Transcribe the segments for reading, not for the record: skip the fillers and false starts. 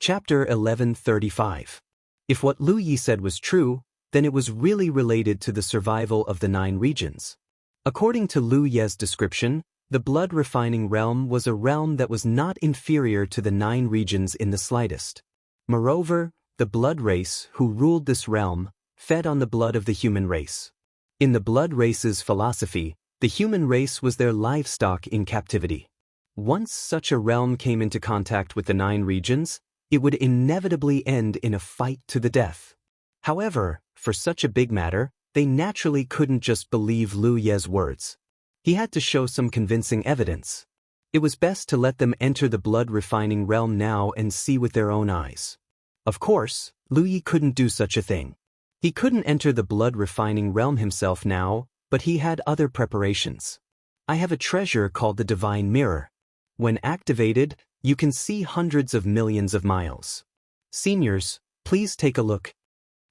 Chapter 1135. If what Lu Yi said was true, then it was really related to the survival of the 9 regions. According to Lu Ye's description, the blood-refining realm was a realm that was not inferior to the 9 regions in the slightest. Moreover, the blood race who ruled this realm fed on the blood of the human race. In the blood race's philosophy, the human race was their livestock in captivity. Once such a realm came into contact with the 9 regions, it would inevitably end in a fight to the death. However, for such a big matter, they naturally couldn't just believe Lu Ye's words. He had to show some convincing evidence. It was best to let them enter the blood-refining realm now and see with their own eyes. Of course, Lu Yi couldn't do such a thing. He couldn't enter the blood-refining realm himself now, but he had other preparations. I have a treasure called the Divine Mirror. When activated, you can see hundreds of millions of miles. Seniors, please take a look.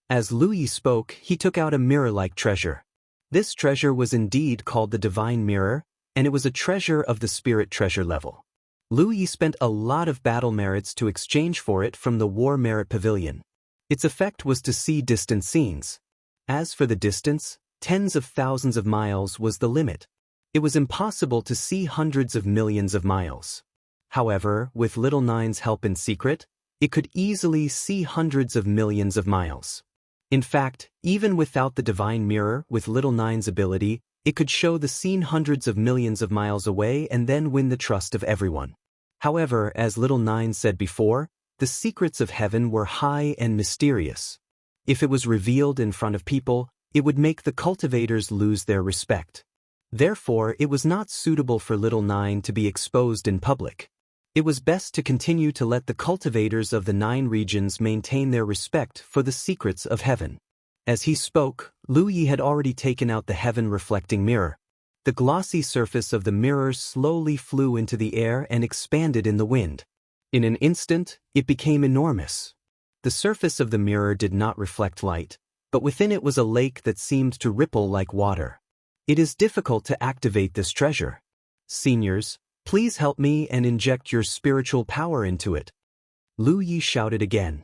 As Lu Yi spoke, he took out a mirror-like treasure. This treasure was indeed called the Divine Mirror, and it was a treasure of the spirit treasure level. Lu Yi spent a lot of battle merits to exchange for it from the War Merit Pavilion. Its effect was to see distant scenes. As for the distance, tens of thousands of miles was the limit. It was impossible to see hundreds of millions of miles. However, with Little Nine's help in secret, it could easily see hundreds of millions of miles. In fact, even without the Divine Mirror, with Little Nine's ability, it could show the scene hundreds of millions of miles away and then win the trust of everyone. However, as Little Nine said before, the secrets of heaven were high and mysterious. If it was revealed in front of people, it would make the cultivators lose their respect. Therefore, it was not suitable for Little Nine to be exposed in public. It was best to continue to let the cultivators of the 9 regions maintain their respect for the secrets of heaven. As he spoke, Lu Yi had already taken out the heaven-reflecting mirror. The glossy surface of the mirror slowly flew into the air and expanded in the wind. In an instant, it became enormous. The surface of the mirror did not reflect light, but within it was a lake that seemed to ripple like water. It is difficult to activate this treasure. Seniors, please help me and inject your spiritual power into it. Lu Yi shouted again.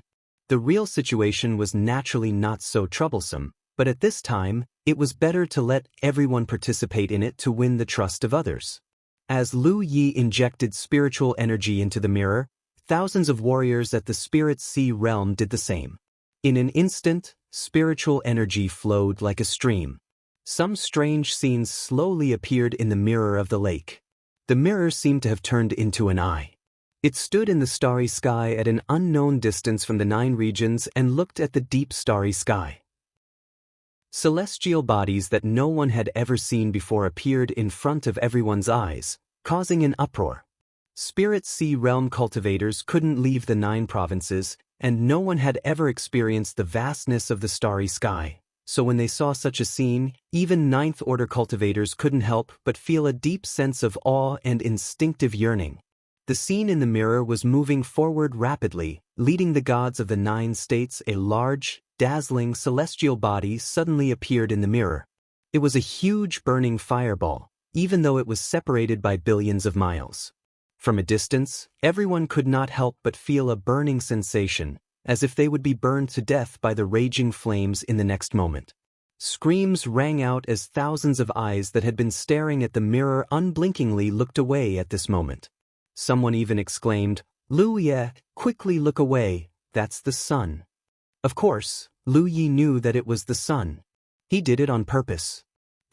The real situation was naturally not so troublesome, but at this time, it was better to let everyone participate in it to win the trust of others. As Lu Yi injected spiritual energy into the mirror, thousands of warriors at the Spirit Sea realm did the same. In an instant, spiritual energy flowed like a stream. Some strange scenes slowly appeared in the mirror of the lake. The mirror seemed to have turned into an eye. It stood in the starry sky at an unknown distance from the 9 regions and looked at the deep starry sky. Celestial bodies that no one had ever seen before appeared in front of everyone's eyes, causing an uproar. Spirit Sea realm cultivators couldn't leave the 9 provinces, and no one had ever experienced the vastness of the starry sky. So when they saw such a scene, even 9th order cultivators couldn't help but feel a deep sense of awe and instinctive yearning. The scene in the mirror was moving forward rapidly, leading the gods of the 9 states. A large, dazzling celestial body suddenly appeared in the mirror. It was a huge burning fireball, even though it was separated by billions of miles. From a distance, everyone could not help but feel a burning sensation, as if they would be burned to death by the raging flames in the next moment. Screams rang out as thousands of eyes that had been staring at the mirror unblinkingly looked away at this moment. Someone even exclaimed, "Lu Yi, quickly look away, that's the sun." Of course, Lu Yi knew that it was the sun. He did it on purpose.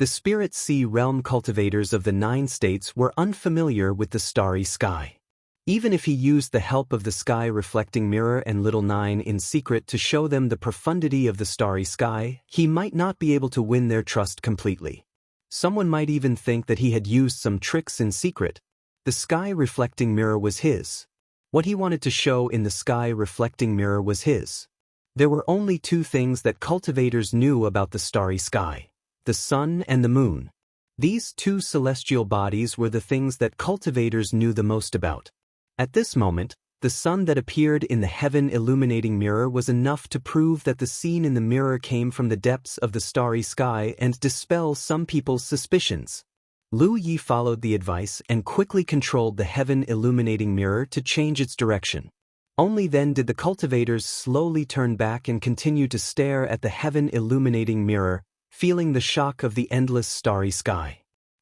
The Spirit Sea realm cultivators of the 9 states were unfamiliar with the starry sky. Even if he used the help of the sky-reflecting mirror and Little Nine in secret to show them the profundity of the starry sky, he might not be able to win their trust completely. Someone might even think that he had used some tricks in secret. The sky-reflecting mirror was his. What he wanted to show in the sky-reflecting mirror was his. There were only 2 things that cultivators knew about the starry sky: the sun and the moon. These 2 celestial bodies were the things that cultivators knew the most about. At this moment, the sun that appeared in the heaven-illuminating mirror was enough to prove that the scene in the mirror came from the depths of the starry sky and dispel some people's suspicions. Lu Yi followed the advice and quickly controlled the heaven-illuminating mirror to change its direction. Only then did the cultivators slowly turn back and continue to stare at the heaven-illuminating mirror, feeling the shock of the endless starry sky.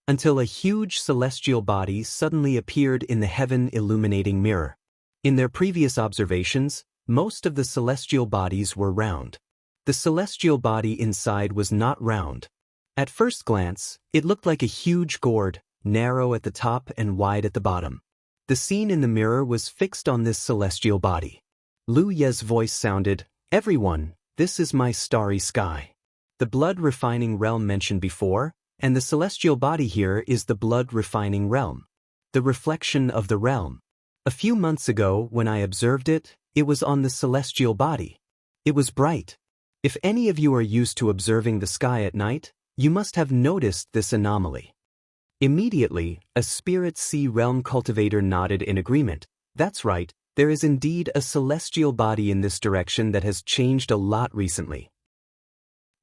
Until a huge celestial body suddenly appeared in the heaven-illuminating mirror. In their previous observations, most of the celestial bodies were round. The celestial body inside was not round. At first glance, it looked like a huge gourd, narrow at the top and wide at the bottom. The scene in the mirror was fixed on this celestial body. Lu Ye's voice sounded, "Everyone, this is my starry sky." The blood-refining realm mentioned before, and the celestial body here is the blood-refining realm. The reflection of the realm. A few months ago, when I observed it, it was on the celestial body. It was bright. If any of you are used to observing the sky at night, you must have noticed this anomaly. Immediately, a Spirit Sea Realm cultivator nodded in agreement. That's right, there is indeed a celestial body in this direction that has changed a lot recently.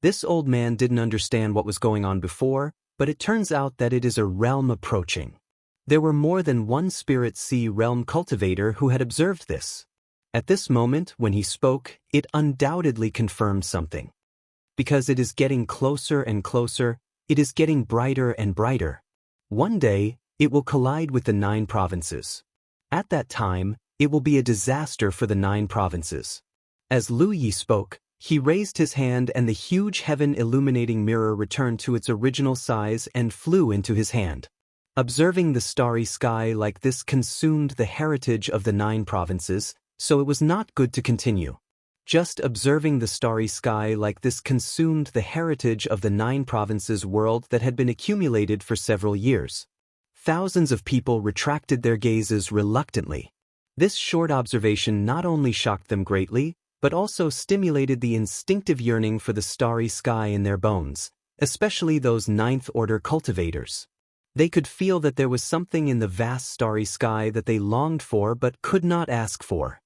This old man didn't understand what was going on before, but it turns out that it is a realm approaching. There were more than one Spirit Sea Realm cultivator who had observed this. At this moment, when he spoke, it undoubtedly confirmed something. Because it is getting closer and closer, it is getting brighter and brighter. One day, it will collide with the 9 provinces. At that time, it will be a disaster for the 9 provinces. As Lu Yi spoke, he raised his hand and the huge heaven-illuminating mirror returned to its original size and flew into his hand. Observing the starry sky like this consumed the heritage of the 9 provinces, so it was not good to continue. Just observing the starry sky like this consumed the heritage of the 9 provinces world that had been accumulated for several years. Thousands of people retracted their gazes reluctantly. This short observation not only shocked them greatly, but also stimulated the instinctive yearning for the starry sky in their bones, especially those 9th-order cultivators. They could feel that there was something in the vast starry sky that they longed for but could not ask for.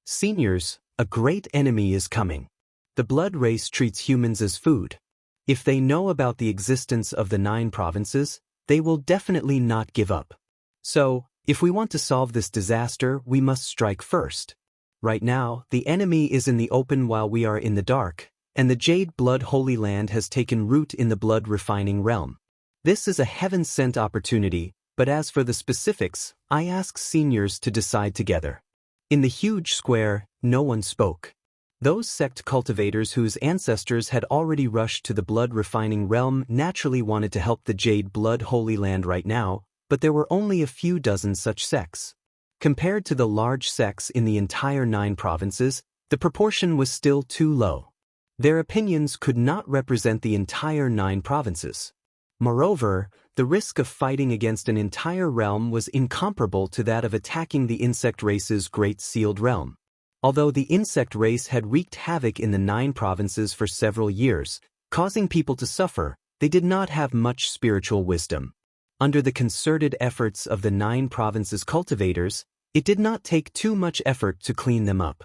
Seniors, a great enemy is coming. The blood race treats humans as food. If they know about the existence of the 9 provinces, they will definitely not give up. So, if we want to solve this disaster, we must strike first. Right now, the enemy is in the open while we are in the dark, and the Jade Blood Holy Land has taken root in the blood-refining realm. This is a heaven-sent opportunity, but as for the specifics, I ask seniors to decide together. In the huge square, no one spoke. Those sect cultivators whose ancestors had already rushed to the blood-refining realm naturally wanted to help the Jade Blood Holy Land right now, but there were only a few dozen such sects. Compared to the large sects in the entire 9 provinces, the proportion was still too low. Their opinions could not represent the entire 9 provinces. Moreover, the risk of fighting against an entire realm was incomparable to that of attacking the insect race's Great Sealed Realm. Although the insect race had wreaked havoc in the 9 provinces for several years, causing people to suffer, they did not have much spiritual wisdom. Under the concerted efforts of the 9 provinces cultivators, it did not take too much effort to clean them up.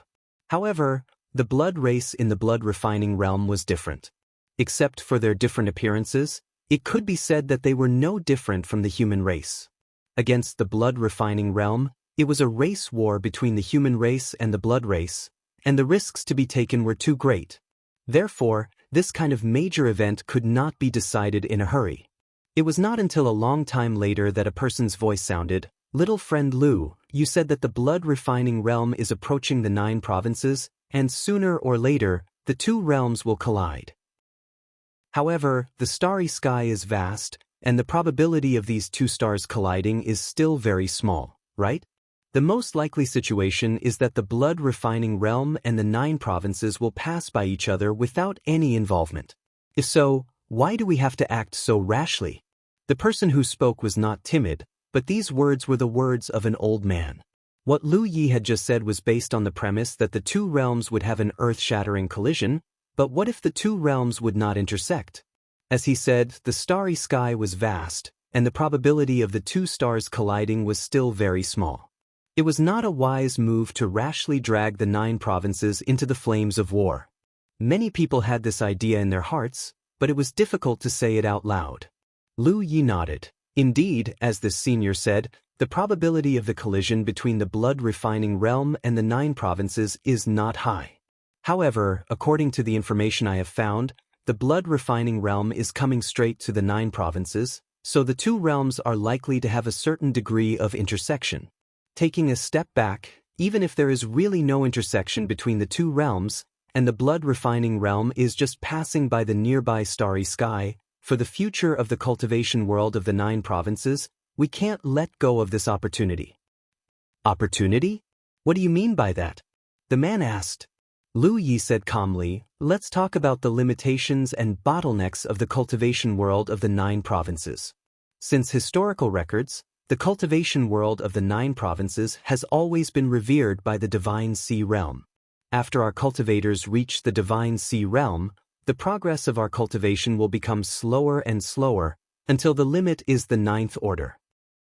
However, the blood race in the blood-refining realm was different. Except for their different appearances, it could be said that they were no different from the human race. Against the blood-refining realm, it was a race war between the human race and the blood race, and the risks to be taken were too great. Therefore, this kind of major event could not be decided in a hurry. It was not until a long time later that a person's voice sounded, "Little friend Lu, you said that the blood-refining realm is approaching the 9 provinces, and sooner or later, the 2 realms will collide. However, the starry sky is vast, and the probability of these 2 stars colliding is still very small, right? The most likely situation is that the blood-refining realm and the 9 provinces will pass by each other without any involvement. If so, why do we have to act so rashly?" The person who spoke was not timid, but these words were the words of an old man. What Lu Yi had just said was based on the premise that the 2 realms would have an earth-shattering collision, but what if the 2 realms would not intersect? As he said, the starry sky was vast, and the probability of the 2 stars colliding was still very small. It was not a wise move to rashly drag the 9 provinces into the flames of war. Many people had this idea in their hearts, but it was difficult to say it out loud. Lu Yi nodded. Indeed, as the senior said, The probability of the collision between the blood-refining realm and the 9 provinces is not high. However, according to the information I have found, the blood-refining realm is coming straight to the 9 provinces, so the two realms are likely to have a certain degree of intersection. Taking a step back, even if there is really no intersection between the two realms, and the blood-refining realm is just passing by the nearby starry sky, for the future of the cultivation world of the 9 provinces, we can't let go of this opportunity. Opportunity? What do you mean by that? The man asked. Lu Yi said calmly, let's talk about the limitations and bottlenecks of the cultivation world of the 9 provinces. Since historical records, the cultivation world of the 9 provinces has always been revered by the Divine Sea Realm. After our cultivators reach the Divine Sea Realm, the progress of our cultivation will become slower and slower, until the limit is the 9th order.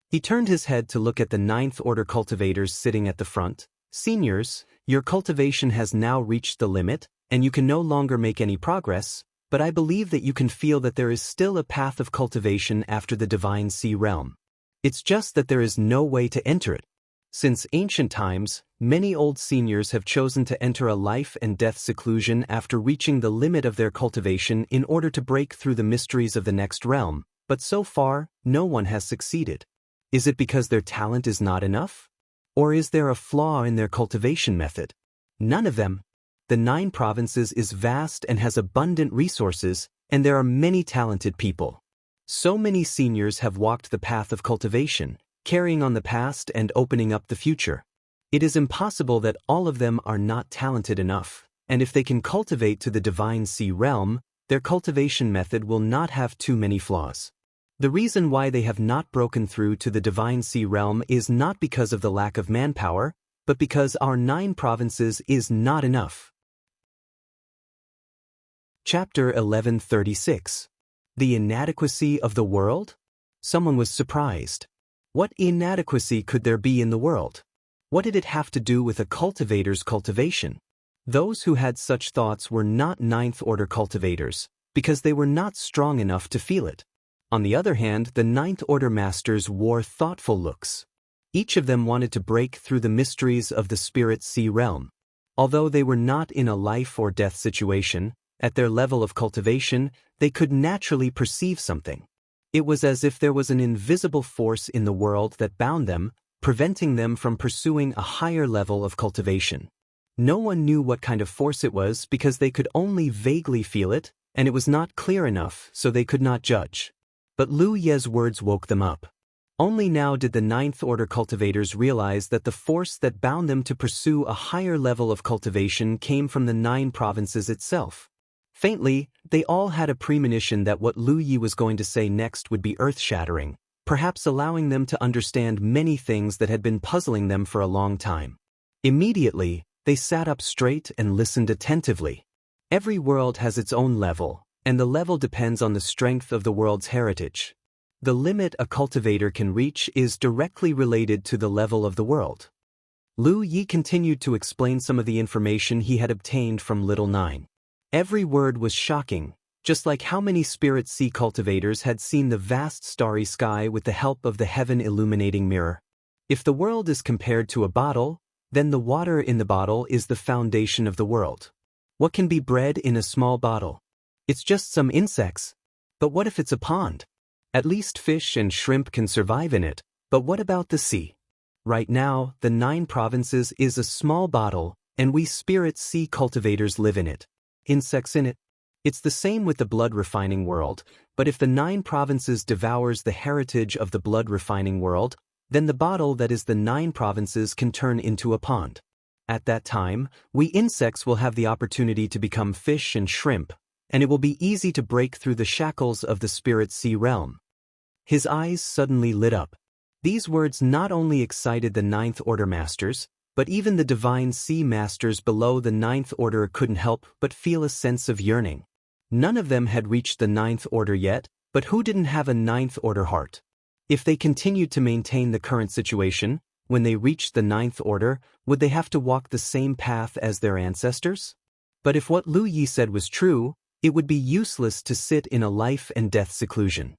He turned his head to look at the 9th order cultivators sitting at the front. Seniors, your cultivation has now reached the limit, and you can no longer make any progress, but I believe that you can feel that there is still a path of cultivation after the Divine Sea Realm. It's just that there is no way to enter it. Since ancient times, many old seniors have chosen to enter a life and death seclusion after reaching the limit of their cultivation in order to break through the mysteries of the next realm, but so far, no one has succeeded. Is it because their talent is not enough? Or is there a flaw in their cultivation method? None of them. The 9 provinces is vast and has abundant resources, and there are many talented people. So many seniors have walked the path of cultivation, carrying on the past and opening up the future. It is impossible that all of them are not talented enough, and if they can cultivate to the Divine Sea Realm, their cultivation method will not have too many flaws. The reason why they have not broken through to the Divine Sea Realm is not because of the lack of manpower, but because our 9 provinces is not enough. Chapter 1136. The Inadequacy of the World? Someone was surprised. What inadequacy could there be in the world? What did it have to do with a cultivator's cultivation? Those who had such thoughts were not 9th order cultivators, because they were not strong enough to feel it. On the other hand, the 9th order masters wore thoughtful looks. Each of them wanted to break through the mysteries of the Spirit Sea Realm. Although they were not in a life or death situation, at their level of cultivation, they could naturally perceive something. It was as if there was an invisible force in the world that bound them, preventing them from pursuing a higher level of cultivation. No one knew what kind of force it was because they could only vaguely feel it, and it was not clear enough, so they could not judge. But Lu Ye's words woke them up. Only now did the 9th order cultivators realize that the force that bound them to pursue a higher level of cultivation came from the 9 provinces itself. Faintly, they all had a premonition that what Lu Yi was going to say next would be earth-shattering, perhaps allowing them to understand many things that had been puzzling them for a long time. Immediately, they sat up straight and listened attentively. Every world has its own level, and the level depends on the strength of the world's heritage. The limit a cultivator can reach is directly related to the level of the world. Lu Yi continued to explain some of the information he had obtained from Little 9. Every word was shocking, just like how many Spirit Sea cultivators had seen the vast starry sky with the help of the heaven-illuminating mirror. If the world is compared to a bottle, then the water in the bottle is the foundation of the world. What can be bred in a small bottle? It's just some insects. But what if it's a pond? At least fish and shrimp can survive in it, but what about the sea? Right now, the 9 provinces is a small bottle, and we Spirit Sea cultivators live in it. Insects in it. It's the same with the blood-refining world, but if the 9 provinces devours the heritage of the blood-refining world, then the bottle that is the 9 provinces can turn into a pond. At that time, we insects will have the opportunity to become fish and shrimp, and it will be easy to break through the shackles of the Spirit Sea realm. His eyes suddenly lit up. These words not only excited the 9th order masters, but even the Divine Sea masters below the 9th order couldn't help but feel a sense of yearning. None of them had reached the 9th order yet, but who didn't have a 9th order heart? If they continued to maintain the current situation, when they reached the 9th order, would they have to walk the same path as their ancestors? But if what Lu Yi said was true, it would be useless to sit in a life and death seclusion.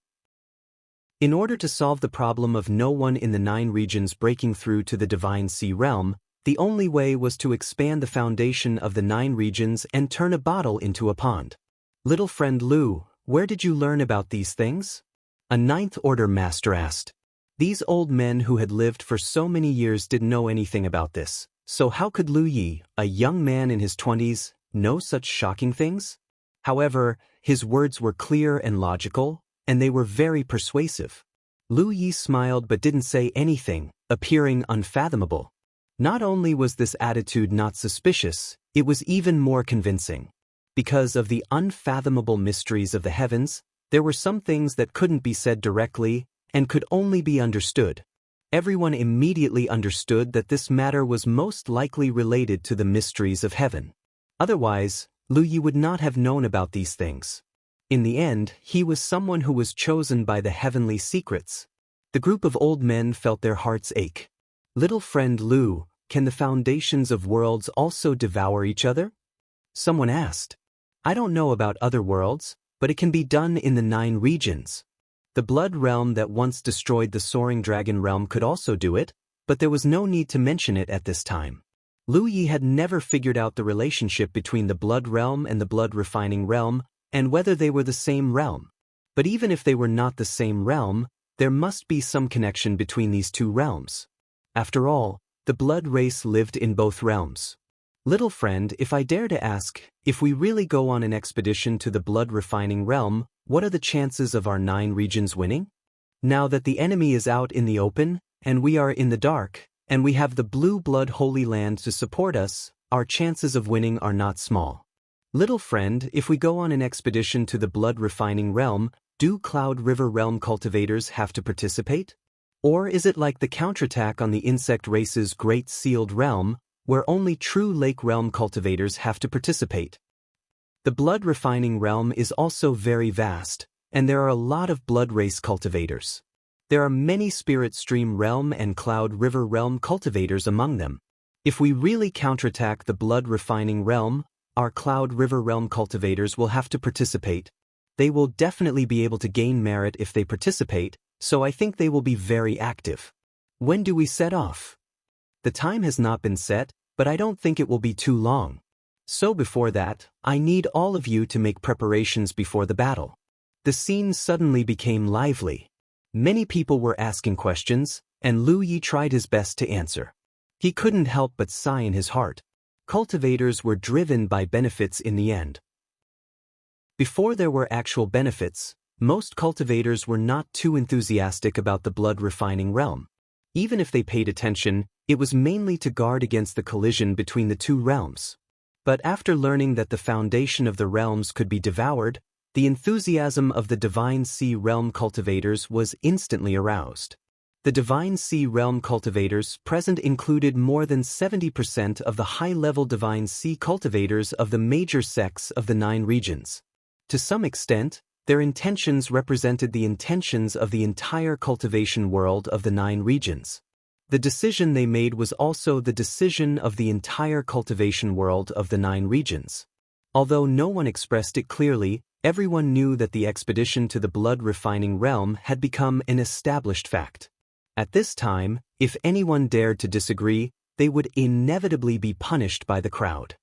In order to solve the problem of no one in the 9 regions breaking through to the Divine Sea realm, the only way was to expand the foundation of the 9 regions and turn a bottle into a pond. Little friend Lu, where did you learn about these things? A Ninth Order master asked. These old men who had lived for so many years didn't know anything about this, so how could Lu Yi, a young man in his 20s, know such shocking things? However, his words were clear and logical, and they were very persuasive. Lu Yi smiled but didn't say anything, appearing unfathomable. Not only was this attitude not suspicious, it was even more convincing. Because of the unfathomable mysteries of the heavens, there were some things that couldn't be said directly and could only be understood. Everyone immediately understood that this matter was most likely related to the mysteries of heaven. Otherwise, Lu Yi would not have known about these things. In the end, he was someone who was chosen by the heavenly secrets. The group of old men felt their hearts ache. Little friend Lu, can the foundations of worlds also devour each other? Someone asked. I don't know about other worlds, but it can be done in the 9 regions. The blood realm that once destroyed the soaring dragon realm could also do it, but there was no need to mention it at this time. Lu Yi had never figured out the relationship between the blood realm and the blood refining realm, and whether they were the same realm. But even if they were not the same realm, there must be some connection between these 2 realms. After all, the blood race lived in both realms. Little friend, if I dare to ask, if we really go on an expedition to the blood refining realm, what are the chances of our 9 regions winning? Now that the enemy is out in the open, and we are in the dark, and we have the blue blood holy land to support us, our chances of winning are not small. Little friend, if we go on an expedition to the blood refining realm, do Cloud River realm cultivators have to participate? Or is it like the counterattack on the insect race's Great Sealed Realm, where only true lake realm cultivators have to participate? The blood refining realm is also very vast, and there are a lot of blood race cultivators. There are many spirit stream realm and Cloud River realm cultivators among them. If we really counterattack the blood refining realm, our Cloud River realm cultivators will have to participate. They will definitely be able to gain merit if they participate, so I think they will be very active. When do we set off? The time has not been set, but I don't think it will be too long. So before that, I need all of you to make preparations before the battle. The scene suddenly became lively. Many people were asking questions, and Lu Yi tried his best to answer. He couldn't help but sigh in his heart. Cultivators were driven by benefits in the end. Before there were actual benefits, most cultivators were not too enthusiastic about the blood refining realm. Even if they paid attention, it was mainly to guard against the collision between the 2 realms. But after learning that the foundation of the realms could be devoured, the enthusiasm of the Divine Sea realm cultivators was instantly aroused. The Divine Sea realm cultivators present included more than 70% of the high-level Divine Sea cultivators of the major sects of the 9 regions. To some extent, their intentions represented the intentions of the entire cultivation world of the 9 regions. The decision they made was also the decision of the entire cultivation world of the 9 regions. Although no one expressed it clearly, everyone knew that the expedition to the blood refining realm had become an established fact. At this time, if anyone dared to disagree, they would inevitably be punished by the crowd.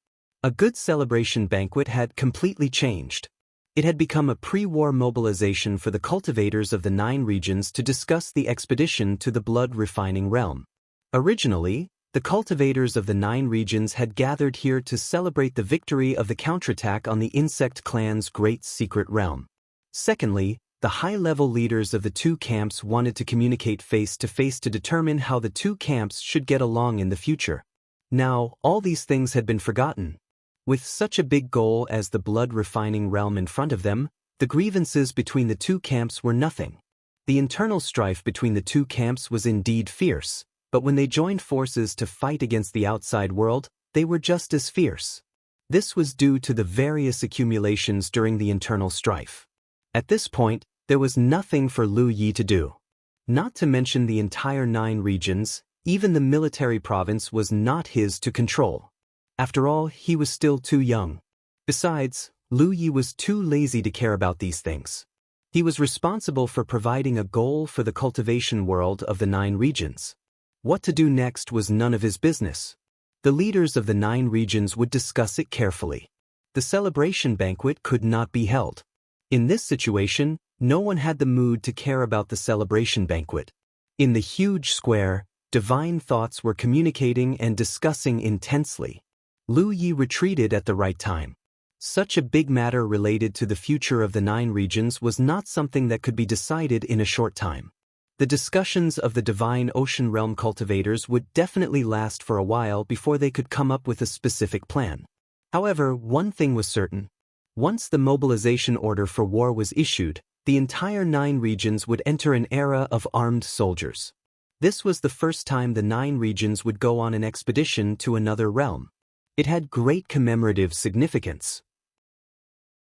A good celebration banquet had completely changed. It had become a pre-war mobilization for the cultivators of the 9 regions to discuss the expedition to the blood refining realm. Originally, the cultivators of the 9 regions had gathered here to celebrate the victory of the counterattack on the insect clan's great secret realm. Secondly, the high-level leaders of the 2 camps wanted to communicate face-to-face to determine how the 2 camps should get along in the future. Now, all these things had been forgotten. With such a big goal as the blood refining realm in front of them, the grievances between the 2 camps were nothing. The internal strife between the 2 camps was indeed fierce, but when they joined forces to fight against the outside world, they were just as fierce. This was due to the various accumulations during the internal strife. At this point, there was nothing for Lu Yi to do. Not to mention the entire 9 regions, even the military province was not his to control. After all, he was still too young. Besides, Lu Yi was too lazy to care about these things. He was responsible for providing a goal for the cultivation world of the 9 regions. What to do next was none of his business. The leaders of the 9 regions would discuss it carefully. The celebration banquet could not be held. In this situation, no one had the mood to care about the celebration banquet. In the huge square, divine thoughts were communicating and discussing intensely. Lu Yi retreated at the right time. Such a big matter related to the future of the 9 regions was not something that could be decided in a short time. The discussions of the divine ocean realm cultivators would definitely last for a while before they could come up with a specific plan. However, one thing was certain. Once the mobilization order for war was issued, the entire 9 regions would enter an era of armed soldiers. This was the first time the 9 regions would go on an expedition to another realm. It had great commemorative significance.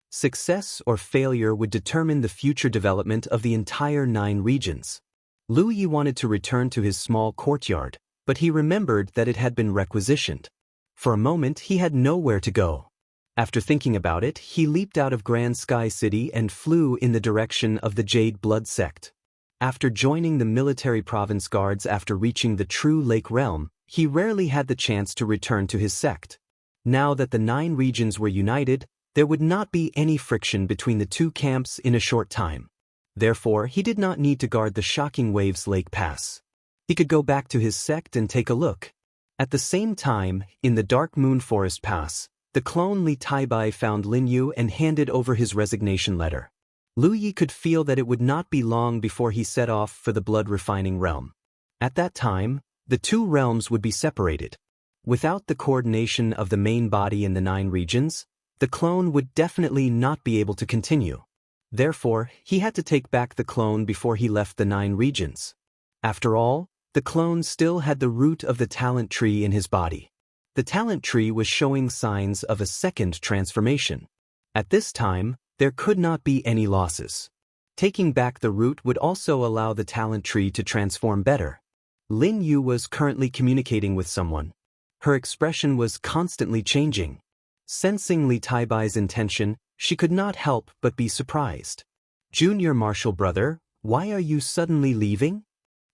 Success or failure would determine the future development of the entire 9 regions. Lu Yi wanted to return to his small courtyard, but he remembered that it had been requisitioned. For a moment he had nowhere to go. After thinking about it, he leaped out of Grand Sky City and flew in the direction of the Jade Blood Sect. After joining the military province guards after reaching the True Lake Realm, he rarely had the chance to return to his sect. Now that the 9 regions were united, there would not be any friction between the 2 camps in a short time. Therefore, he did not need to guard the Shocking Waves Lake Pass. He could go back to his sect and take a look. At the same time, in the Dark Moon Forest Pass, the clone Li Taibai found Lin Yu and handed over his resignation letter. Lu Yi could feel that it would not be long before he set off for the blood-refining realm. At that time, the 2 realms would be separated. Without the coordination of the main body in the 9 regions, the clone would definitely not be able to continue. Therefore, he had to take back the clone before he left the 9 regions. After all, the clone still had the root of the talent tree in his body. The talent tree was showing signs of a second transformation. At this time, there could not be any losses. Taking back the root would also allow the talent tree to transform better. Lin Yu was currently communicating with someone. Her expression was constantly changing. Sensing Li Taibai's intention, she could not help but be surprised. "Junior Marshal Brother, why are you suddenly leaving?"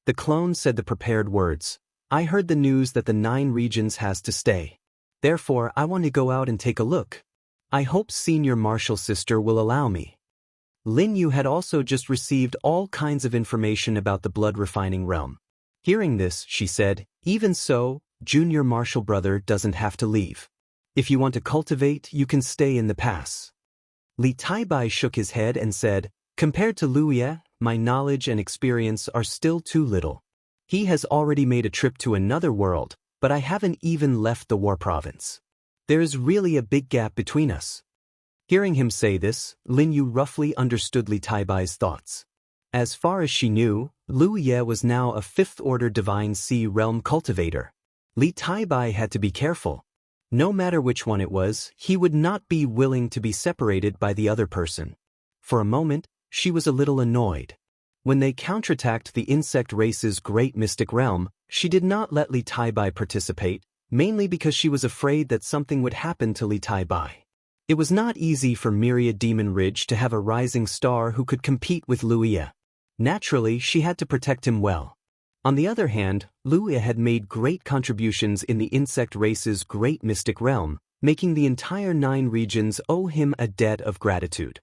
The clone said the prepared words. "I heard the news that the 9 regions has to stay. Therefore, I want to go out and take a look. I hope Senior Marshal Sister will allow me." Lin Yu had also just received all kinds of information about the blood-refining realm. Hearing this, she said, "Even so, Junior Marshal Brother doesn't have to leave. If you want to cultivate, you can stay in the pass." Li Taibai shook his head and said, "Compared to Lu Yi, my knowledge and experience are still too little. He has already made a trip to another world, but I haven't even left the war province. There is really a big gap between us." Hearing him say this, Lin Yu roughly understood Li Taibai's thoughts. As far as she knew, Lu Yi was now a 5th-order Divine Sea Realm cultivator. Li Taibai had to be careful. No matter which one it was, he would not be willing to be separated by the other person. For a moment, she was a little annoyed. When they counterattacked the insect race's great mystic realm, she did not let Li Taibai participate, mainly because she was afraid that something would happen to Li Taibai. It was not easy for Myriad Demon Ridge to have a rising star who could compete with Lu Yi. Naturally, she had to protect him well. On the other hand, Lu Yi had made great contributions in the insect race's great mystic realm, making the entire 9 regions owe him a debt of gratitude.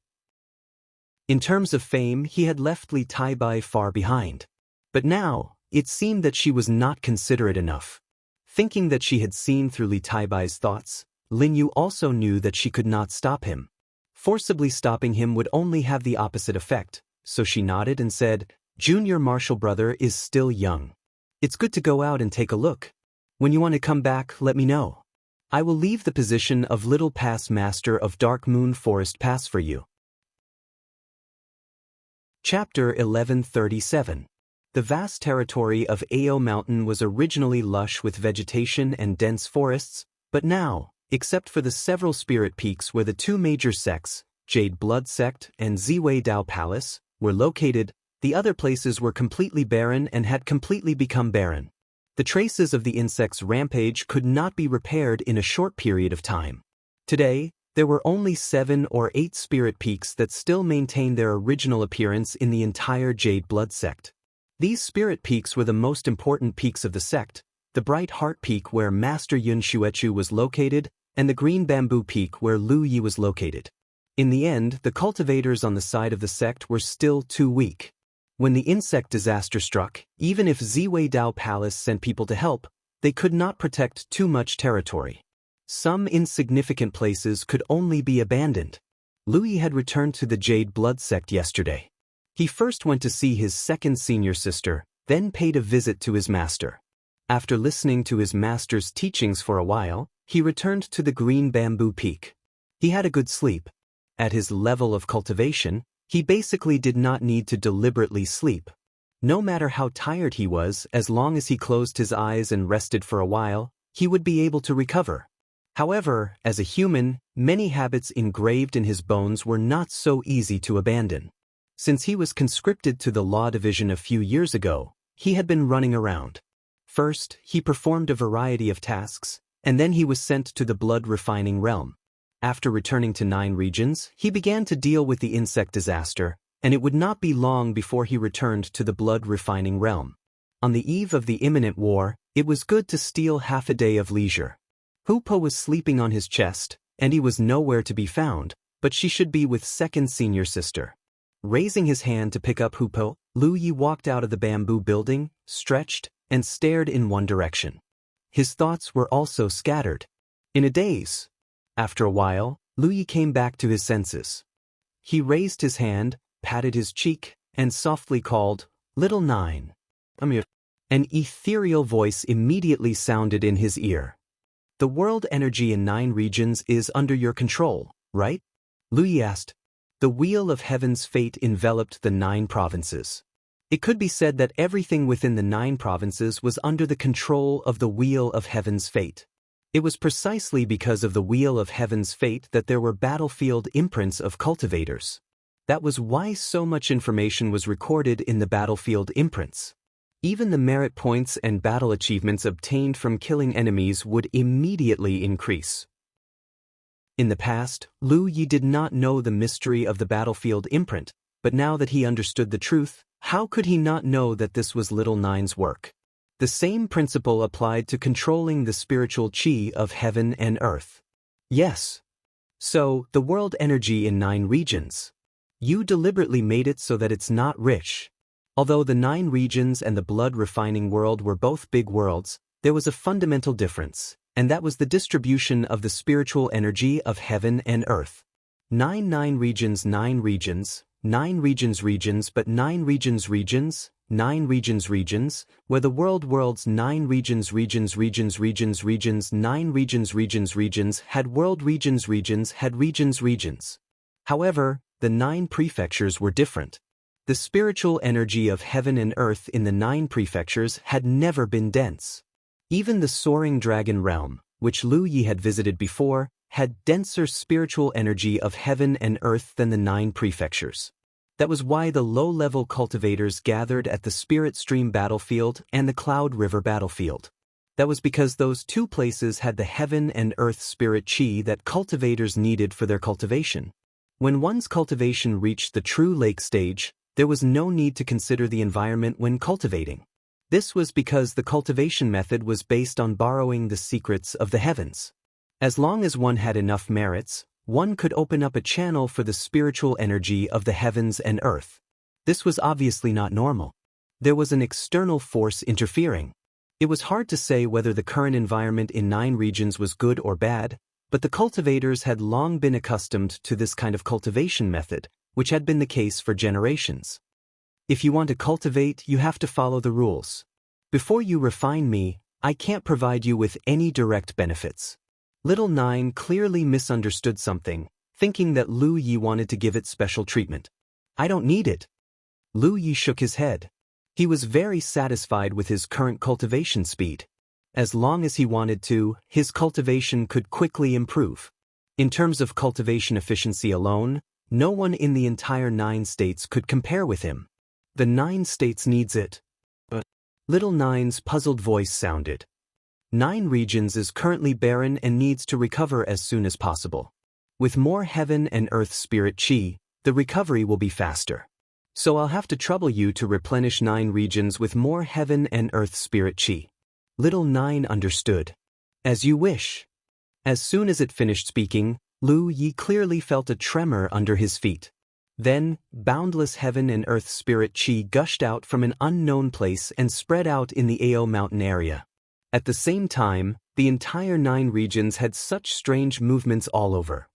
In terms of fame, he had left Li Taibai far behind. But now, it seemed that she was not considerate enough. Thinking that she had seen through Li Taibai's thoughts, Lin Yu also knew that she could not stop him. Forcibly stopping him would only have the opposite effect, so she nodded and said, "Junior Marshal Brother is still young. It's good to go out and take a look. When you want to come back, let me know. I will leave the position of Little Pass Master of Dark Moon Forest Pass for you." Chapter 1137. The vast territory of Ao Mountain was originally lush with vegetation and dense forests, but now, except for the several spirit peaks where the 2 major sects, Jade Blood Sect and Ziwei Dao Palace, were located, the other places were completely barren and had completely become barren. The traces of the insect's rampage could not be repaired in a short period of time. Today, There were only 7 or 8 spirit peaks that still maintained their original appearance in the entire Jade Blood sect. These spirit peaks were the most important peaks of the sect, the Bright Heart Peak where Master Yun Xuechu was located, and the Green Bamboo Peak where Lu Yi was located. In the end, the cultivators on the side of the sect were still too weak. When the insect disaster struck, even if Ziwei Dao Palace sent people to help, they could not protect too much territory. Some insignificant places could only be abandoned. Lu Yi had returned to the Jade Blood sect yesterday. He first went to see his second senior sister, then paid a visit to his master. After listening to his master's teachings for a while, he returned to the Green Bamboo Peak. He had a good sleep. At his level of cultivation, he basically did not need to deliberately sleep. No matter how tired he was, as long as he closed his eyes and rested for a while, he would be able to recover. However, as a human, many habits engraved in his bones were not so easy to abandon. Since he was conscripted to the Law Division a few years ago, he had been running around. First, he performed a variety of tasks, and then he was sent to the blood refining realm. After returning to 9 regions, he began to deal with the insect disaster, and it would not be long before he returned to the blood refining realm. On the eve of the imminent war, it was good to steal half a day of leisure. Hupo was sleeping on his chest, and he was nowhere to be found, but she should be with second senior sister. Raising his hand to pick up Hupo, Lu Yi walked out of the bamboo building, stretched, and stared in one direction. His thoughts were also scattered. In a daze. After a while, Lu Yi came back to his senses. He raised his hand, patted his cheek, and softly called, "Little Nine." An ethereal voice immediately sounded in his ear. "The world energy in 9 regions is under your control, right?" Lu Yi asked. The wheel of heaven's fate enveloped the 9 provinces. It could be said that everything within the 9 provinces was under the control of the wheel of heaven's fate. It was precisely because of the wheel of heaven's fate that there were battlefield imprints of cultivators. That was why so much information was recorded in the battlefield imprints. Even the merit points and battle achievements obtained from killing enemies would immediately increase. In the past, Lu Yi did not know the mystery of the battlefield imprint, but now that he understood the truth, how could he not know that this was Little Nine's work? The same principle applied to controlling the spiritual chi of heaven and earth. Yes. So, the world energy in 9 regions. You deliberately made it so that it's not rich. Although the 9 regions and the blood refining world were both big worlds, there was a fundamental difference, and that was the distribution of the spiritual energy of heaven and earth. 9 regions, 9 regions, 9 regions, but 9 regions, 9 regions, where the worlds 9 regions, 9 regions had world regions had regions. However, the 9 prefectures were different. The spiritual energy of heaven and earth in the 9 prefectures had never been dense. Even the soaring dragon realm, which Lu Yi had visited before, had denser spiritual energy of heaven and earth than the 9 prefectures. That was why the low-level cultivators gathered at the Spirit Stream battlefield and the Cloud River battlefield. That was because those 2 places had the heaven and earth spirit chi that cultivators needed for their cultivation. When one's cultivation reached the true lake stage, there was no need to consider the environment when cultivating. This was because the cultivation method was based on borrowing the secrets of the heavens. As long as one had enough merits, one could open up a channel for the spiritual energy of the heavens and earth. This was obviously not normal. There was an external force interfering. It was hard to say whether the current environment in 9 regions was good or bad, but the cultivators had long been accustomed to this kind of cultivation method, which had been the case for generations. If you want to cultivate, you have to follow the rules. Before you refine me, I can't provide you with any direct benefits. Little Nine clearly misunderstood something, thinking that Lu Yi wanted to give it special treatment. I don't need it. Lu Yi shook his head. He was very satisfied with his current cultivation speed. As long as he wanted to, his cultivation could quickly improve. In terms of cultivation efficiency alone, no one in the entire 9 states could compare with him. The 9 states needs it. But Little Nine's puzzled voice sounded. 9 regions is currently barren and needs to recover as soon as possible. With more heaven and earth spirit chi, the recovery will be faster. So I'll have to trouble you to replenish 9 regions with more heaven and earth spirit chi. Little 9 understood. As you wish. As soon as it finished speaking, Lu Yi clearly felt a tremor under his feet. Then, boundless heaven and earth spirit chi gushed out from an unknown place and spread out in the Ao mountain area. At the same time, the entire 9 regions had such strange movements all over.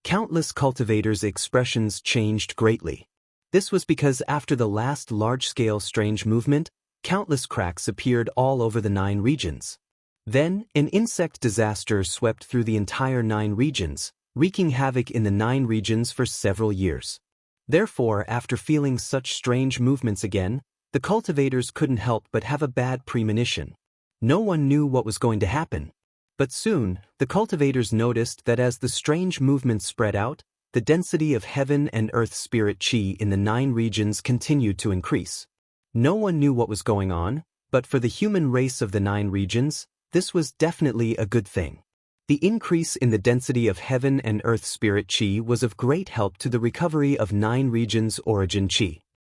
Countless cultivators' expressions changed greatly. This was because after the last large-scale strange movement, countless cracks appeared all over the 9 regions. Then, an insect disaster swept through the entire 9 regions, wreaking havoc in the 9 regions for several years. Therefore, after feeling such strange movements again, the cultivators couldn't help but have a bad premonition. No one knew what was going to happen. But soon, the cultivators noticed that as the strange movements spread out, the density of heaven and earth spirit chi in the 9 regions continued to increase. No one knew what was going on, but for the human race of the 9 regions, this was definitely a good thing. The increase in the density of heaven and earth spirit chi was of great help to the recovery of 9 regions' origin chi.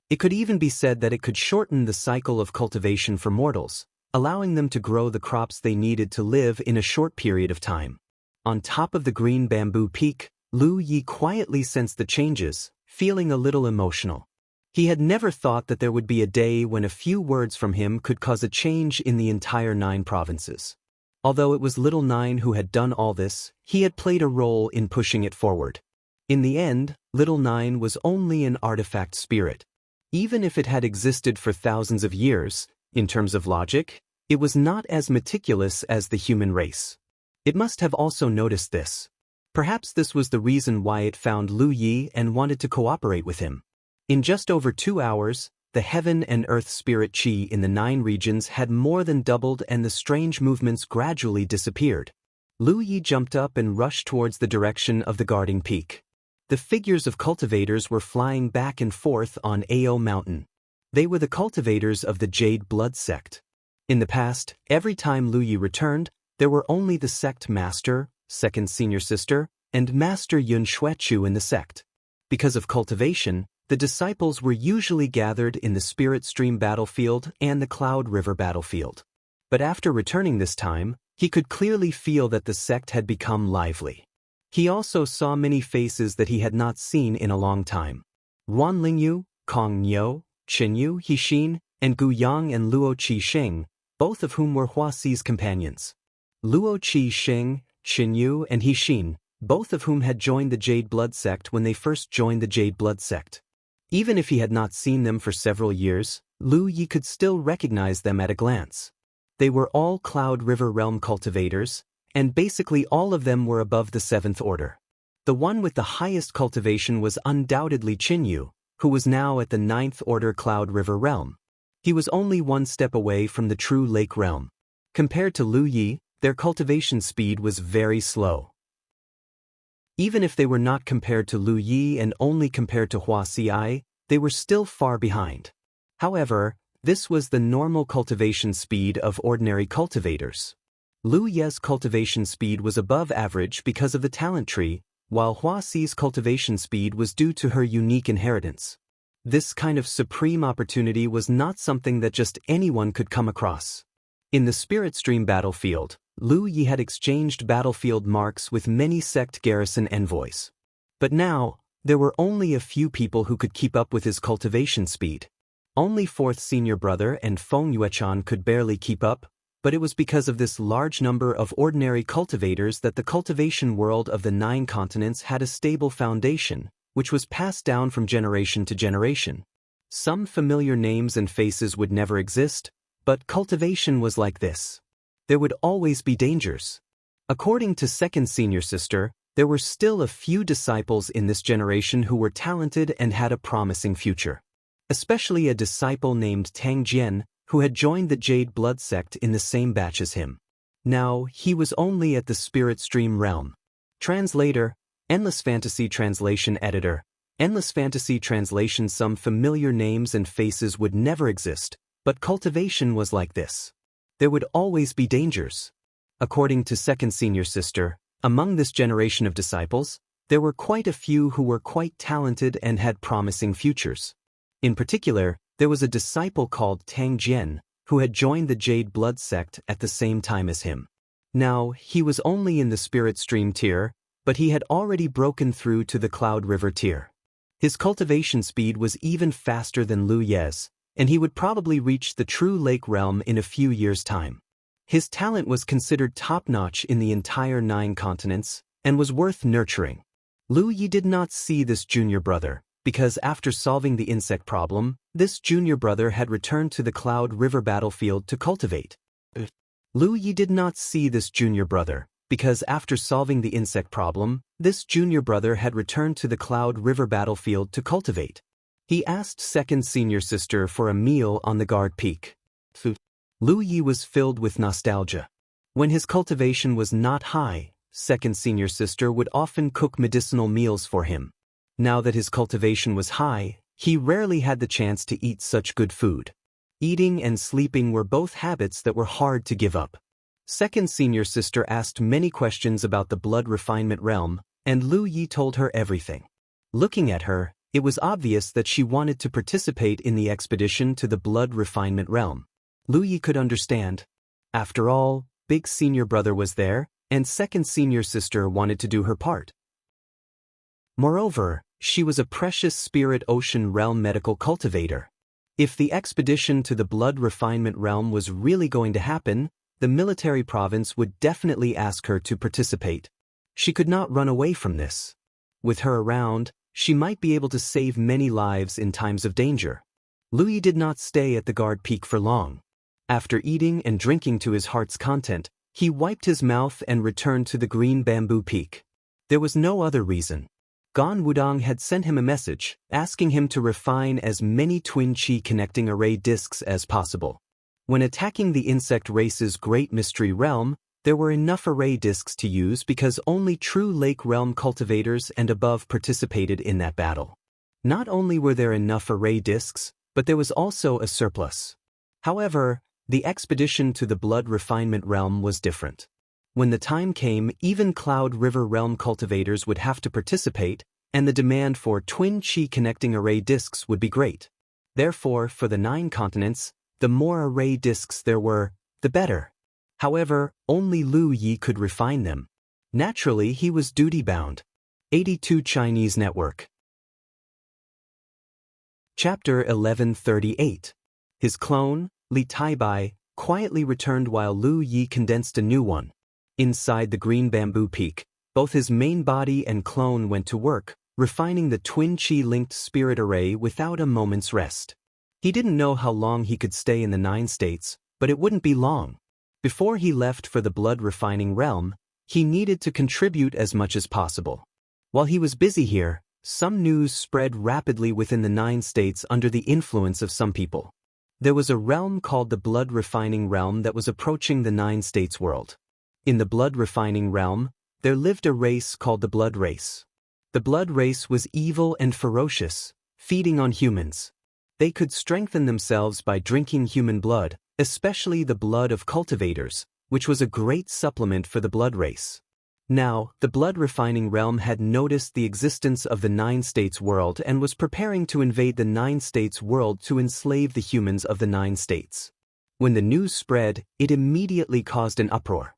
It could even be said that it could shorten the cycle of cultivation for mortals, allowing them to grow the crops they needed to live in a short period of time. On top of the green bamboo peak, Lu Yi quietly sensed the changes, feeling a little emotional. He had never thought that there would be a day when a few words from him could cause a change in the entire 9 provinces. Although it was Little 9 who had done all this, he had played a role in pushing it forward. In the end, Little 9 was only an artifact spirit. Even if it had existed for thousands of years, in terms of logic, it was not as meticulous as the human race. It must have also noticed this. Perhaps this was the reason why it found Lu Yi and wanted to cooperate with him. In just over 2 hours, the heaven and earth spirit chi in the 9 regions had more than doubled and the strange movements gradually disappeared. Lu Yi jumped up and rushed towards the direction of the guarding peak. The figures of cultivators were flying back and forth on Ao Mountain. They were the cultivators of the Jade Blood sect. In the past, every time Lu Yi returned, there were only the sect master, second senior sister, and Master Yun Xuechu in the sect. Because of cultivation, the disciples were usually gathered in the Spirit Stream battlefield and the Cloud River battlefield. But after returning this time, he could clearly feel that the sect had become lively. He also saw many faces that he had not seen in a long time. Ruan Lingyu, Kong Niu, Qinyu Hixin, and Gu Yang and Luo Qi Sheng, both of whom were Huaxi's companions. Luo Qi Sheng, Qinyu, and Hixin, both of whom had joined the Jade Blood sect when they first joined the Jade Blood sect. Even if he had not seen them for several years, Lu Yi could still recognize them at a glance. They were all Cloud River realm cultivators, and basically all of them were above the 7th order. The one with the highest cultivation was undoubtedly Qinyu, who was now at the 9th order Cloud River realm. He was only 1 step away from the true lake realm. Compared to Lu Yi, their cultivation speed was very slow. Even if they were not compared to Lu Yi and only compared to Huaxi, they were still far behind. However, this was the normal cultivation speed of ordinary cultivators. Lu Ye's cultivation speed was above average because of the talent tree, while Huaxi's cultivation speed was due to her unique inheritance. This kind of supreme opportunity was not something that just anyone could come across. In the Spirit Stream battlefield, Lu Yi had exchanged battlefield marks with many sect garrison envoys. But now, there were only a few people who could keep up with his cultivation speed. Only 4th senior brother and Feng Yuechan could barely keep up, but it was because of this large number of ordinary cultivators that the cultivation world of the 9 continents had a stable foundation, which was passed down from generation to generation. Some familiar names and faces would never exist, but cultivation was like this. There would always be dangers. According to second senior sister, there were still a few disciples in this generation who were talented and had a promising future. Especially a disciple named Tang Jian, who had joined the Jade Blood sect in the same batch as him. Now, he was only at the Spirit Stream realm. Translator, Endless Fantasy Translation Editor, Endless Fantasy Translation. Some familiar names and faces would never exist, but cultivation was like this. There would always be dangers. According to second senior sister, Among this generation of disciples, there were quite a few who were quite talented and had promising futures. In particular, there was a disciple called Tang Jian, who had joined the Jade Blood sect at the same time as him. Now, he was only in the Spirit Stream tier, but he had already broken through to the Cloud River tier. His cultivation speed was even faster than Lu Ye's, and he would probably reach the true lake realm in a few years' time. His talent was considered top-notch in the entire 9 continents, and was worth nurturing. Lu Yi did not see this junior brother, because after solving the insect problem, this junior brother had returned to the Cloud River battlefield to cultivate. Lu Yi did not see this junior brother, because after solving the insect problem, this junior brother had returned to the Cloud River battlefield to cultivate. He asked second senior sister for a meal on the guard peak. Lu Yi was filled with nostalgia. When his cultivation was not high, second senior sister would often cook medicinal meals for him. Now that his cultivation was high, he rarely had the chance to eat such good food. Eating and sleeping were both habits that were hard to give up. Second senior sister asked many questions about the blood refinement realm, and Lu Yi told her everything. Looking at her, it was obvious that she wanted to participate in the expedition to the blood refinement realm. Lu Yi could understand. After all, big senior brother was there, and second senior sister wanted to do her part. Moreover, she was a precious spirit ocean realm medical cultivator. If the expedition to the blood refinement realm was really going to happen, the military province would definitely ask her to participate. She could not run away from this. With her around, she might be able to save many lives in times of danger. Lu Yi did not stay at the guard peak for long. After eating and drinking to his heart's content, he wiped his mouth and returned to the green bamboo peak. There was no other reason. Gan Wudong had sent him a message, asking him to refine as many twin chi connecting array discs as possible. When attacking the insect race's great mystery realm, there were enough array discs to use because only true lake realm cultivators and above participated in that battle. Not only were there enough array discs, but there was also a surplus. However, the expedition to the blood refinement realm was different. When the time came, even Cloud River realm cultivators would have to participate, and the demand for twin chi connecting array discs would be great. Therefore, for the 9 continents, the more array discs there were, the better. However, only Lu Yi could refine them. Naturally, he was duty-bound. 82 Chinese Network. Chapter 1138. His clone, Li Taibai, quietly returned while Lu Yi condensed a new one. Inside the green bamboo peak, both his main body and clone went to work, refining the twin chi-linked spirit array without a moment's rest. He didn't know how long he could stay in the 9 states, but it wouldn't be long. Before he left for the blood refining realm, he needed to contribute as much as possible. While he was busy here, some news spread rapidly within the 9 states under the influence of some people. There was a realm called the blood refining realm that was approaching the 9 states world. In the blood refining realm, there lived a race called the blood race. The blood race was evil and ferocious, feeding on humans. They could strengthen themselves by drinking human blood, especially the blood of cultivators, which was a great supplement for the blood race. Now, the blood refining realm had noticed the existence of the 9 states world and was preparing to invade the 9 states world to enslave the humans of the 9 states. When the news spread, it immediately caused an uproar.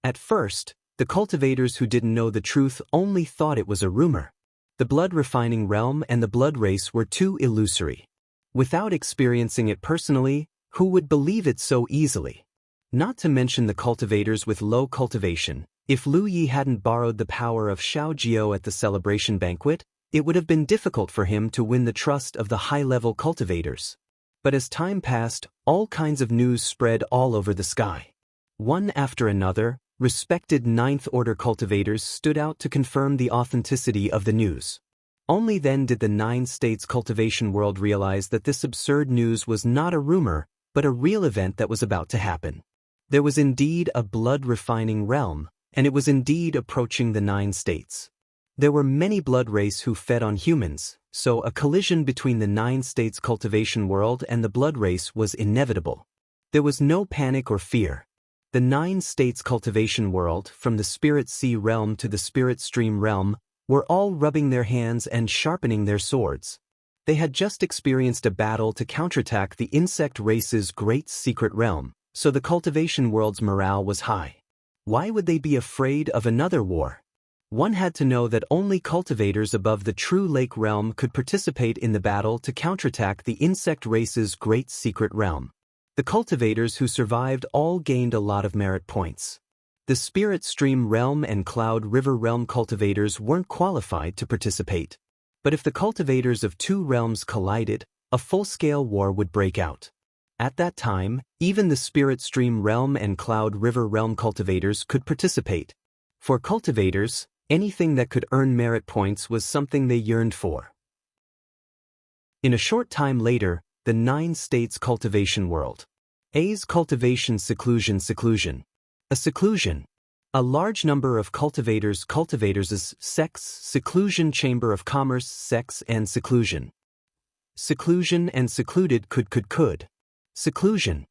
At first, the cultivators who didn't know the truth only thought it was a rumor. The blood refining realm and the blood race were too illusory. Without experiencing it personally, who would believe it so easily? Not to mention the cultivators with low cultivation. If Lu Yi hadn't borrowed the power of Xiao Jiao at the celebration banquet, it would have been difficult for him to win the trust of the high-level cultivators. But as time passed, all kinds of news spread all over the sky. One after another, respected 9th Order cultivators stood out to confirm the authenticity of the news. Only then did the 9 states cultivation world realize that this absurd news was not a rumor, but a real event that was about to happen. There was indeed a blood refining realm, and it was indeed approaching the 9 states. There were many blood race who fed on humans, so a collision between the 9 states cultivation world and the blood race was inevitable. There was no panic or fear. The 9 states cultivation world, from the spirit sea realm to the spirit stream realm, were all rubbing their hands and sharpening their swords. They had just experienced a battle to counterattack the insect race's great secret realm, so the cultivation world's morale was high. Why would they be afraid of another war? One had to know that only cultivators above the true lake realm could participate in the battle to counterattack the insect race's great secret realm. The cultivators who survived all gained a lot of merit points. The spirit stream realm and cloud river realm cultivators weren't qualified to participate. But if the cultivators of 2 realms collided, a full-scale war would break out. At that time, even the spirit stream realm and cloud river realm cultivators could participate. For cultivators, anything that could earn merit points was something they yearned for. In a short time later, the 9 states cultivation world. A's cultivation seclusion. A seclusion. A large number of cultivators. Cultivators' sex, seclusion chamber of commerce, sex and seclusion. Seclusion and secluded could. Seclusion.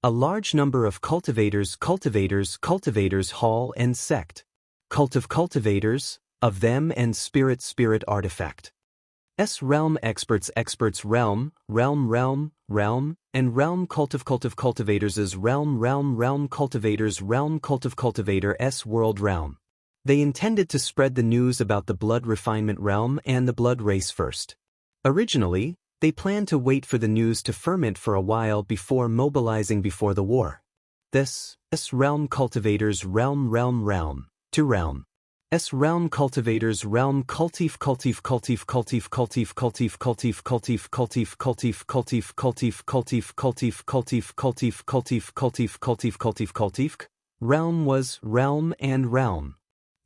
A large number of cultivators. Cultivators hall and sect. Cult of cultivators, of them and spirit artifact. S realm experts realm, and realm cult of cultivators' realm cultivators cult of cultivator S world realm. They intended to spread the news about the blood refinement realm and the blood race first. Originally, they planned to wait for the news to ferment for a while before mobilizing before the war. This S realm cultivators realm to realm. S realm cultivators realm cultive realm was realm and realm.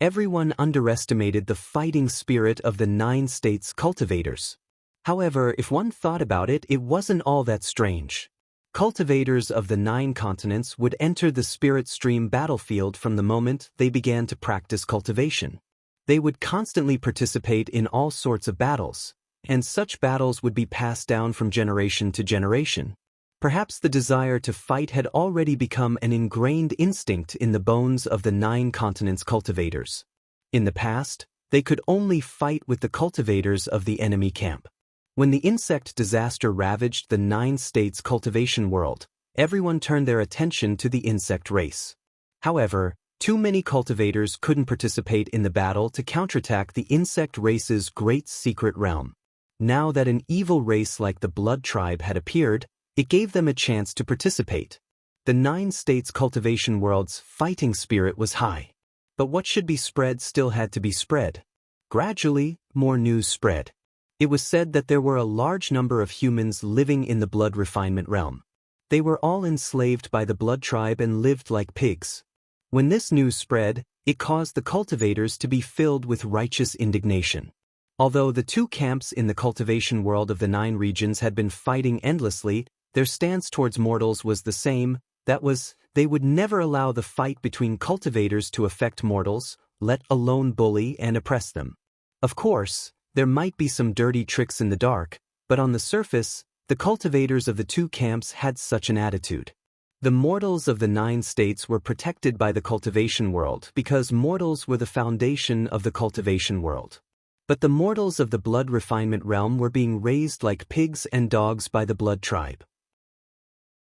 Everyone underestimated the fighting spirit of the 9 states cultivators. However, if one thought about it, it wasn't all that strange. Cultivators of the 9 continents would enter the spirit stream battlefield from the moment they began to practice cultivation. They would constantly participate in all sorts of battles, and such battles would be passed down from generation to generation. Perhaps the desire to fight had already become an ingrained instinct in the bones of the 9 continents cultivators. In the past, they could only fight with the cultivators of the enemy camp. When the insect disaster ravaged the 9 states cultivation world, everyone turned their attention to the insect race. However, too many cultivators couldn't participate in the battle to counterattack the insect race's great secret realm. Now that an evil race like the Blood Tribe had appeared, it gave them a chance to participate. The 9 states cultivation world's fighting spirit was high. But what should be spread still had to be spread. Gradually, more news spread. It was said that there were a large number of humans living in the blood refinement realm. They were all enslaved by the Blood Tribe and lived like pigs. When this news spread, it caused the cultivators to be filled with righteous indignation. Although the 2 camps in the cultivation world of the 9 regions had been fighting endlessly, their stance towards mortals was the same, that was, they would never allow the fight between cultivators to affect mortals, let alone bully and oppress them. Of course, there might be some dirty tricks in the dark, but on the surface, the cultivators of the 2 camps had such an attitude. The mortals of the 9 states were protected by the cultivation world because mortals were the foundation of the cultivation world. But the mortals of the blood refinement realm were being raised like pigs and dogs by the Blood Tribe.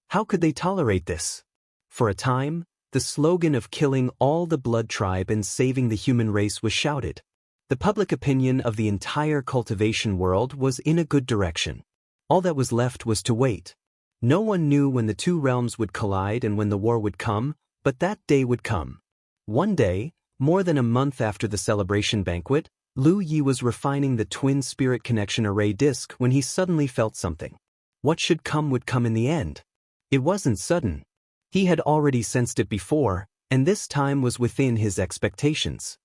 How could they tolerate this? For a time, the slogan of killing all the Blood Tribe and saving the human race was shouted. The public opinion of the entire cultivation world was in a good direction. All that was left was to wait. No one knew when the 2 realms would collide and when the war would come, but that day would come. One day, more than a month after the celebration banquet, Lu Yi was refining the twin spirit connection array disk when he suddenly felt something. What should come would come in the end. It wasn't sudden. He had already sensed it before, and this time was within his expectations.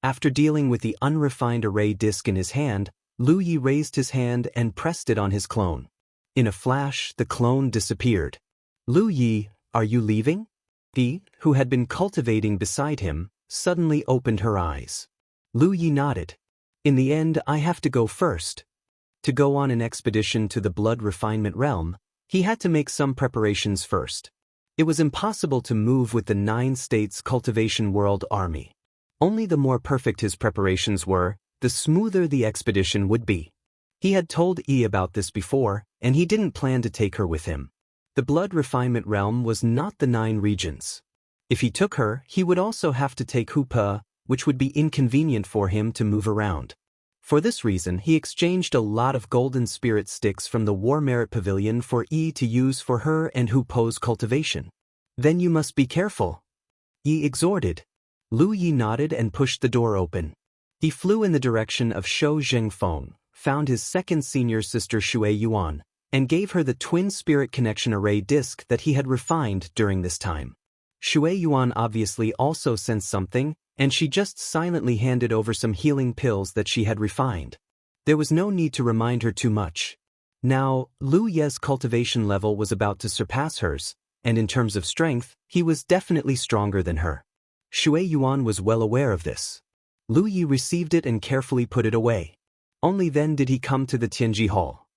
After dealing with the unrefined array disk in his hand, Lu Yi raised his hand and pressed it on his clone. In a flash, the clone disappeared. Lu Yi, are you leaving? He, who had been cultivating beside him, suddenly opened her eyes. Lu Yi nodded. In the end, I have to go first. To go on an expedition to the blood refinement realm, he had to make some preparations first. It was impossible to move with the 9 states Cultivation World Army. Only the more perfect his preparations were, the smoother the expedition would be. He had told Yi about this before, and he didn't plan to take her with him. The blood refinement realm was not the 9 regions. If he took her, he would also have to take Hupa, which would be inconvenient for him to move around. For this reason, he exchanged a lot of golden spirit sticks from the War Merit Pavilion for Yi to use for her and Hupo's cultivation. Then you must be careful, Yi exhorted. Lu Yi nodded and pushed the door open. He flew in the direction of Shou Zhengfeng, found his second senior sister Shui Yuan, and gave her the twin spirit connection array disc that he had refined during this time. Shui Yuan obviously also sensed something, and she just silently handed over some healing pills that she had refined. There was no need to remind her too much. Now, Lu Ye's cultivation level was about to surpass hers, and in terms of strength, he was definitely stronger than her. Shui Yuan was well aware of this. Lu Yi received it and carefully put it away. Only then did he come to the Tianji Hall.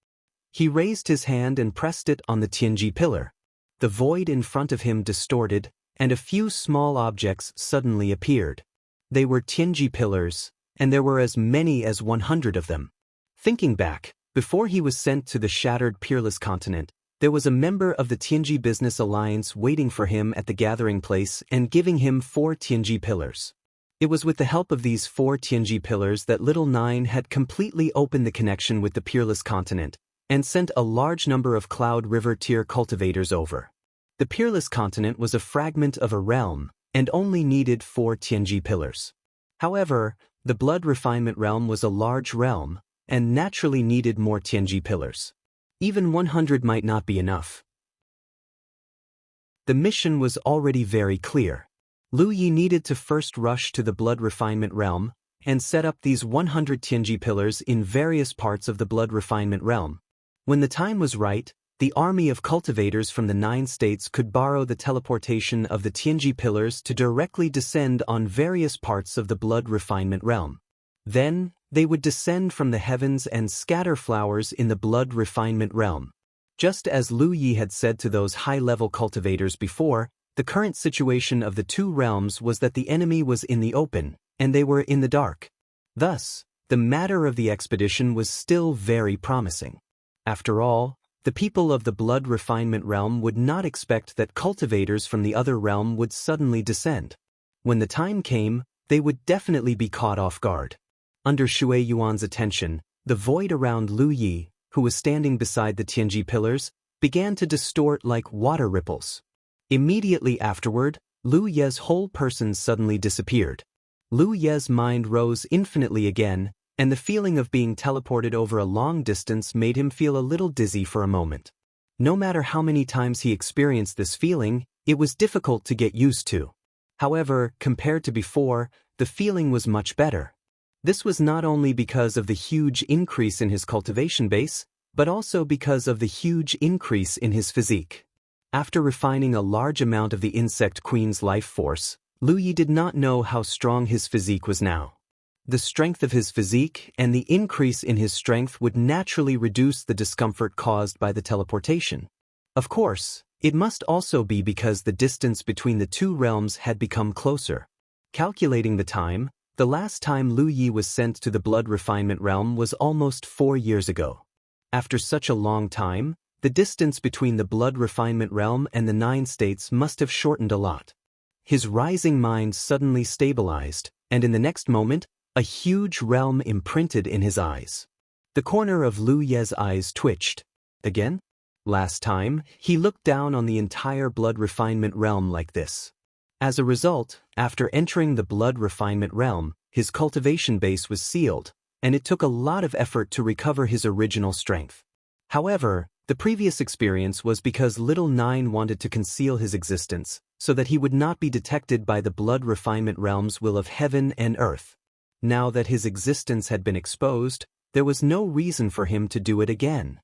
He raised his hand and pressed it on the Tianji pillar. The void in front of him distorted, and a few small objects suddenly appeared. They were Tianji pillars, and there were as many as 100 of them. Thinking back, before he was sent to the shattered Peerless Continent, there was a member of the Tianji Business Alliance waiting for him at the gathering place and giving him 4 Tianji pillars. It was with the help of these 4 Tianji pillars that Little Nine had completely opened the connection with the Peerless Continent and sent a large number of Cloud River tier cultivators over. The Peerless Continent was a fragment of a realm and only needed 4 Tianji pillars. However, the Blood Refinement realm was a large realm and naturally needed more Tianji pillars. Even 100 might not be enough. The mission was already very clear. Lu Yi needed to first rush to the Blood Refinement realm and set up these 100 Tianji pillars in various parts of the Blood Refinement realm. When the time was right, the army of cultivators from the 9 states could borrow the teleportation of the Tianji pillars to directly descend on various parts of the Blood Refinement realm. Then, they would descend from the heavens and scatter flowers in the Blood Refinement realm. Just as Lu Yi had said to those high-level cultivators before, the current situation of the 2 realms was that the enemy was in the open, and they were in the dark. Thus, the matter of the expedition was still very promising. After all, the people of the Blood Refinement realm would not expect that cultivators from the other realm would suddenly descend. When the time came, they would definitely be caught off guard. Under Shui Yuan's attention, the void around Lu Yi, who was standing beside the Tianji pillars, began to distort like water ripples. Immediately afterward, Lu Ye's whole person suddenly disappeared. Lu Ye's mind rose infinitely again, and the feeling of being teleported over a long distance made him feel a little dizzy for a moment. No matter how many times he experienced this feeling, it was difficult to get used to. However, compared to before, the feeling was much better. This was not only because of the huge increase in his cultivation base, but also because of the huge increase in his physique. After refining a large amount of the Insect Queen's life force, Lu Yi did not know how strong his physique was now. The strength of his physique and the increase in his strength would naturally reduce the discomfort caused by the teleportation. Of course, it must also be because the distance between the 2 realms had become closer. Calculating the time, the last time Lu Yi was sent to the Blood Refinement realm was almost 4 years ago. After such a long time, the distance between the Blood Refinement realm and the 9 states must have shortened a lot. His rising mind suddenly stabilized, and in the next moment, a huge realm imprinted in his eyes. The corner of Lu Ye's eyes twitched. Again? Last time, he looked down on the entire Blood Refinement realm like this. As a result, after entering the Blood Refinement realm, his cultivation base was sealed, and it took a lot of effort to recover his original strength. However, the previous experience was because Little Nine wanted to conceal his existence, so that he would not be detected by the Blood Refinement realm's will of heaven and earth. Now that his existence had been exposed, there was no reason for him to do it again.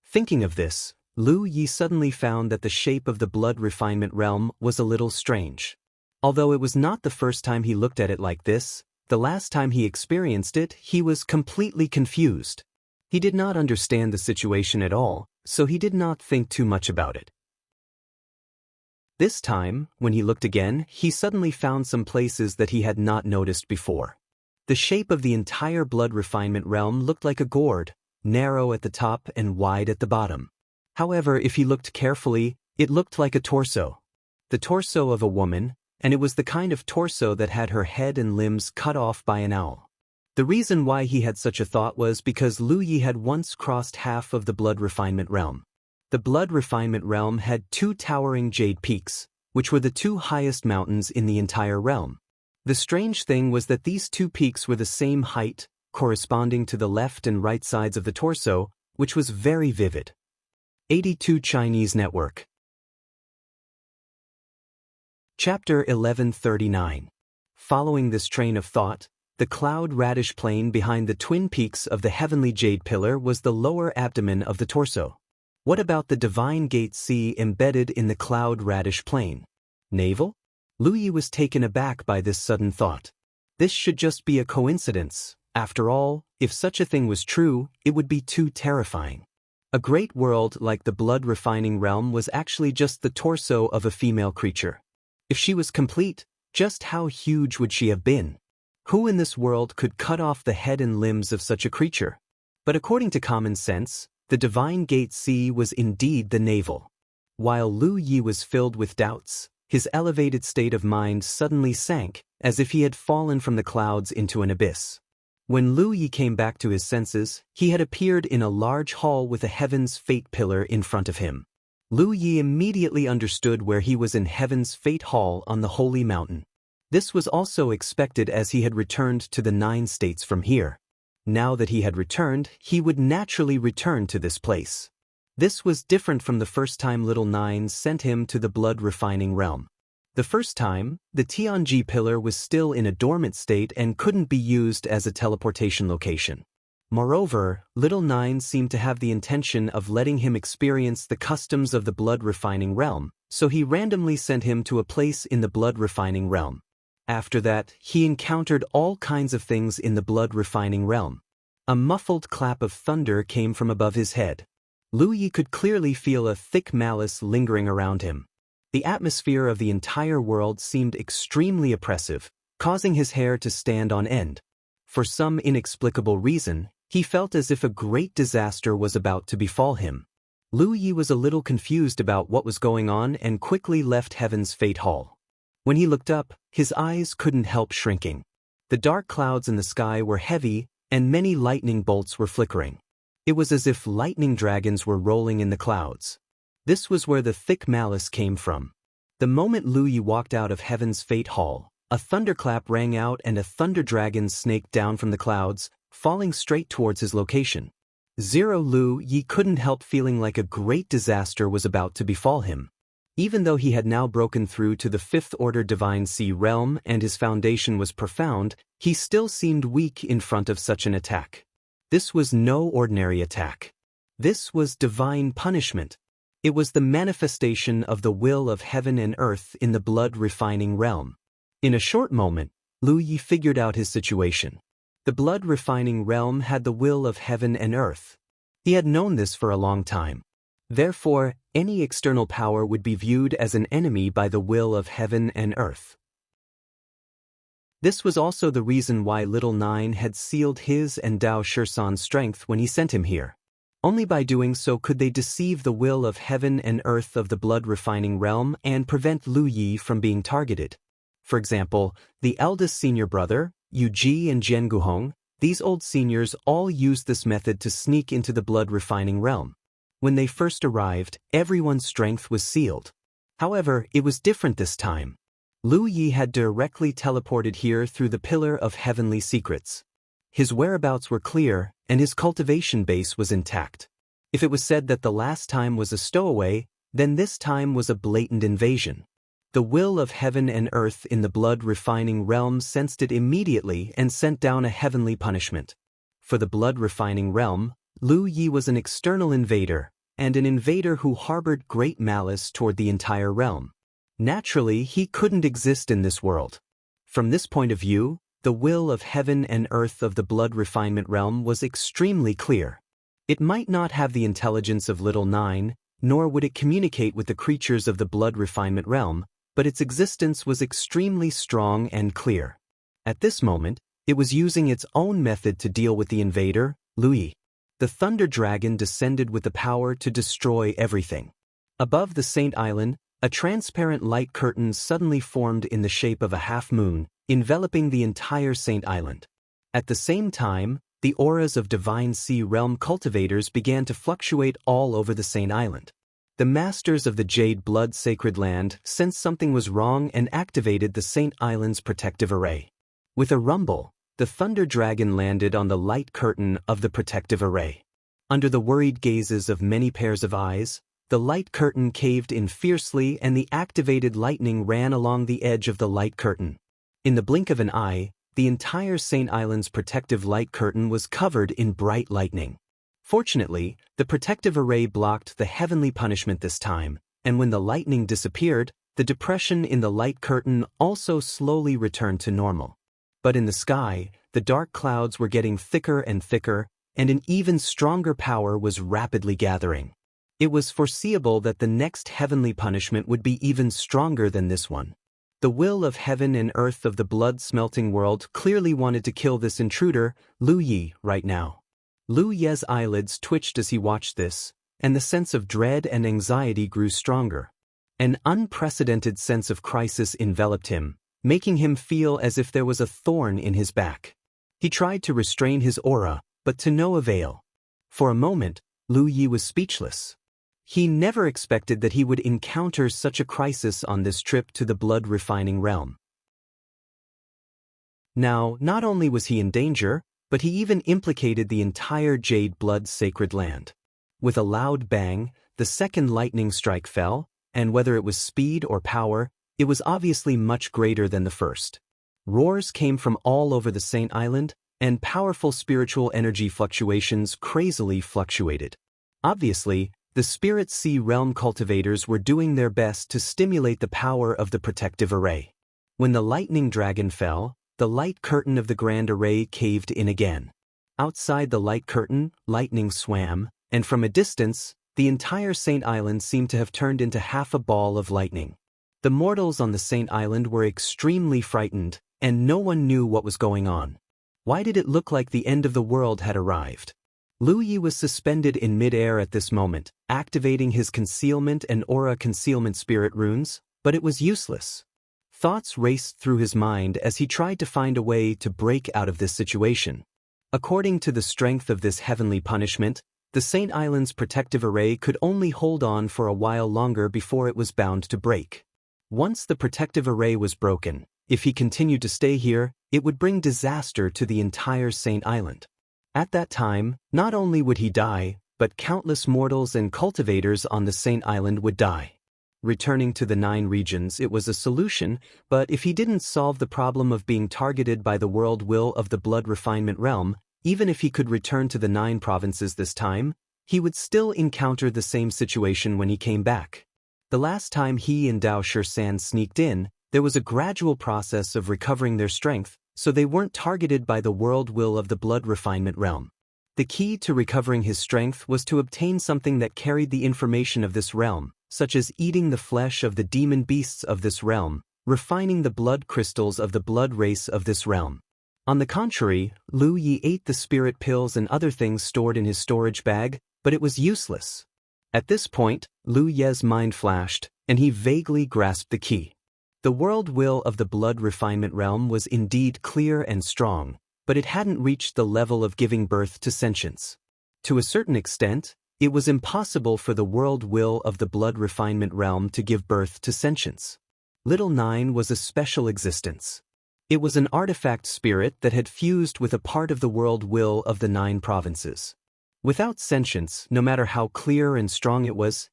Thinking of this, Lu Yi suddenly found that the shape of the Blood Refinement realm was a little strange. Although it was not the first time he looked at it like this, the last time he experienced it, he was completely confused. He did not understand the situation at all, so he did not think too much about it. This time, when he looked again, he suddenly found some places that he had not noticed before. The shape of the entire blood refinement realm looked like a gourd, narrow at the top and wide at the bottom. However, if he looked carefully, it looked like a torso. The torso of a woman, and it was the kind of torso that had her head and limbs cut off by an owl. The reason why he had such a thought was because Lu Yi had once crossed half of the blood refinement realm. The blood refinement realm had 2 towering jade peaks, which were the 2 highest mountains in the entire realm. The strange thing was that these 2 peaks were the same height, corresponding to the left and right sides of the torso, which was very vivid. 82 Chinese Network. Chapter 1139. Following this train of thought, the cloud radish plain behind the twin peaks of the heavenly jade pillar was the lower abdomen of the torso. What about the divine gate C embedded in the cloud radish plain? Navel? Lu Yi was taken aback by this sudden thought. This should just be a coincidence. After all, if such a thing was true, it would be too terrifying. A great world like the blood refining realm was actually just the torso of a female creature. If she was complete, just how huge would she have been? Who in this world could cut off the head and limbs of such a creature? But according to common sense, the divine gate C was indeed the navel. While Lu Yi was filled with doubts, his elevated state of mind suddenly sank, as if he had fallen from the clouds into an abyss. When Lu Yi came back to his senses, he had appeared in a large hall with a Heaven's Fate pillar in front of him. Lu Yi immediately understood where he was in Heaven's Fate Hall on the Holy Mountain. This was also expected as he had returned to the 9 states from here. Now that he had returned, he would naturally return to this place. This was different from the first time Little Nine sent him to the blood refining realm. The first time, the Tianji pillar was still in a dormant state and couldn't be used as a teleportation location. Moreover, Little Nine seemed to have the intention of letting him experience the customs of the blood refining realm, so he randomly sent him to a place in the blood refining realm. After that, he encountered all kinds of things in the blood refining realm. A muffled clap of thunder came from above his head. Lu Yi could clearly feel a thick malice lingering around him. The atmosphere of the entire world seemed extremely oppressive, causing his hair to stand on end. For some inexplicable reason, he felt as if a great disaster was about to befall him. Lu Yi was a little confused about what was going on and quickly left Heaven's Fate Hall. When he looked up, his eyes couldn't help shrinking. The dark clouds in the sky were heavy, and many lightning bolts were flickering. It was as if lightning dragons were rolling in the clouds. This was where the thick malice came from. The moment Lu Yi walked out of Heaven's Fate Hall, a thunderclap rang out and a thunder dragon snaked down from the clouds, falling straight towards his location. Lu Yi couldn't help feeling like a great disaster was about to befall him. Even though he had now broken through to the 5th order Divine Sea realm and his foundation was profound, he still seemed weak in front of such an attack. This was no ordinary attack. This was divine punishment. It was the manifestation of the will of heaven and earth in the blood refining realm. In a short moment, Lu Yi figured out his situation. The blood refining realm had the will of heaven and earth. He had known this for a long time. Therefore, any external power would be viewed as an enemy by the will of heaven and earth. This was also the reason why Little Nine had sealed his and Dao Shirsan's strength when he sent him here. Only by doing so could they deceive the will of heaven and earth of the blood refining realm and prevent Lu Yi from being targeted. For example, the eldest senior brother, Yu Ji and Jianghu, these old seniors all used this method to sneak into the blood refining realm. When they first arrived, everyone's strength was sealed. However, it was different this time. Lu Yi had directly teleported here through the Pillar of Heavenly Secrets. His whereabouts were clear, and his cultivation base was intact. If it was said that the last time was a stowaway, then this time was a blatant invasion. The will of heaven and earth in the blood refining realm sensed it immediately and sent down a heavenly punishment. For the blood refining realm, Lu Yi was an external invader, and an invader who harbored great malice toward the entire realm. Naturally, he couldn't exist in this world. From this point of view, the will of heaven and earth of the blood refinement realm was extremely clear. It might not have the intelligence of Little Nine, nor would it communicate with the creatures of the blood refinement realm, but its existence was extremely strong and clear. At this moment, it was using its own method to deal with the invader, Lu. The Thunder Dragon descended with the power to destroy everything. Above the Saint Island, a transparent light curtain suddenly formed in the shape of a half-moon, enveloping the entire Saint Island. At the same time, the auras of Divine Sea Realm cultivators began to fluctuate all over the Saint Island. The masters of the Jade Blood Sacred Land sensed something was wrong and activated the Saint Island's protective array. With a rumble, the Thunder Dragon landed on the light curtain of the protective array. Under the worried gazes of many pairs of eyes, the light curtain caved in fiercely and the activated lightning ran along the edge of the light curtain. In the blink of an eye, the entire Saint Island's protective light curtain was covered in bright lightning. Fortunately, the protective array blocked the heavenly punishment this time, and when the lightning disappeared, the depression in the light curtain also slowly returned to normal. But in the sky, the dark clouds were getting thicker and thicker, and an even stronger power was rapidly gathering. It was foreseeable that the next heavenly punishment would be even stronger than this one. The will of heaven and earth of the blood-smelting world clearly wanted to kill this intruder, Lu right now. Lu's eyelids twitched as he watched this, and the sense of dread and anxiety grew stronger. An unprecedented sense of crisis enveloped him, making him feel as if there was a thorn in his back. He tried to restrain his aura, but to no avail. For a moment, Lu was speechless. He never expected that he would encounter such a crisis on this trip to the blood-refining realm. Now, not only was he in danger, but he even implicated the entire Jade Blood Sacred Land. With a loud bang, the second lightning strike fell, and whether it was speed or power, it was obviously much greater than the first. Roars came from all over the Saint Island, and powerful spiritual energy fluctuations crazily fluctuated. Obviously, the Spirit Sea Realm cultivators were doing their best to stimulate the power of the protective array. When the lightning dragon fell, the light curtain of the grand array caved in again. Outside the light curtain, lightning swam, and from a distance, the entire Saint Island seemed to have turned into half a ball of lightning. The mortals on the Saint Island were extremely frightened, and no one knew what was going on. Why did it look like the end of the world had arrived? Lu was suspended in mid-air at this moment, activating his concealment and aura concealment spirit runes, but it was useless. Thoughts raced through his mind as he tried to find a way to break out of this situation. According to the strength of this heavenly punishment, the Saint Island's protective array could only hold on for a while longer before it was bound to break. Once the protective array was broken, if he continued to stay here, it would bring disaster to the entire Saint Island. At that time, not only would he die, but countless mortals and cultivators on the Saint Island would die. Returning to the 9 regions, it was a solution, but if he didn't solve the problem of being targeted by the world will of the blood refinement realm, even if he could return to the 9 provinces this time, he would still encounter the same situation when he came back. The last time he and Dao Shisan sneaked in, there was a gradual process of recovering their strength, so they weren't targeted by the world will of the blood refinement realm. The key to recovering his strength was to obtain something that carried the information of this realm, such as eating the flesh of the demon beasts of this realm, refining the blood crystals of the blood race of this realm. On the contrary, Lu ate the spirit pills and other things stored in his storage bag, but it was useless. At this point, Lu's mind flashed, and he vaguely grasped the key. The world will of the blood refinement realm was indeed clear and strong, but it hadn't reached the level of giving birth to sentience. To a certain extent, it was impossible for the world will of the blood refinement realm to give birth to sentience. Little 9 was a special existence. It was an artifact spirit that had fused with a part of the world will of the 9 provinces. Without sentience, no matter how clear and strong it was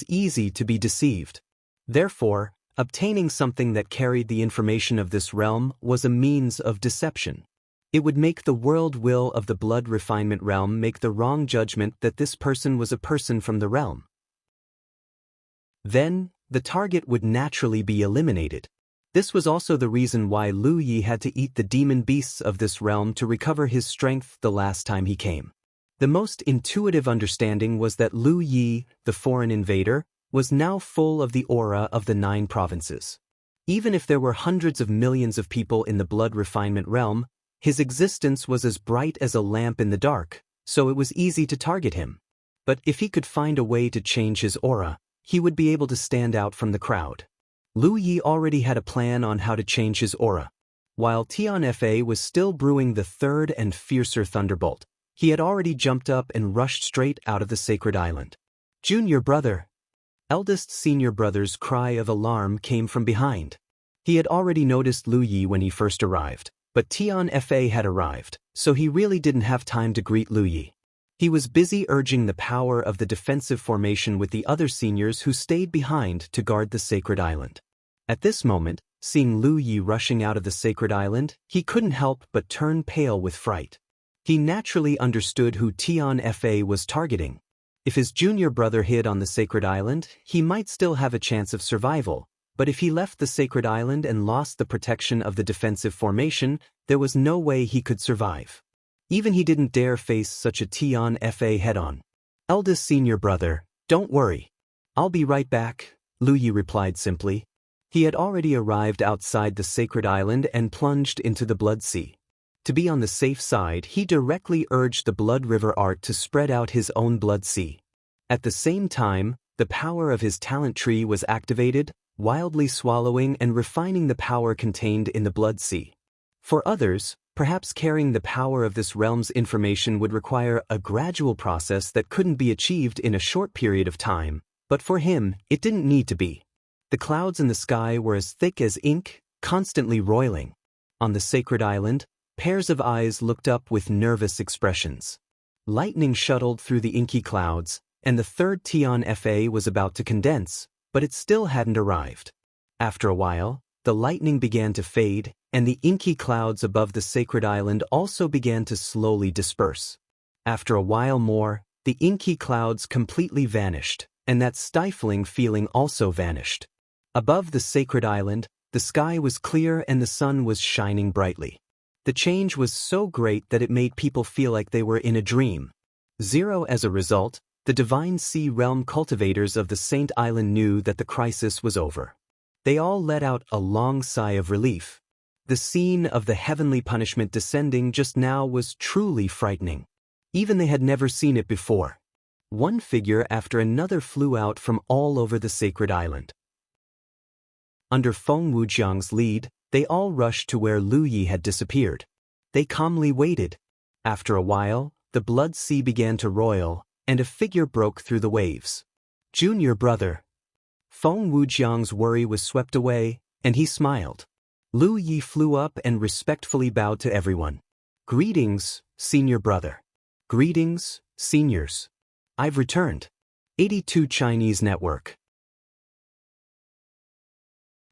easy to be deceived. Therefore, obtaining something that carried the information of this realm was a means of deception. It would make the world will of the blood refinement realm make the wrong judgment that this person was a person from the realm. Then, the target would naturally be eliminated. This was also the reason why Lu had to eat the demon beasts of this realm to recover his strength the last time he came. The most intuitive understanding was that Lu Yi, the foreign invader, was now full of the aura of the 9 provinces. Even if there were hundreds of millions of people in the blood refinement realm, his existence was as bright as a lamp in the dark, so it was easy to target him. But if he could find a way to change his aura, he would be able to stand out from the crowd. Lu Yi already had a plan on how to change his aura. While Tian Fa was still brewing the third and fiercer thunderbolt, he had already jumped up and rushed straight out of the sacred island. "Junior brother!" Eldest senior brother's cry of alarm came from behind. He had already noticed Lu Yi when he first arrived, but Tian Fa had arrived, so he really didn't have time to greet Lu Yi. He was busy urging the power of the defensive formation with the other seniors who stayed behind to guard the sacred island. At this moment, seeing Lu Yi rushing out of the sacred island, he couldn't help but turn pale with fright. He naturally understood who Tian Fa was targeting. If his junior brother hid on the sacred island, he might still have a chance of survival, but if he left the sacred island and lost the protection of the defensive formation, there was no way he could survive. Even he didn't dare face such a Tian Fa head-on. "Eldest senior brother, don't worry. I'll be right back," Lu Yi replied simply. He had already arrived outside the sacred island and plunged into the blood sea. To be on the safe side, he directly urged the blood river art to spread out his own blood sea. At the same time, the power of his talent tree was activated, wildly swallowing and refining the power contained in the blood sea. For others, perhaps carrying the power of this realm's information would require a gradual process that couldn't be achieved in a short period of time, but for him, it didn't need to be. The clouds in the sky were as thick as ink, constantly roiling. On the sacred island, pairs of eyes looked up with nervous expressions. Lightning shuttled through the inky clouds, and the third Tian Fa was about to condense, but it still hadn't arrived. After a while, the lightning began to fade, and the inky clouds above the sacred island also began to slowly disperse. After a while more, the inky clouds completely vanished, and that stifling feeling also vanished. Above the sacred island, the sky was clear and the sun was shining brightly. The change was so great that it made people feel like they were in a dream. As a result, the Divine Sea Realm cultivators of the Saint Island knew that the crisis was over. They all let out a long sigh of relief. The scene of the heavenly punishment descending just now was truly frightening. Even they had never seen it before. One figure after another flew out from all over the sacred island. Under Feng Wujiang's lead, they all rushed to where Lu Yi had disappeared. They calmly waited. After a while, the blood sea began to roil, and a figure broke through the waves. "Junior brother." Feng Wujiang's worry was swept away, and he smiled. Lu Yi flew up and respectfully bowed to everyone. "Greetings, senior brother." "Greetings, seniors. I've returned." 82 Chinese Network.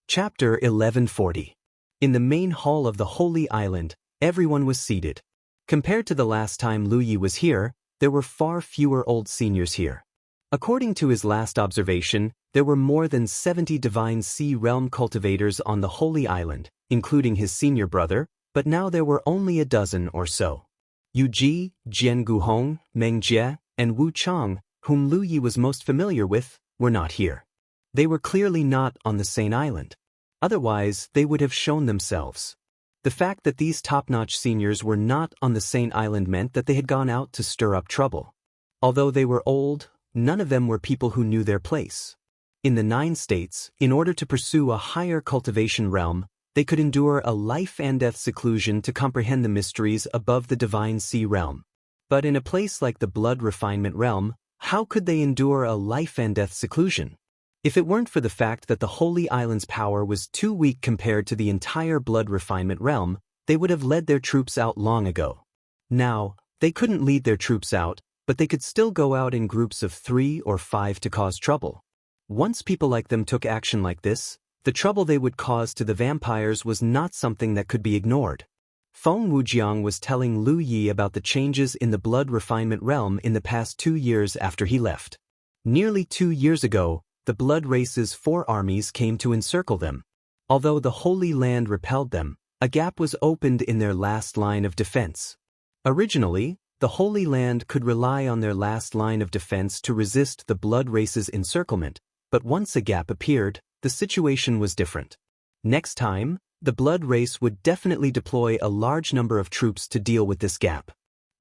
Chapter 1140. In the main hall of the Holy Island, everyone was seated. Compared to the last time Lu Yi was here, there were far fewer old seniors here. According to his last observation, there were more than 70 Divine Sea Realm cultivators on the Holy Island, including his senior brother, but now there were only a dozen or so. Yu Ji, Jianghu Hong, Meng Jie, and Wu Chang, whom Lu Yi was most familiar with, were not here. They were clearly not on the same island. Otherwise, they would have shown themselves. The fact that these top-notch seniors were not on the same island meant that they had gone out to stir up trouble. Although they were old, none of them were people who knew their place. In the 9 states, in order to pursue a higher cultivation realm, they could endure a life-and-death seclusion to comprehend the mysteries above the Divine Sea Realm. But in a place like the Blood Refinement Realm, how could they endure a life-and-death seclusion? If it weren't for the fact that the Holy Island's power was too weak compared to the entire Blood Refinement Realm, they would have led their troops out long ago. Now, they couldn't lead their troops out, but they could still go out in groups of 3 or 5 to cause trouble. Once people like them took action like this, the trouble they would cause to the vampires was not something that could be ignored. Feng Wujiang was telling Lu Yi about the changes in the Blood Refinement Realm in the past 2 years after he left. Nearly 2 years ago, the Blood Race's 4 armies came to encircle them. Although the Holy Land repelled them, a gap was opened in their last line of defense. Originally, the Holy Land could rely on their last line of defense to resist the Blood Race's encirclement, but once a gap appeared, the situation was different. Next time, the Blood Race would definitely deploy a large number of troops to deal with this gap.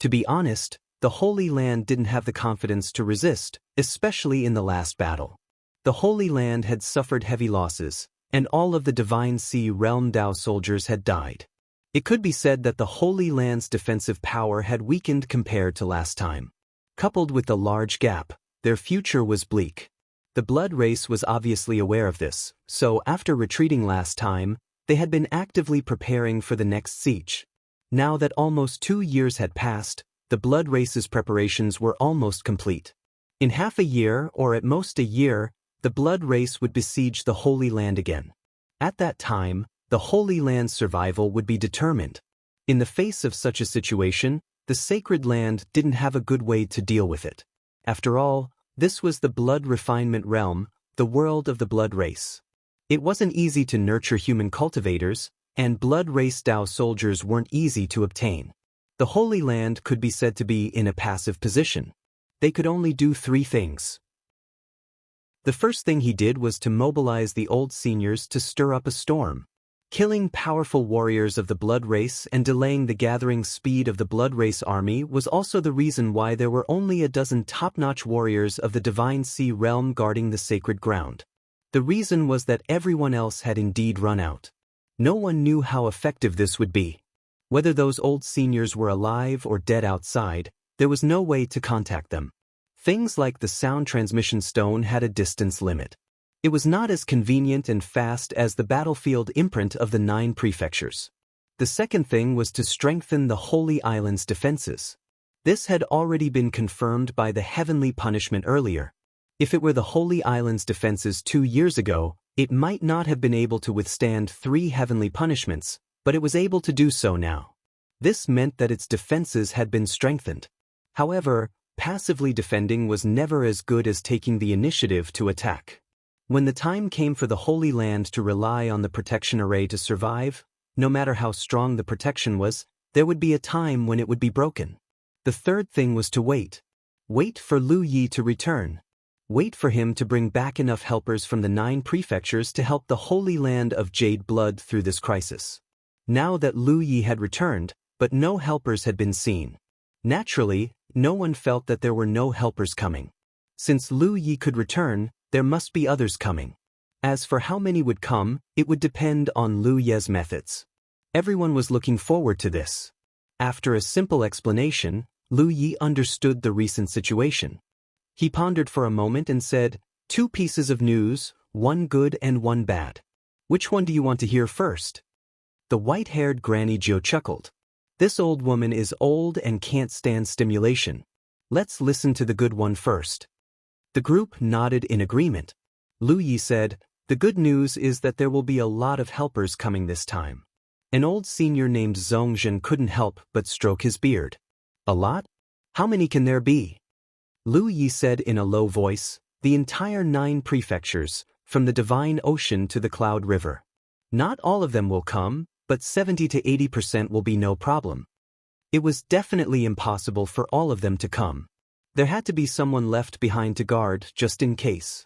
To be honest, the Holy Land didn't have the confidence to resist, especially in the last battle. The Holy Land had suffered heavy losses, and all of the Divine Sea Realm Dao soldiers had died. It could be said that the Holy Land's defensive power had weakened compared to last time. Coupled with the large gap, their future was bleak. The Blood Race was obviously aware of this, so after retreating last time, they had been actively preparing for the next siege. Now that almost 2 years had passed, the Blood Race's preparations were almost complete. In half a year, or at most a year, the Blood Race would besiege the Holy Land again. At that time, the Holy Land's survival would be determined. In the face of such a situation, the Sacred Land didn't have a good way to deal with it. After all, this was the Blood Refinement Realm, the world of the Blood Race. It wasn't easy to nurture human cultivators, and Blood Race Dao soldiers weren't easy to obtain. The Holy Land could be said to be in a passive position. They could only do 3 things. The first thing he did was to mobilize the old seniors to stir up a storm. Killing powerful warriors of the Blood Race and delaying the gathering speed of the Blood Race army was also the reason why there were only a dozen top-notch warriors of the Divine Sea realm guarding the sacred ground. The reason was that everyone else had indeed run out. No one knew how effective this would be. Whether those old seniors were alive or dead outside, there was no way to contact them. Things like the sound transmission stone had a distance limit. It was not as convenient and fast as the battlefield imprint of the 9 prefectures. The second thing was to strengthen the Holy Island's defenses. This had already been confirmed by the heavenly punishment earlier. If it were the Holy Island's defenses 2 years ago, it might not have been able to withstand 3 heavenly punishments, but it was able to do so now. This meant that its defenses had been strengthened. However, passively defending was never as good as taking the initiative to attack. When the time came for the Holy Land to rely on the protection array to survive, no matter how strong the protection was, there would be a time when it would be broken. The third thing was to wait. Wait for Lu Yi to return. Wait for him to bring back enough helpers from the 9 prefectures to help the Holy Land of Jade Blood through this crisis. Now that Lu Yi had returned, but no helpers had been seen. Naturally, no one felt that there were no helpers coming. Since Lu Yi could return, there must be others coming. As for how many would come, it would depend on Lu Ye's methods. Everyone was looking forward to this. After a simple explanation, Lu Yi understood the recent situation. He pondered for a moment and said, 2 pieces of news, 1 good and 1 bad. Which one do you want to hear first? The white-haired Granny Jiu chuckled. This old woman is old and can't stand stimulation. Let's listen to the good one first. The group nodded in agreement. Lu Yi said, the good news is that there will be a lot of helpers coming this time. An old senior named Zhongzhen couldn't help but stroke his beard. A lot? How many can there be? Lu Yi said in a low voice, the entire 9 prefectures, from the Divine Ocean to the Cloud River. Not all of them will come, but 70 to 80% will be no problem. It was definitely impossible for all of them to come. There had to be someone left behind to guard just in case.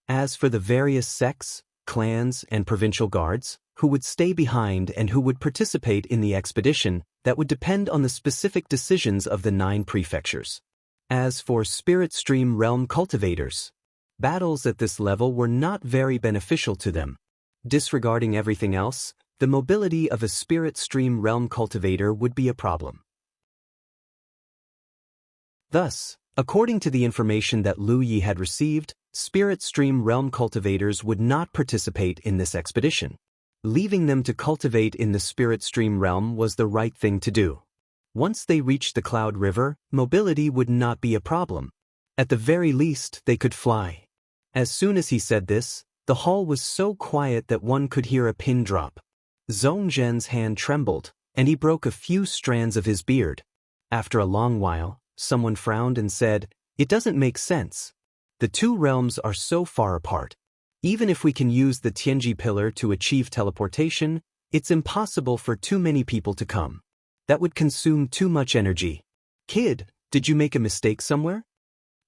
As for the various sects, clans, and provincial guards, who would stay behind and who would participate in the expedition, that would depend on the specific decisions of the 9 prefectures. As for Spirit Stream Realm cultivators, battles at this level were not very beneficial to them. Disregarding everything else, the mobility of a Spirit Stream Realm cultivator would be a problem. Thus, according to the information that Lu Yi had received, Spirit Stream Realm cultivators would not participate in this expedition. Leaving them to cultivate in the Spirit Stream Realm was the right thing to do. Once they reached the Cloud River, mobility would not be a problem. At the very least, they could fly. As soon as he said this, the hall was so quiet that one could hear a pin drop. Zhongzhen's hand trembled, and he broke a few strands of his beard. After a long while, someone frowned and said, it doesn't make sense. The 2 realms are so far apart. Even if we can use the Tianji pillar to achieve teleportation, it's impossible for too many people to come. That would consume too much energy. Kid, did you make a mistake somewhere?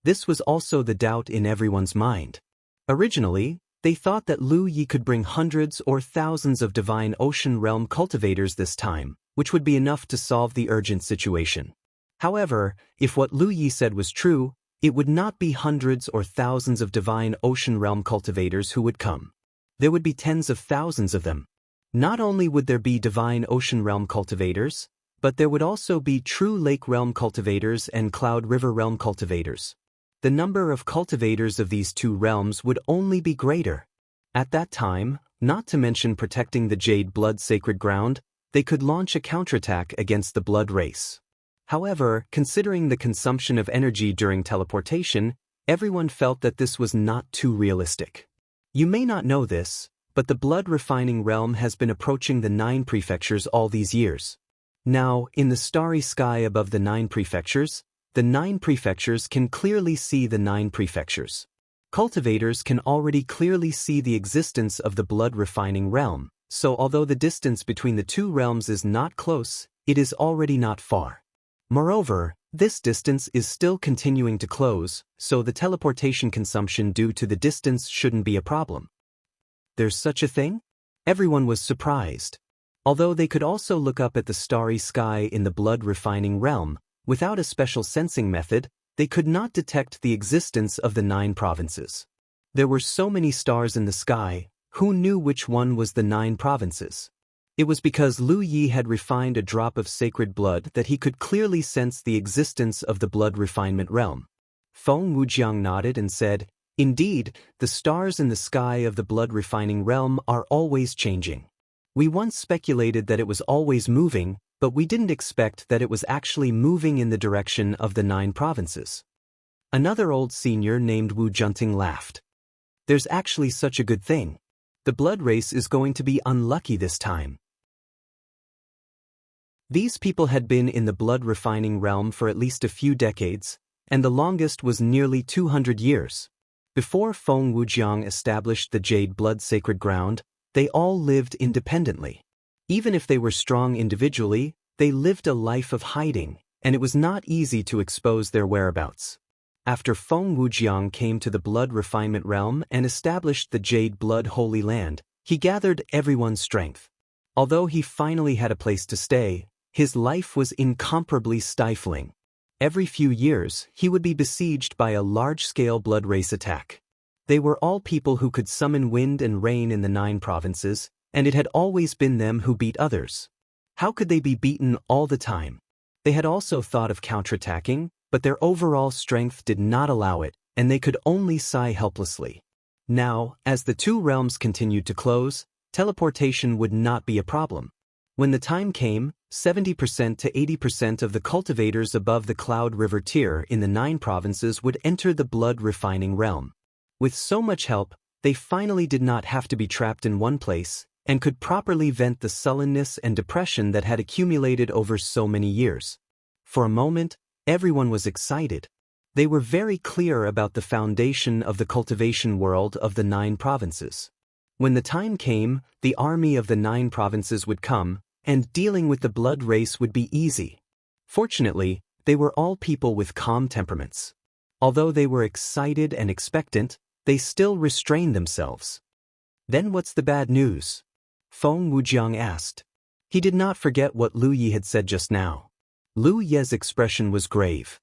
This was also the doubt in everyone's mind. Originally, they thought that Lu Yi could bring hundreds or thousands of divine ocean realm cultivators this time, which would be enough to solve the urgent situation. However, if what Lu Yi said was true, it would not be hundreds or thousands of divine ocean realm cultivators who would come. There would be tens of thousands of them. Not only would there be divine ocean realm cultivators, but there would also be true lake realm cultivators and cloud river realm cultivators. The number of cultivators of these two realms would only be greater. At that time, not to mention protecting the Jade Blood sacred ground, they could launch a counterattack against the Blood race. However, considering the consumption of energy during teleportation, everyone felt that this was not too realistic. You may not know this, but the Blood refining realm has been approaching the 9 prefectures all these years. Now, in the starry sky above the 9 prefectures, the 9 prefectures can clearly see the 9 prefectures. Cultivators can already clearly see the existence of the Blood refining realm, so although the distance between the two realms is not close, it is already not far. Moreover, this distance is still continuing to close, so the teleportation consumption due to the distance shouldn't be a problem. There's such a thing? Everyone was surprised. Although they could also look up at the starry sky in the Blood refining realm, without a special sensing method, they could not detect the existence of the 9 provinces. There were so many stars in the sky, who knew which one was the 9 provinces? It was because Lu Yi had refined a drop of sacred blood that he could clearly sense the existence of the Blood refinement realm. Feng Wujiang nodded and said, "Indeed, the stars in the sky of the Blood refining realm are always changing. We once speculated that it was always moving, but we didn't expect that it was actually moving in the direction of the 9 provinces." Another old senior named Wu Junting laughed. "There's actually such a good thing. The Blood race is going to be unlucky this time." These people had been in the Blood refining realm for at least a few decades, and the longest was nearly 200 years. Before Feng Wujiang established the Jade Blood sacred ground, they all lived independently. Even if they were strong individually, they lived a life of hiding, and it was not easy to expose their whereabouts. After Feng Wujiang came to the Blood refinement realm and established the Jade Blood Holy Land, he gathered everyone's strength. Although he finally had a place to stay, his life was incomparably stifling. Every few years, he would be besieged by a large-scale Blood race attack. They were all people who could summon wind and rain in the 9 provinces, and it had always been them who beat others. How could they be beaten all the time? They had also thought of counterattacking, but their overall strength did not allow it, and they could only sigh helplessly. Now, as the two realms continued to close, teleportation would not be a problem. When the time came, 70% to 80% of the cultivators above the Cloud River tier in the 9 provinces would enter the Blood refining realm. With so much help, they finally did not have to be trapped in one place, and could properly vent the sullenness and depression that had accumulated over so many years. For a moment, everyone was excited. They were very clear about the foundation of the cultivation world of the 9 provinces. When the time came, the army of the 9 provinces would come, and dealing with the Blood race would be easy. Fortunately, they were all people with calm temperaments. Although they were excited and expectant, they still restrained themselves. "Then what's the bad news?" Feng Wujiang asked. He did not forget what Lu Yi had said just now. Lu Ye's expression was grave.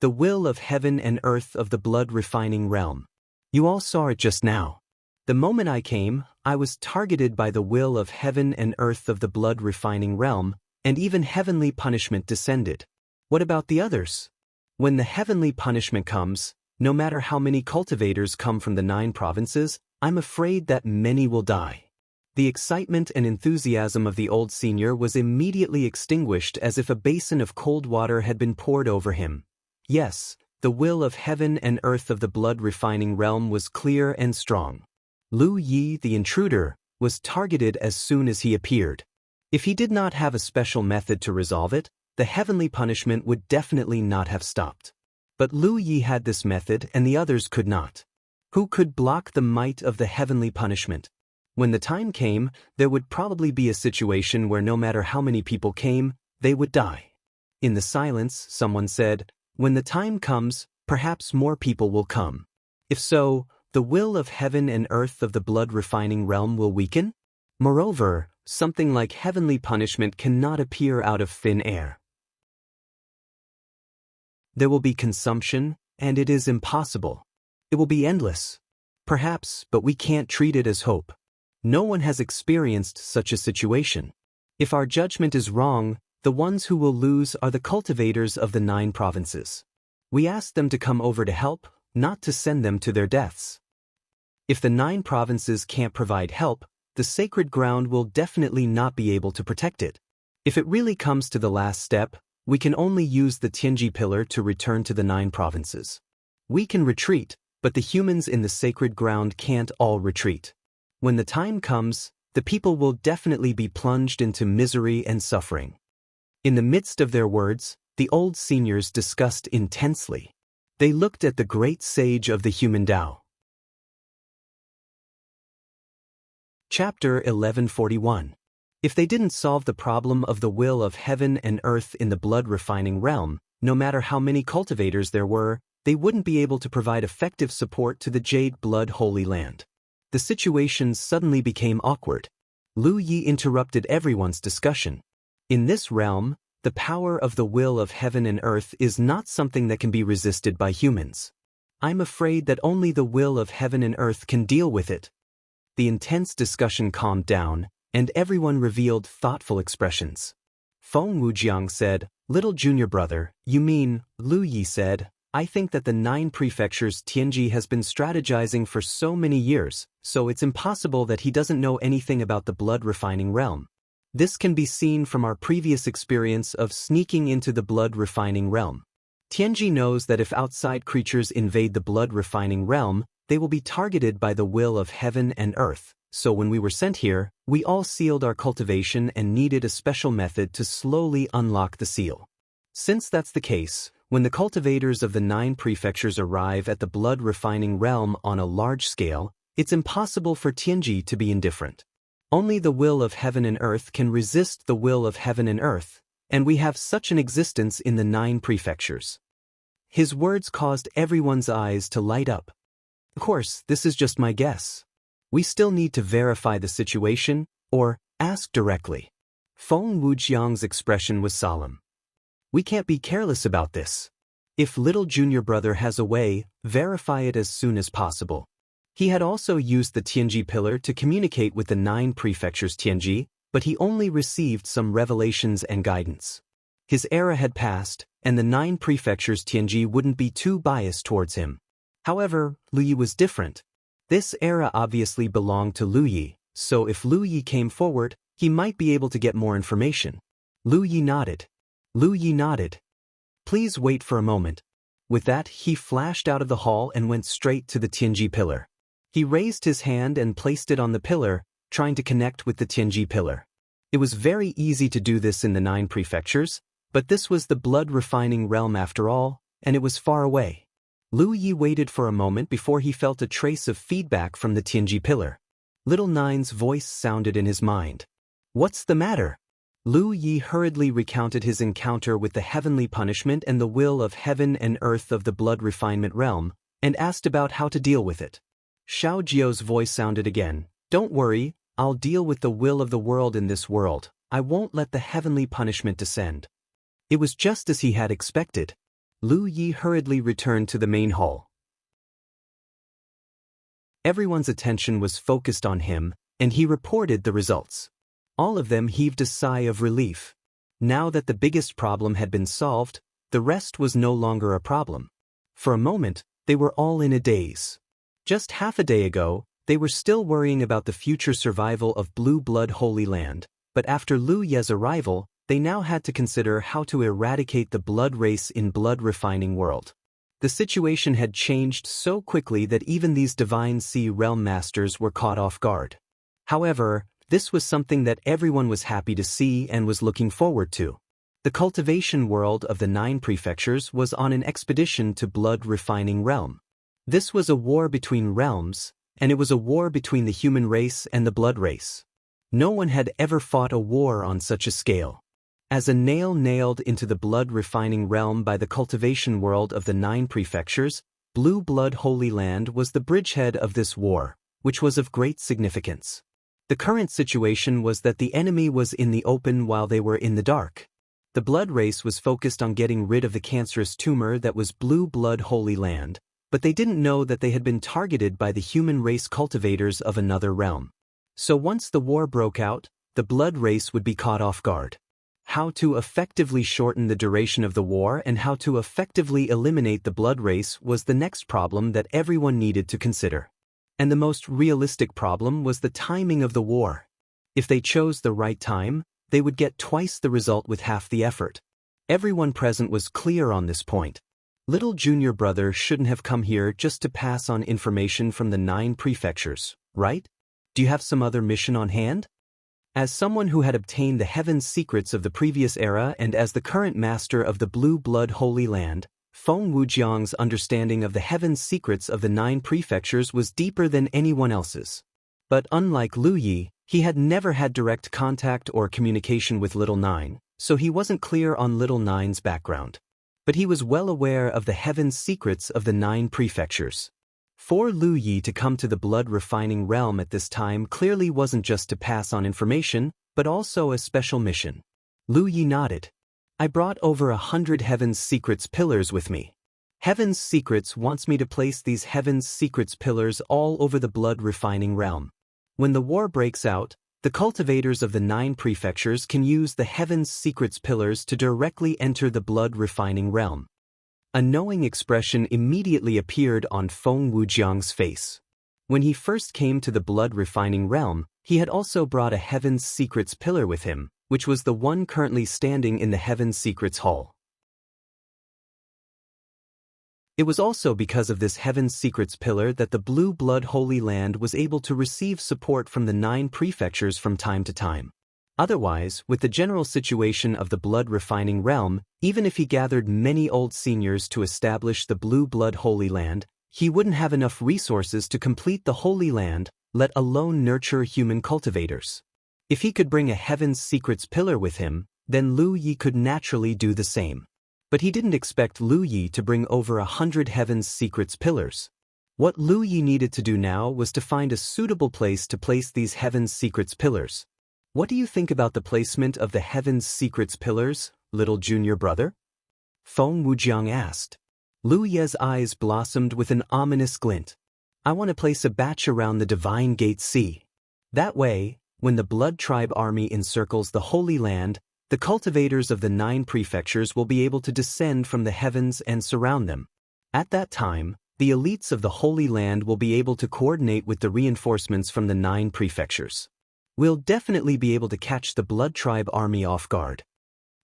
"The will of heaven and earth of the Blood refining realm. You all saw it just now. The moment I came, I was targeted by the will of heaven and earth of the Blood refining realm, and even heavenly punishment descended. What about the others? When the heavenly punishment comes, no matter how many cultivators come from the 9 provinces, I'm afraid that many will die." The excitement and enthusiasm of the old senior was immediately extinguished as if a basin of cold water had been poured over him. Yes, the will of heaven and earth of the Blood refining realm was clear and strong. Lu Yi, the intruder, was targeted as soon as he appeared. If he did not have a special method to resolve it, the heavenly punishment would definitely not have stopped. But Lu Yi had this method and the others could not. Who could block the might of the heavenly punishment? When the time came, there would probably be a situation where no matter how many people came, they would die. In the silence, someone said, "When the time comes, perhaps more people will come. If so, the will of heaven and earth of the blood-refining realm will weaken? Moreover, something like heavenly punishment cannot appear out of thin air. There will be consumption, and it is impossible. It will be endless. Perhaps, but we can't treat it as hope. No one has experienced such a situation. If our judgment is wrong, the ones who will lose are the cultivators of the 9 provinces. We ask them to come over to help, not to send them to their deaths. If the 9 provinces can't provide help, the sacred ground will definitely not be able to protect it. If it really comes to the last step, we can only use the Tianji pillar to return to the 9 provinces. We can retreat, but the humans in the sacred ground can't all retreat. When the time comes, the people will definitely be plunged into misery and suffering." In the midst of their words, the old seniors discussed intensely. They looked at the great sage of the human Tao. Chapter 1141. If they didn't solve the problem of the will of heaven and earth in the blood-refining realm, no matter how many cultivators there were, they wouldn't be able to provide effective support to the Jade Blood Holy Land. The situation suddenly became awkward. Lu Yi interrupted everyone's discussion. In this realm, the power of the will of heaven and earth is not something that can be resisted by humans. I'm afraid that only the will of heaven and earth can deal with it. The intense discussion calmed down, and everyone revealed thoughtful expressions. Feng Wujiang said, "Little junior brother, you mean," Lu Yi said, "I think that the 9 prefectures Tianji has been strategizing for so many years, so it's impossible that he doesn't know anything about the blood-refining realm. This can be seen from our previous experience of sneaking into the blood-refining realm. Tianji knows that if outside creatures invade the blood-refining realm, they will be targeted by the will of heaven and earth, so when we were sent here, we all sealed our cultivation and needed a special method to slowly unlock the seal. Since that's the case, when the cultivators of the 9 prefectures arrive at the blood-refining realm on a large scale, it's impossible for Tianji to be indifferent. Only the will of heaven and earth can resist the will of heaven and earth, and we have such an existence in the 9 prefectures." His words caused everyone's eyes to light up. Of course, this is just my guess. We still need to verify the situation, or ask directly. Feng Wujiang's expression was solemn. We can't be careless about this. If little junior brother has a way, verify it as soon as possible. He had also used the Tianji pillar to communicate with the 9 prefectures Tianji, but he only received some revelations and guidance. His era had passed, and the 9 prefectures Tianji wouldn't be too biased towards him. However, Lu Yi was different. This era obviously belonged to Lu Yi, so if Lu Yi came forward, he might be able to get more information. Lu Yi nodded. "Please wait for a moment." With that, he flashed out of the hall and went straight to the Tianji pillar. He raised his hand and placed it on the pillar, trying to connect with the Tianji pillar. It was very easy to do this in the 9 prefectures, but this was the blood-refining realm after all, and it was far away. Lu Yi waited for a moment before he felt a trace of feedback from the Tianji pillar. Little Nine's voice sounded in his mind. "What's the matter?" Lu Yi hurriedly recounted his encounter with the heavenly punishment and the will of heaven and earth of the blood refinement realm, and asked about how to deal with it. Xiao Jiao's voice sounded again. "Don't worry, I'll deal with the will of the world in this world. I won't let the heavenly punishment descend." It was just as he had expected. Lu Yi hurriedly returned to the main hall. Everyone's attention was focused on him, and he reported the results. All of them heaved a sigh of relief. Now that the biggest problem had been solved, the rest was no longer a problem. For a moment, they were all in a daze. Just half a day ago, they were still worrying about the future survival of Blue Blood Holy Land, but after Lu Ye's arrival, they now had to consider how to eradicate the blood race in blood refining world. The situation had changed so quickly that even these divine sea realm masters were caught off guard. However, this was something that everyone was happy to see and was looking forward to. The cultivation world of the 9 prefectures was on an expedition to blood refining realm. This was a war between realms, and it was a war between the human race and the blood race. No one had ever fought a war on such a scale. As a nail nailed into the blood-refining realm by the cultivation world of the 9 prefectures, Blue Blood Holy Land was the bridgehead of this war, which was of great significance. The current situation was that the enemy was in the open while they were in the dark. The blood race was focused on getting rid of the cancerous tumor that was Blue Blood Holy Land, but they didn't know that they had been targeted by the human race cultivators of another realm. So once the war broke out, the blood race would be caught off guard. How to effectively shorten the duration of the war and how to effectively eliminate the blood race was the next problem that everyone needed to consider. And the most realistic problem was the timing of the war. If they chose the right time, they would get twice the result with half the effort. Everyone present was clear on this point. Little junior brother shouldn't have come here just to pass on information from the 9 prefectures, right? Do you have some other mission on hand? As someone who had obtained the heaven's secrets of the previous era and as the current master of the Blue Blood Holy Land, Feng Wujiang's understanding of the heaven's secrets of the 9 prefectures was deeper than anyone else's. But unlike Lu Yi, he had never had direct contact or communication with Little Nine, so he wasn't clear on Little Nine's background. But he was well aware of the heaven's secrets of the 9 prefectures. For Lu Yi to come to the blood-refining realm at this time clearly wasn't just to pass on information, but also a special mission. Lu Yi nodded. I brought over 100 Heaven's Secrets pillars with me. Heaven's Secrets wants me to place these Heaven's Secrets pillars all over the blood-refining realm. When the war breaks out, the cultivators of the 9 prefectures can use the Heaven's Secrets pillars to directly enter the blood-refining realm. A knowing expression immediately appeared on Feng Wujiang's face. When he first came to the blood-refining realm, he had also brought a Heaven's Secrets pillar with him, which was the one currently standing in the Heaven's Secrets Hall. It was also because of this Heaven's Secrets pillar that the Blue Blood Holy Land was able to receive support from the 9 prefectures from time to time. Otherwise, with the general situation of the blood-refining realm, even if he gathered many old seniors to establish the Blue Blood Holy Land, he wouldn't have enough resources to complete the Holy Land, let alone nurture human cultivators. If he could bring a Heaven's Secrets pillar with him, then Lu Yi could naturally do the same. But he didn't expect Lu Yi to bring over 100 Heaven's Secrets pillars. What Lu Yi needed to do now was to find a suitable place to place these Heaven's Secrets pillars. What do you think about the placement of the Heaven's Secrets pillars, little junior brother? Feng Wujiang asked. Lu Ye's eyes blossomed with an ominous glint. I want to place a batch around the Divine Gate Sea. That way, when the Blood Tribe army encircles the Holy Land, the cultivators of the 9 prefectures will be able to descend from the heavens and surround them. At that time, the elites of the Holy Land will be able to coordinate with the reinforcements from the 9 prefectures. We'll definitely be able to catch the Blood Tribe army off guard.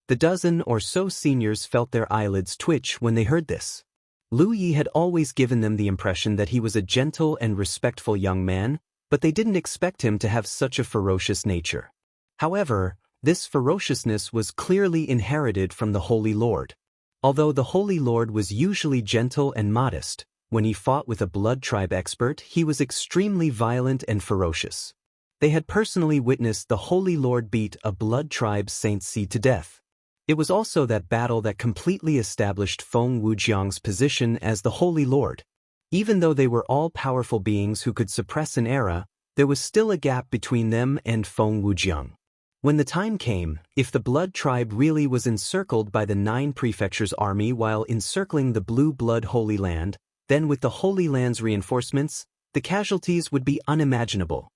The dozen or so seniors felt their eyelids twitch when they heard this. Lu Yi had always given them the impression that he was a gentle and respectful young man, but they didn't expect him to have such a ferocious nature. However, this ferociousness was clearly inherited from the Holy Lord. Although the Holy Lord was usually gentle and modest, when he fought with a Blood Tribe expert, he was extremely violent and ferocious. They had personally witnessed the Holy Lord beat a Blood Tribe Saint Si to death. It was also that battle that completely established Feng Wujiang's position as the Holy Lord. Even though they were all-powerful beings who could suppress an era, there was still a gap between them and Feng Wujiang. When the time came, if the Blood Tribe really was encircled by the 9 prefectures' army while encircling the Blue Blood Holy Land, then with the Holy Land's reinforcements, the casualties would be unimaginable.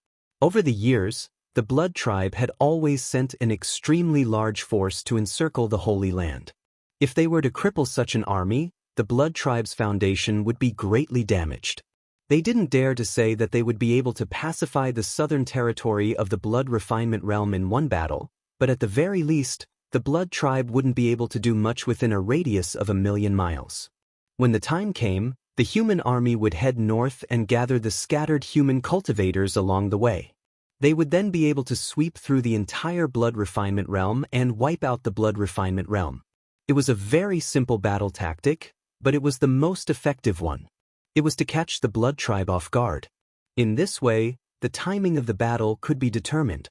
Over the years, the Blood Tribe had always sent an extremely large force to encircle the Holy Land. If they were to cripple such an army, the Blood Tribe's foundation would be greatly damaged. They didn't dare to say that they would be able to pacify the southern territory of the Blood Refinement Realm in one battle, but at the very least, the Blood Tribe wouldn't be able to do much within a radius of 1,000,000 miles. When the time came, the human army would head north and gather the scattered human cultivators along the way. They would then be able to sweep through the entire Blood Refinement Realm and wipe out the Blood Refinement Realm. It was a very simple battle tactic, but it was the most effective one. It was to catch the Blood Tribe off guard. In this way, the timing of the battle could be determined.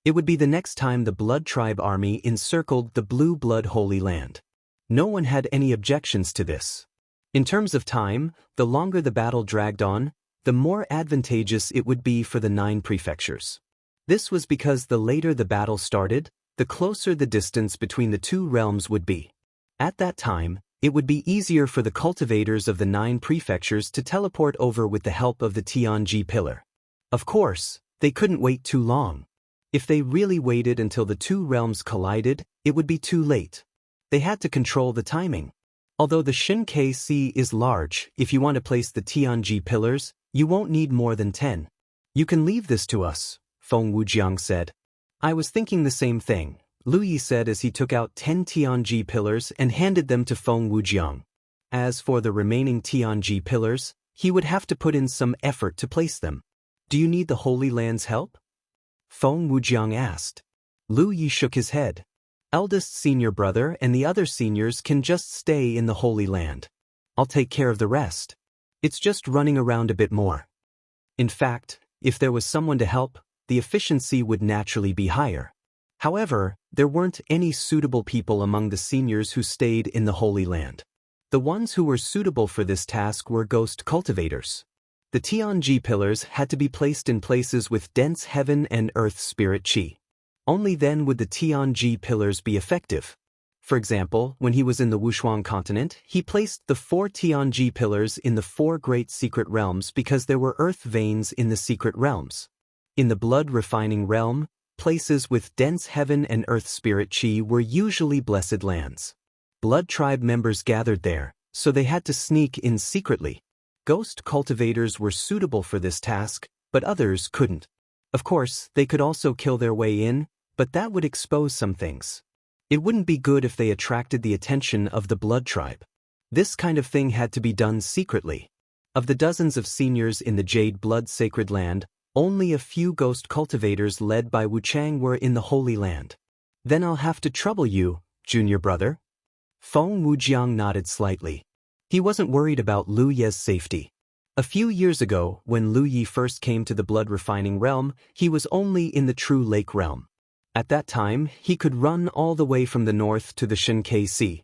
It would be the next time the Blood Tribe army encircled the Blue Blood Holy Land. No one had any objections to this. In terms of time, the longer the battle dragged on, the more advantageous it would be for the 9 prefectures. This was because the later the battle started, the closer the distance between the 2 realms would be. At that time, it would be easier for the cultivators of the 9 prefectures to teleport over with the help of the Tianji pillar. Of course, they couldn't wait too long. If they really waited until the 2 realms collided, it would be too late. They had to control the timing. Although the Shinkei Sea is large, if you want to place the Tianji pillars, you won't need more than 10. You can leave this to us, Feng Wujiang said. I was thinking the same thing, Lu Yi said as he took out 10 Tianji pillars and handed them to Feng Wujiang. As for the remaining Tianji pillars, he would have to put in some effort to place them. Do you need the Holy Land's help? Feng Wujiang asked. Lu Yi shook his head. Eldest senior brother and the other seniors can just stay in the Holy Land. I'll take care of the rest. It's just running around a bit more. In fact, if there was someone to help, the efficiency would naturally be higher. However, there weren't any suitable people among the seniors who stayed in the Holy Land. The ones who were suitable for this task were ghost cultivators. The Tianji pillars had to be placed in places with dense heaven and earth spirit qi. Only then would the Tianji pillars be effective. For example, when he was in the Wushuang continent, he placed the 4 Tianji pillars in the 4 great secret realms because there were earth veins in the secret realms. In the blood refining realm, places with dense heaven and earth spirit qi were usually blessed lands. Blood tribe members gathered there, so they had to sneak in secretly. Ghost cultivators were suitable for this task, but others couldn't. Of course, they could also kill their way in, but that would expose some things. It wouldn't be good if they attracted the attention of the blood tribe. This kind of thing had to be done secretly. Of the dozens of seniors in the Jade Blood Sacred Land, only a few ghost cultivators led by Wuchang were in the Holy Land. Then I'll have to trouble you, junior brother. Feng Wujiang nodded slightly. He wasn't worried about Lu Ye's safety. A few years ago, when Lu Yi first came to the blood refining realm, he was only in the true lake realm. At that time, he could run all the way from the north to the Shinkei Sea.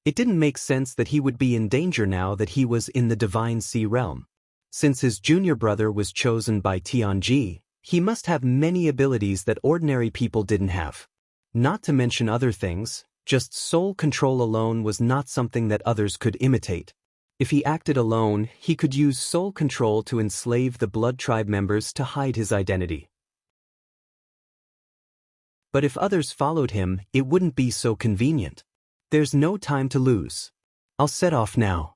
It didn't make sense that he would be in danger now that he was in the Divine Sea realm. Since his junior brother was chosen by Tianji, he must have many abilities that ordinary people didn't have. Not to mention other things, just soul control alone was not something that others could imitate. If he acted alone, he could use soul control to enslave the blood tribe members to hide his identity. But if others followed him, it wouldn't be so convenient. There's no time to lose. I'll set off now.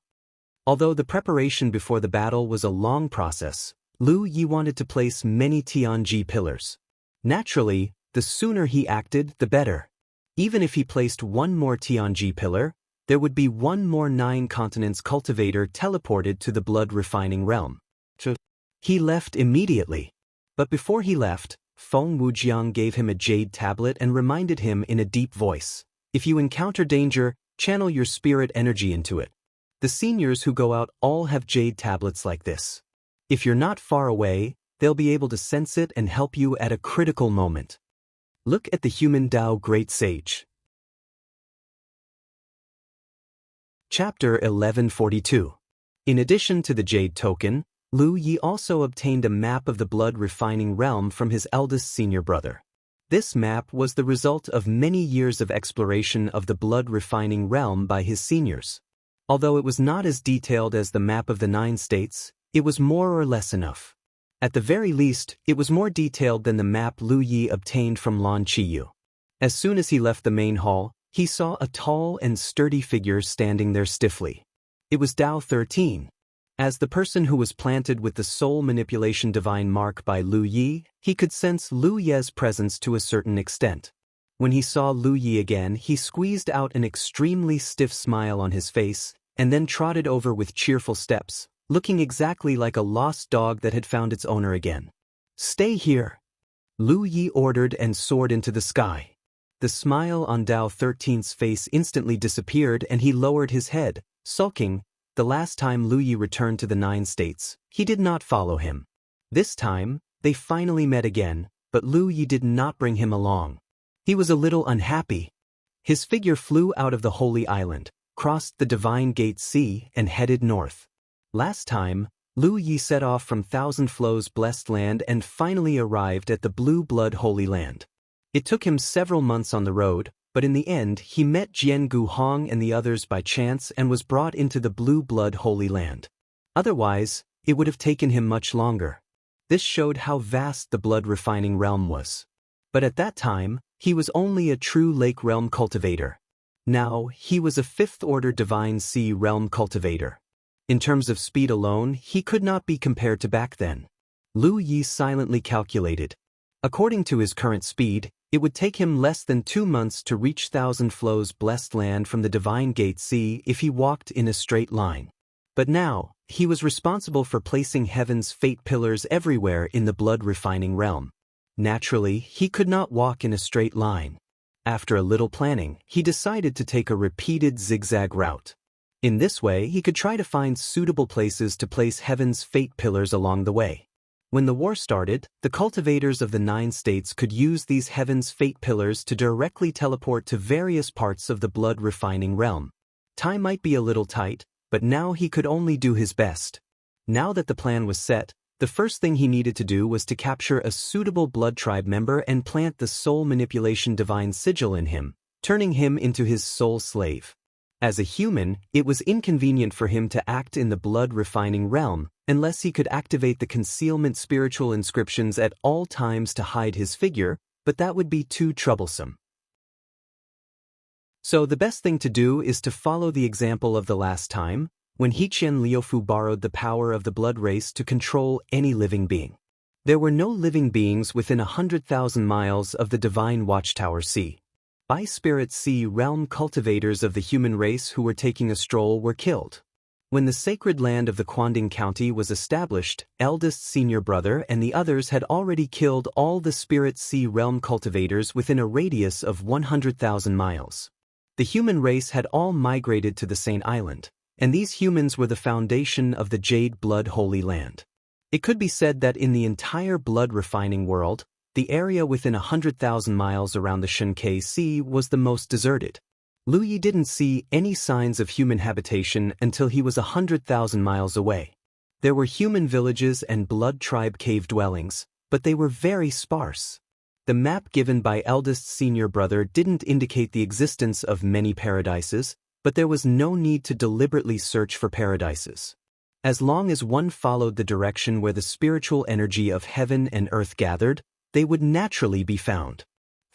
Although the preparation before the battle was a long process, Lu Yi wanted to place many Tianji pillars. Naturally, the sooner he acted, the better. Even if he placed one more Tianji pillar, there would be one more 9 continents cultivator teleported to the blood refining realm. He left immediately. But before he left, Feng Wujiang gave him a jade tablet and reminded him in a deep voice, if you encounter danger, channel your spirit energy into it. The seniors who go out all have jade tablets like this. If you're not far away, they'll be able to sense it and help you at a critical moment. Look at the human Dao Great Sage. Chapter 1142. In addition to the jade token, Lu Yi also obtained a map of the blood refining realm from his eldest senior brother. This map was the result of many years of exploration of the blood refining realm by his seniors. Although it was not as detailed as the map of the 9 states, it was more or less enough. At the very least, it was more detailed than the map Lu Yi obtained from Lan Qiyu. As soon as he left the main hall, he saw a tall and sturdy figure standing there stiffly. It was Dao 13. As the person who was planted with the soul manipulation divine mark by Lu Yi, he could sense Lu Ye's presence to a certain extent. When he saw Lu Yi again, he squeezed out an extremely stiff smile on his face, and then trotted over with cheerful steps, looking exactly like a lost dog that had found its owner again. Stay here, Lu Yi ordered and soared into the sky. The smile on Dao 13's face instantly disappeared and he lowered his head, sulking. The last time Lu Yi returned to the 9 states, he did not follow him. This time, they finally met again, but Lu Yi did not bring him along. He was a little unhappy. His figure flew out of the Holy Island, crossed the Divine Gate Sea, and headed north. Last time, Lu Yi set off from Thousand Flows Blessed Land and finally arrived at the Blue Blood Holy Land. It took him several months on the road, but in the end he met Jianghu Hong and the others by chance and was brought into the Blue Blood Holy Land. Otherwise, it would have taken him much longer. This showed how vast the blood refining realm was. But at that time, he was only a true lake realm cultivator. Now, he was a fifth-order divine sea realm cultivator. In terms of speed alone, he could not be compared to back then. Lu Yi silently calculated. According to his current speed, it would take him less than 2 months to reach Thousand Flows Blessed Land from the Divine Gate Sea if he walked in a straight line. But now, he was responsible for placing heaven's fate pillars everywhere in the blood refining realm. Naturally, he could not walk in a straight line. After a little planning, he decided to take a repeated zigzag route. In this way, he could try to find suitable places to place heaven's fate pillars along the way. When the war started, the cultivators of the 9 states could use these heaven's fate pillars to directly teleport to various parts of the blood refining realm. Time might be a little tight, but now he could only do his best. Now that the plan was set, the first thing he needed to do was to capture a suitable blood tribe member and plant the soul manipulation divine sigil in him, turning him into his soul slave. As a human, it was inconvenient for him to act in the blood refining realm, unless he could activate the concealment spiritual inscriptions at all times to hide his figure, but that would be too troublesome. So the best thing to do is to follow the example of the last time, when Heqian Liufu borrowed the power of the blood race to control any living being. There were no living beings within 100,000 miles of the Divine Watchtower Sea. By Spirit Sea realm cultivators of the human race who were taking a stroll were killed. When the sacred land of the Quanding County was established, eldest senior brother and the others had already killed all the Spirit Sea realm cultivators within a radius of 100,000 miles. The human race had all migrated to the Saint Island, and these humans were the foundation of the Jade Blood Holy Land. It could be said that in the entire blood refining world, the area within 100,000 miles around the Shunkei Sea was the most deserted. Lu Yi didn't see any signs of human habitation until he was 100,000 miles away. There were human villages and blood tribe cave dwellings, but they were very sparse. The map given by eldest senior brother didn't indicate the existence of many paradises, but there was no need to deliberately search for paradises. As long as one followed the direction where the spiritual energy of heaven and earth gathered, they would naturally be found.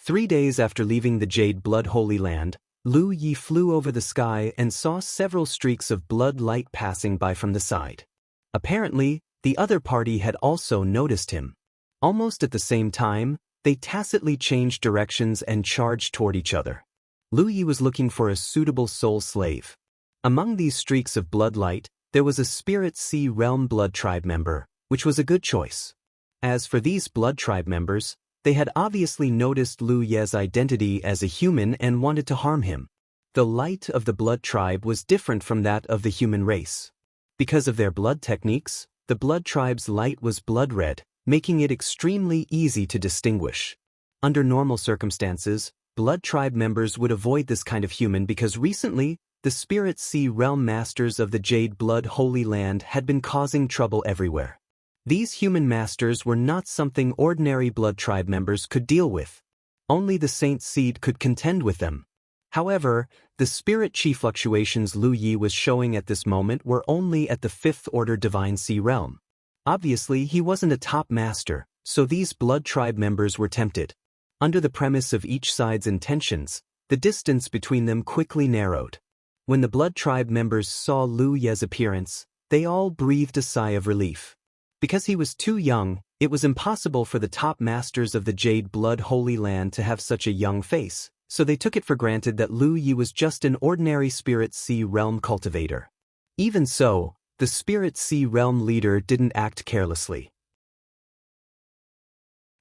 3 days after leaving the Jade Blood Holy Land, Lu Yi flew over the sky and saw several streaks of blood light passing by from the side. Apparently, the other party had also noticed him. Almost at the same time, they tacitly changed directions and charged toward each other. Lu Yi was looking for a suitable soul slave. Among these streaks of blood light, there was a Spirit Sea Realm blood tribe member, which was a good choice. As for these blood tribe members, they had obviously noticed Lu Ye's identity as a human and wanted to harm him. The light of the blood tribe was different from that of the human race. Because of their blood techniques, the blood tribe's light was blood red, making it extremely easy to distinguish. Under normal circumstances, blood tribe members would avoid this kind of human because recently, the Spirit Sea Realm masters of the Jade Blood Holy Land had been causing trouble everywhere. These human masters were not something ordinary blood tribe members could deal with. Only the Saint Seed could contend with them. However, the spirit chi fluctuations Lu Yi was showing at this moment were only at the 5th order Divine Sea realm. Obviously, he wasn't a top master, so these blood tribe members were tempted. Under the premise of each side's intentions, the distance between them quickly narrowed. When the blood tribe members saw Lu Ye's appearance, they all breathed a sigh of relief. Because he was too young, it was impossible for the top masters of the Jade Blood Holy Land to have such a young face, so they took it for granted that Lu Yi was just an ordinary Spirit Sea Realm cultivator. Even so, the Spirit Sea Realm leader didn't act carelessly.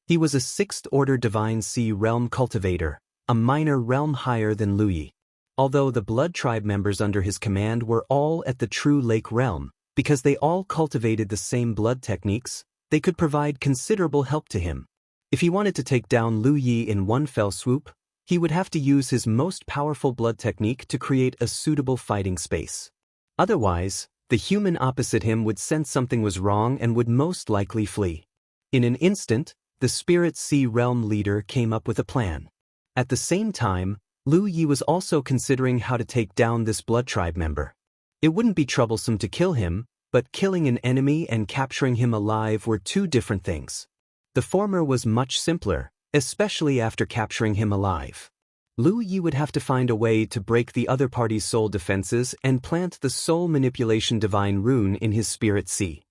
He was a 6th order Divine Sea Realm cultivator, a minor realm higher than Lu Yi. Although the blood tribe members under his command were all at the true lake realm, because they all cultivated the same blood techniques, they could provide considerable help to him. If he wanted to take down Lu Yi in one fell swoop, he would have to use his most powerful blood technique to create a suitable fighting space. Otherwise, the human opposite him would sense something was wrong and would most likely flee. In an instant, the Spirit Sea Realm leader came up with a plan. At the same time, Lu Yi was also considering how to take down this blood tribe member. It wouldn't be troublesome to kill him, but killing an enemy and capturing him alive were two different things. The former was much simpler, especially after capturing him alive. Lu Yi would have to find a way to break the other party's soul defenses and plant the soul manipulation divine rune in his spirit sea.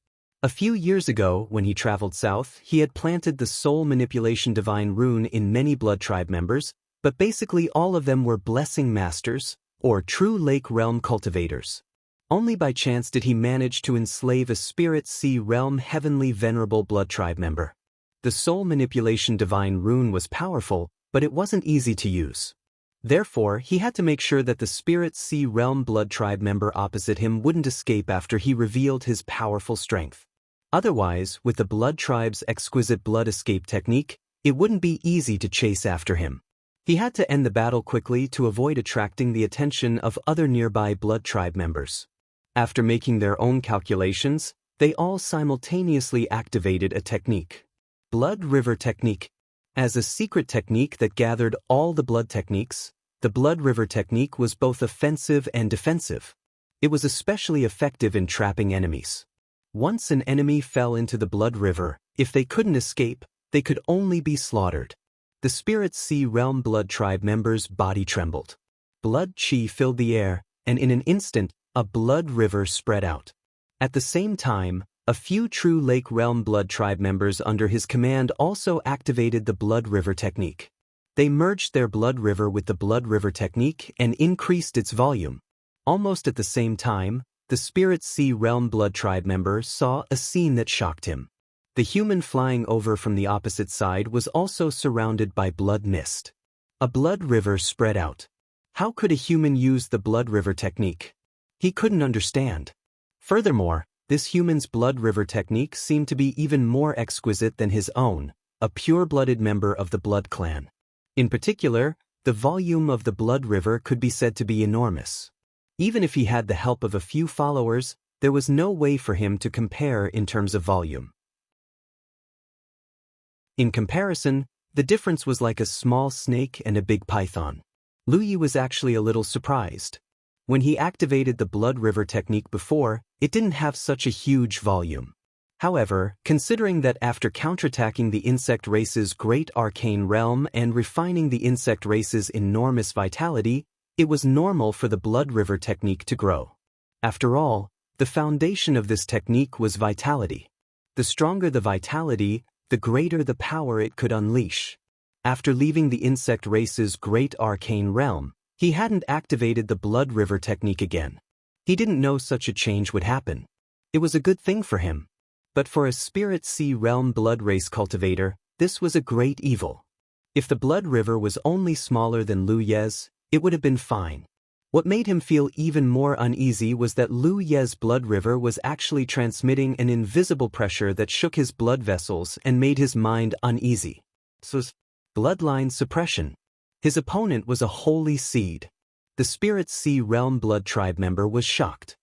A few years ago, when he traveled south, he had planted the soul manipulation divine rune in many blood tribe members, but basically all of them were blessing masters, or true lake realm cultivators. Only by chance did he manage to enslave a spirit sea realm heavenly venerable blood tribe member. The soul manipulation divine rune was powerful, but it wasn't easy to use. Therefore, he had to make sure that the spirit sea realm blood tribe member opposite him wouldn't escape after he revealed his powerful strength. Otherwise, with the blood tribe's exquisite blood escape technique, it wouldn't be easy to chase after him. He had to end the battle quickly to avoid attracting the attention of other nearby blood tribe members. After making their own calculations, they all simultaneously activated a technique. Blood River Technique. As a secret technique that gathered all the blood techniques, the Blood River Technique was both offensive and defensive. It was especially effective in trapping enemies. Once an enemy fell into the Blood River, if they couldn't escape, they could only be slaughtered. The Spirit Sea Realm blood tribe members' body trembled. Blood chi filled the air, and in an instant, a blood river spread out. At the same time, a few true Lake Realm blood tribe members under his command also activated the Blood River Technique. They merged their Blood River with the Blood River Technique and increased its volume. Almost at the same time, the Spirit Sea Realm blood tribe member saw a scene that shocked him. The human flying over from the opposite side was also surrounded by blood mist. A blood river spread out. How could a human use the Blood River Technique? He couldn't understand. Furthermore, this human's Blood River Technique seemed to be even more exquisite than his own, a pure-blooded member of the Blood Clan. In particular, the volume of the Blood River could be said to be enormous. Even if he had the help of a few followers, there was no way for him to compare in terms of volume. In comparison, the difference was like a small snake and a big python. Lu Yi was actually a little surprised. When he activated the Blood River Technique before, it didn't have such a huge volume. However, considering that after counterattacking the insect race's great arcane realm and refining the insect race's enormous vitality, it was normal for the Blood River Technique to grow. After all, the foundation of this technique was vitality. The stronger the vitality, the greater the power it could unleash. After leaving the insect race's great arcane realm, he hadn't activated the Blood River Technique again. He didn't know such a change would happen. It was a good thing for him. But for a Spirit Sea Realm blood race cultivator, this was a great evil. If the Blood River was only smaller than Lu Ye's, it would have been fine. What made him feel even more uneasy was that Lu Ye's blood river was actually transmitting an invisible pressure that shook his blood vessels and made his mind uneasy. So, bloodline suppression. His opponent was a holy seed. The Spirit Sea Realm blood tribe member was shocked.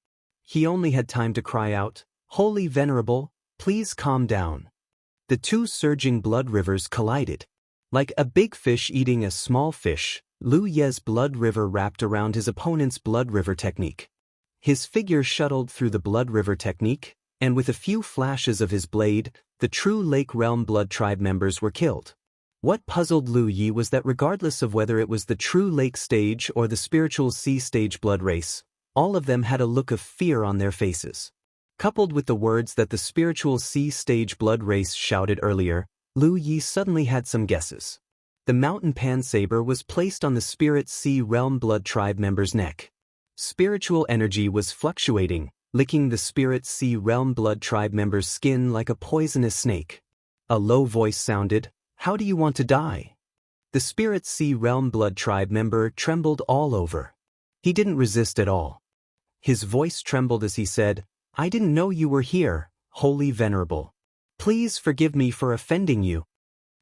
He only had time to cry out, "Holy Venerable, please calm down." The two surging blood rivers collided. Like a big fish eating a small fish, Lu Ye's blood river wrapped around his opponent's Blood River Technique. His figure shuttled through the Blood River Technique, and with a few flashes of his blade, the true Lake Realm blood tribe members were killed. What puzzled Lu Yi was that regardless of whether it was the true Lake stage or the spiritual Sea stage blood race, all of them had a look of fear on their faces. Coupled with the words that the spiritual Sea stage blood race shouted earlier, Lu Yi suddenly had some guesses. The mountain pan-saber was placed on the Spirit Sea Realm blood tribe member's neck. Spiritual energy was fluctuating, licking the Spirit Sea Realm blood tribe member's skin like a poisonous snake. A low voice sounded, "How do you want to die?" The Spirit Sea Realm blood tribe member trembled all over. He didn't resist at all. His voice trembled as he said, "I didn't know you were here, Holy Venerable. Please forgive me for offending you."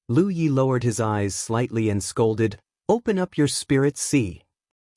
Lu Yi lowered his eyes slightly and scolded, "Open up your spirit sea."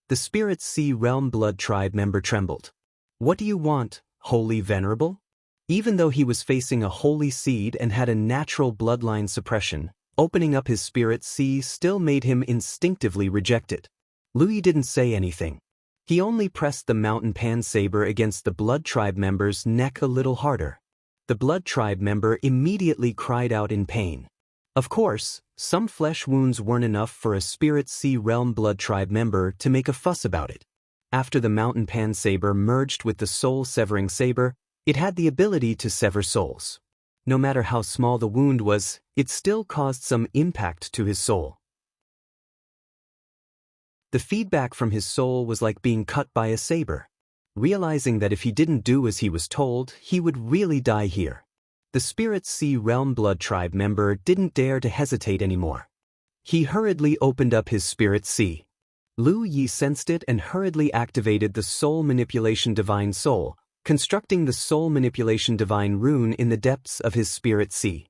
The spirit sea realm blood tribe member trembled. "What do you want, holy venerable?" Even though he was facing a holy seed and had a natural bloodline suppression, opening up his spirit sea still made him instinctively reject it. Lu Yi didn't say anything. He only pressed the mountain pan saber against the blood tribe member's neck a little harder. The blood tribe member immediately cried out in pain. Of course, some flesh wounds weren't enough for a spirit sea realm blood tribe member to make a fuss about it. After the mountain pan saber merged with the soul-severing saber, it had the ability to sever souls. No matter how small the wound was, it still caused some impact to his soul. The feedback from his soul was like being cut by a saber. Realizing that if he didn't do as he was told, he would really die here. The Spirit Sea Realm Blood Tribe member didn't dare to hesitate anymore. He hurriedly opened up his Spirit Sea. Lu Yi sensed it and hurriedly activated the Soul Manipulation Divine Soul, constructing the Soul Manipulation Divine Rune in the depths of his Spirit Sea.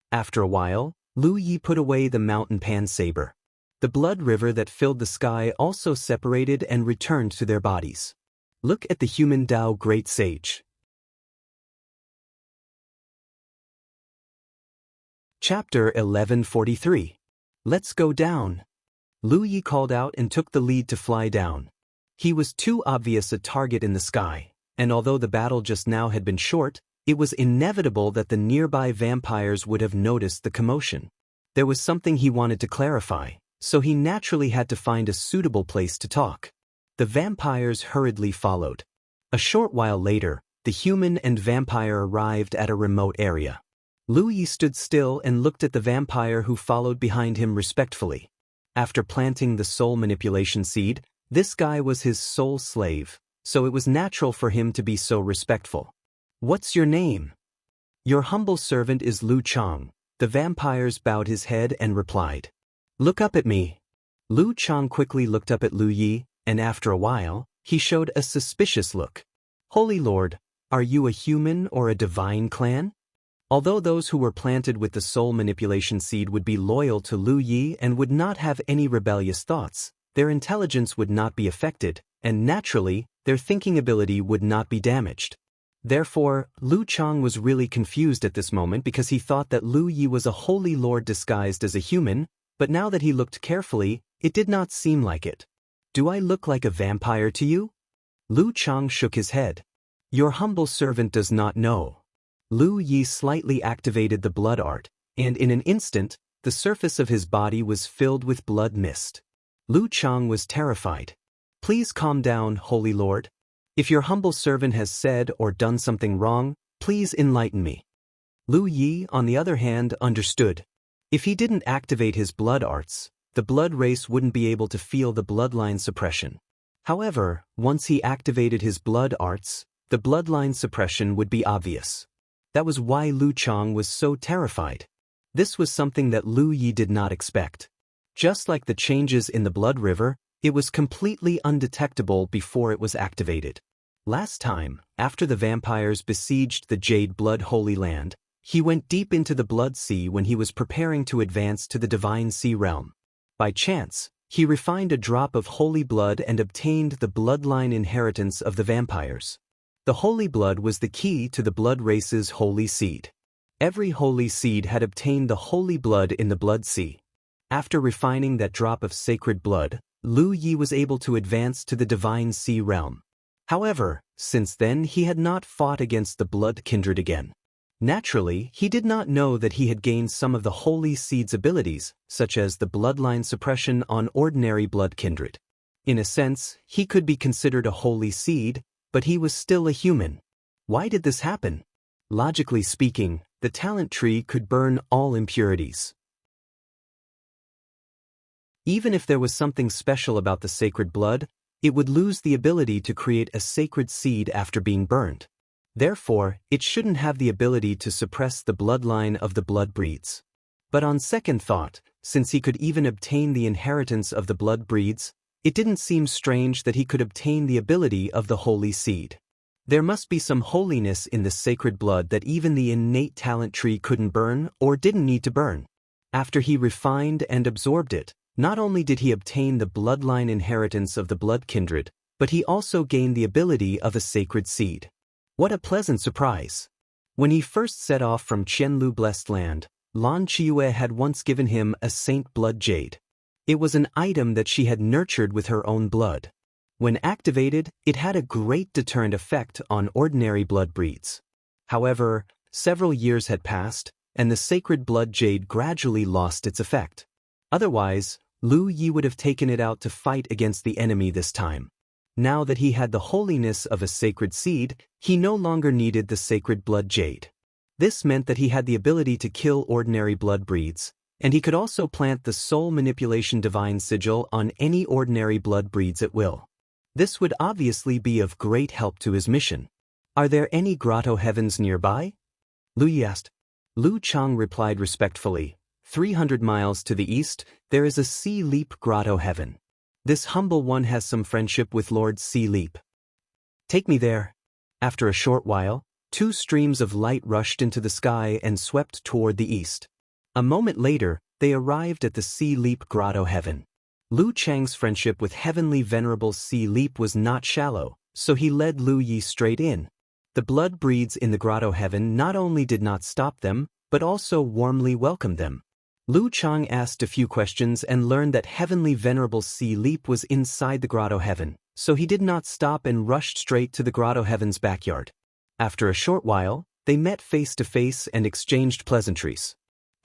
After a while, Lu Yi put away the mountain pan saber. The blood river that filled the sky also separated and returned to their bodies. Look at the human Tao Great Sage. Chapter 1143. Let's go down. Lu Yi called out and took the lead to fly down. He was too obvious a target in the sky, and although the battle just now had been short, it was inevitable that the nearby vampires would have noticed the commotion. There was something he wanted to clarify, so he naturally had to find a suitable place to talk. The vampires hurriedly followed. A short while later, the human and vampire arrived at a remote area. Lu Yi stood still and looked at the vampire who followed behind him respectfully. After planting the soul manipulation seed, this guy was his soul slave, so it was natural for him to be so respectful. "What's your name?" "Your humble servant is Lu Chang." The vampires bowed his head and replied. "Look up at me." Lu Chang quickly looked up at Lu Yi, and after a while, he showed a suspicious look. "Holy Lord, are you a human or a divine clan?" Although those who were planted with the soul manipulation seed would be loyal to Lu Yi and would not have any rebellious thoughts, their intelligence would not be affected, and naturally, their thinking ability would not be damaged. Therefore, Lu Chang was really confused at this moment because he thought that Lu Yi was a holy lord disguised as a human, but now that he looked carefully, it did not seem like it. "Do I look like a vampire to you?" Lu Chang shook his head. "Your humble servant does not know." Lu Yi slightly activated the blood art, and in an instant, the surface of his body was filled with blood mist. Lu Chang was terrified. "Please calm down, Holy Lord. If your humble servant has said or done something wrong, please enlighten me." Lu Yi, on the other hand, understood. If he didn't activate his blood arts, the blood race wouldn't be able to feel the bloodline suppression. However, once he activated his blood arts, the bloodline suppression would be obvious. That was why Lu Chang was so terrified. This was something that Lu Yi did not expect. Just like the changes in the blood river, it was completely undetectable before it was activated. Last time, after the vampires besieged the Jade Blood Holy Land, he went deep into the Blood Sea when he was preparing to advance to the Divine Sea Realm. By chance, he refined a drop of holy blood and obtained the bloodline inheritance of the vampires. The holy blood was the key to the blood race's holy seed. Every holy seed had obtained the holy blood in the Blood Sea. After refining that drop of sacred blood, Lu Yi was able to advance to the Divine Sea Realm. However, since then he had not fought against the blood kindred again. Naturally, he did not know that he had gained some of the holy seed's abilities, such as the bloodline suppression on ordinary blood kindred. In a sense, he could be considered a holy seed, but he was still a human. Why did this happen? Logically speaking, the talent tree could burn all impurities. Even if there was something special about the sacred blood, it would lose the ability to create a sacred seed after being burned. Therefore, it shouldn't have the ability to suppress the bloodline of the blood breeds. But on second thought, since he could even obtain the inheritance of the blood breeds, it didn't seem strange that he could obtain the ability of the holy seed. There must be some holiness in the sacred blood that even the innate talent tree couldn't burn or didn't need to burn. After he refined and absorbed it, not only did he obtain the bloodline inheritance of the blood kindred, but he also gained the ability of a sacred seed. What a pleasant surprise! When he first set off from Qianlu Blessed Land, Lan Qiue had once given him a saint blood jade. It was an item that she had nurtured with her own blood. When activated, it had a great deterrent effect on ordinary blood breeds. However, several years had passed, and the sacred blood jade gradually lost its effect. Otherwise, Lu Yi would have taken it out to fight against the enemy this time. Now that he had the holiness of a sacred seed, he no longer needed the sacred blood jade. This meant that he had the ability to kill ordinary blood breeds, and he could also plant the soul manipulation divine sigil on any ordinary blood breeds at will. This would obviously be of great help to his mission. Are there any grotto heavens nearby? Lu Yi asked. Lu Chang replied respectfully, 300 miles to the east, there is a Sea Leap grotto heaven. This humble one has some friendship with Lord Sea Leap. Take me there. After a short while, 2 streams of light rushed into the sky and swept toward the east. A moment later, they arrived at the Sea Leap grotto heaven. Lu Chang's friendship with Heavenly Venerable Sea Leap was not shallow, so he led Lu Yi straight in. The blood breeds in the grotto heaven not only did not stop them, but also warmly welcomed them. Lu Chang asked a few questions and learned that Heavenly Venerable Sea Leap was inside the grotto heaven, so he did not stop and rushed straight to the grotto heaven's backyard. After a short while, they met face to face and exchanged pleasantries.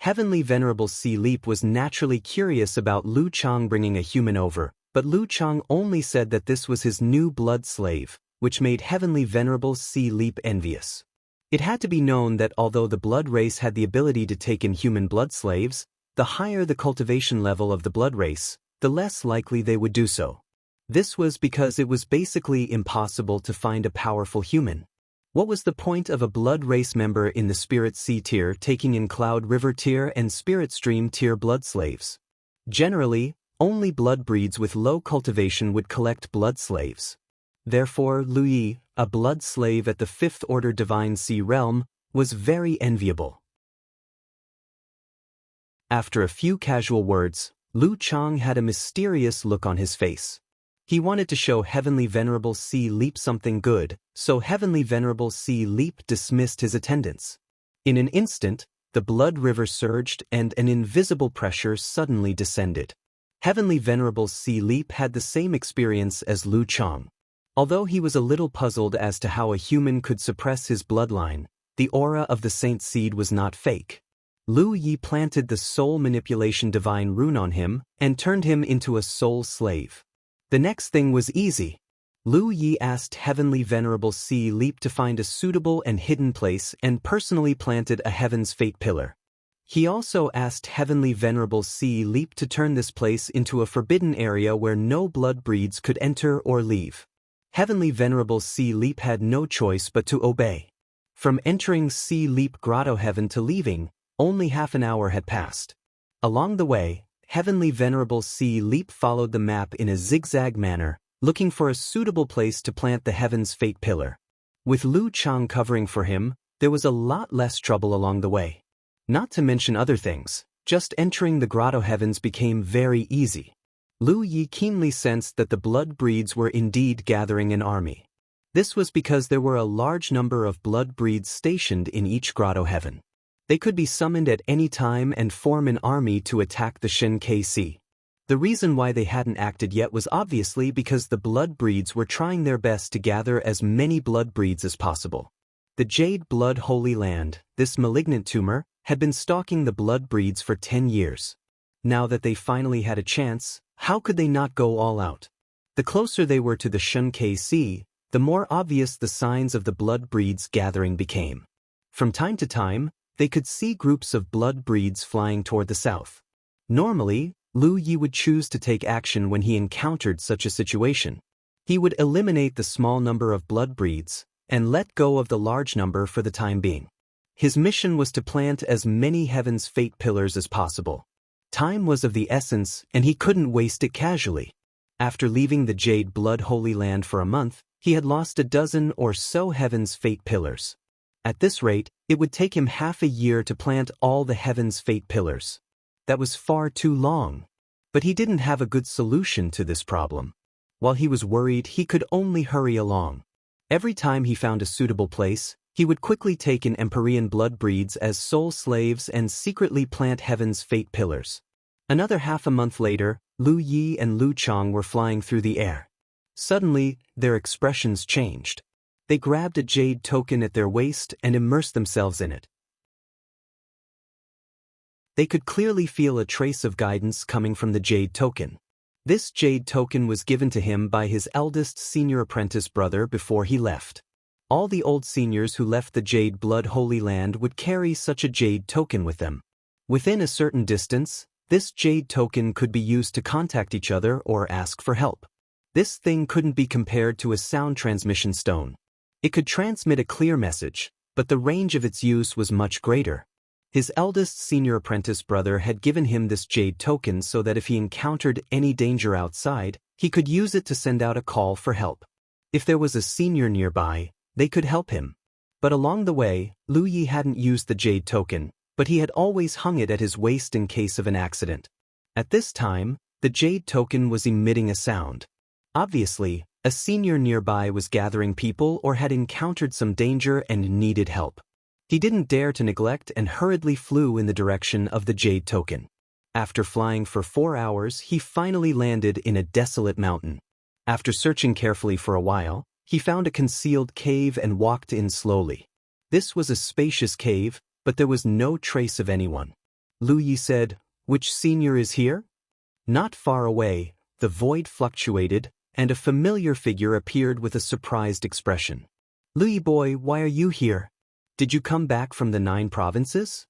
Heavenly Venerable Sea Leap was naturally curious about Lu Chang bringing a human over, but Lu Chang only said that this was his new blood slave, which made Heavenly Venerable Sea Leap envious. It had to be known that although the blood race had the ability to take in human blood slaves, the higher the cultivation level of the blood race, the less likely they would do so. This was because it was basically impossible to find a powerful human. What was the point of a blood race member in the Spirit Sea tier taking in Cloud River tier and Spirit Stream tier blood slaves? Generally, only blood breeds with low cultivation would collect blood slaves. Therefore, Lu Yi, a blood slave at the 5th Order Divine Sea Realm, was very enviable. After a few casual words, Lu Chang had a mysterious look on his face. He wanted to show Heavenly Venerable Sea Leap something good, so Heavenly Venerable Sea Leap dismissed his attendance. In an instant, the blood river surged and an invisible pressure suddenly descended. Heavenly Venerable Sea Leap had the same experience as Lu Chang. Although he was a little puzzled as to how a human could suppress his bloodline, the aura of the saint seed was not fake. Lu Yi planted the soul manipulation divine rune on him and turned him into a soul slave. The next thing was easy. Lu Yi asked Heavenly Venerable Sea Leap to find a suitable and hidden place and personally planted a Heaven's Fate pillar. He also asked Heavenly Venerable Sea Leap to turn this place into a forbidden area where no blood breeds could enter or leave. Heavenly Venerable Sea Leap had no choice but to obey. From entering Sea Leap Grotto Heaven to leaving, only half an hour had passed. Along the way, Heavenly Venerable Sea Leap followed the map in a zigzag manner, looking for a suitable place to plant the Heaven's Fate pillar. With Lu Chang covering for him, there was a lot less trouble along the way. Not to mention other things, just entering the Grotto Heavens became very easy. Lu Yi keenly sensed that the blood breeds were indeed gathering an army. This was because there were a large number of blood breeds stationed in each Grotto Heaven. They could be summoned at any time and form an army to attack the Shen KC. The reason why they hadn't acted yet was obviously because the blood breeds were trying their best to gather as many blood breeds as possible. The Jade Blood Holy Land, this malignant tumor, had been stalking the blood breeds for 10 years. Now that they finally had a chance, how could they not go all out? The closer they were to the Shen KC, the more obvious the signs of the blood breeds gathering became. From time to time, they could see groups of blood breeds flying toward the south. Normally, Lu Yi would choose to take action when he encountered such a situation. He would eliminate the small number of blood breeds and let go of the large number for the time being. His mission was to plant as many Heaven's Fate pillars as possible. Time was of the essence, and he couldn't waste it casually. After leaving the Jade Blood Holy Land for a month, he had lost a dozen or so Heaven's Fate pillars. At this rate, it would take him half a year to plant all the Heaven's Fate pillars. that was far too long. But he didn't have a good solution to this problem. While he was worried, he could only hurry along. Every time he found a suitable place, he would quickly take in Empyrean blood breeds as soul slaves and secretly plant heaven's fate pillars. Another half a month later, Lu Yi and Lu Chang were flying through the air. Suddenly, their expressions changed. They grabbed a jade token at their waist and immersed themselves in it. They could clearly feel a trace of guidance coming from the jade token. This jade token was given to him by his eldest senior apprentice brother before he left. All the old seniors who left the Jade Blood Holy Land would carry such a jade token with them. Within a certain distance, this jade token could be used to contact each other or ask for help. This thing couldn't be compared to a sound transmission stone. It could transmit a clear message, but the range of its use was much greater. His eldest senior apprentice brother had given him this jade token so that if he encountered any danger outside, he could use it to send out a call for help. If there was a senior nearby, they could help him. But along the way, Lu Yi hadn't used the jade token, but he had always hung it at his waist in case of an accident. At this time, the jade token was emitting a sound. Obviously, a senior nearby was gathering people or had encountered some danger and needed help. He didn't dare to neglect and hurriedly flew in the direction of the jade token. After flying for 4 hours, he finally landed in a desolate mountain. After searching carefully for a while, he found a concealed cave and walked in slowly. This was a spacious cave, but there was no trace of anyone. Lu Yi said, "Which senior is here?" Not far away, the void fluctuated, and a familiar figure appeared with a surprised expression. "Lu Yi boy, why are you here? Did you come back from the 9 provinces?"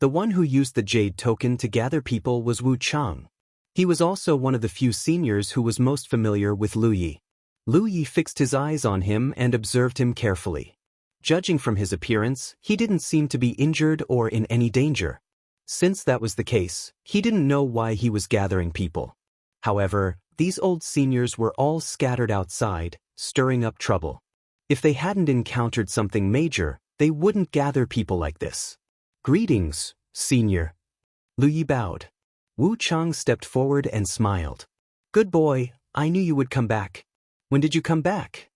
The one who used the jade token to gather people was Wu Chang. He was also one of the few seniors who was most familiar with Lu Yi. Lu Yi fixed his eyes on him and observed him carefully. Judging from his appearance, he didn't seem to be injured or in any danger. Since that was the case, he didn't know why he was gathering people. However, these old seniors were all scattered outside, stirring up trouble. If they hadn't encountered something major, they wouldn't gather people like this. "Greetings, senior." Lu Yi bowed. Wu Chang stepped forward and smiled. "Good boy, I knew you would come back. When did you come back?"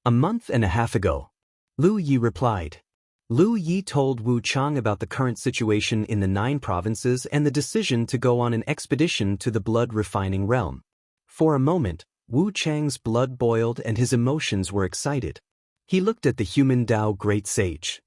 "A month and a half ago." Lu Yi replied. Lu Yi told Wu Chang about the current situation in the 9 provinces and the decision to go on an expedition to the blood-refining realm. For a moment, Wu Chang's blood boiled and his emotions were excited. He looked at the human Tao great sage.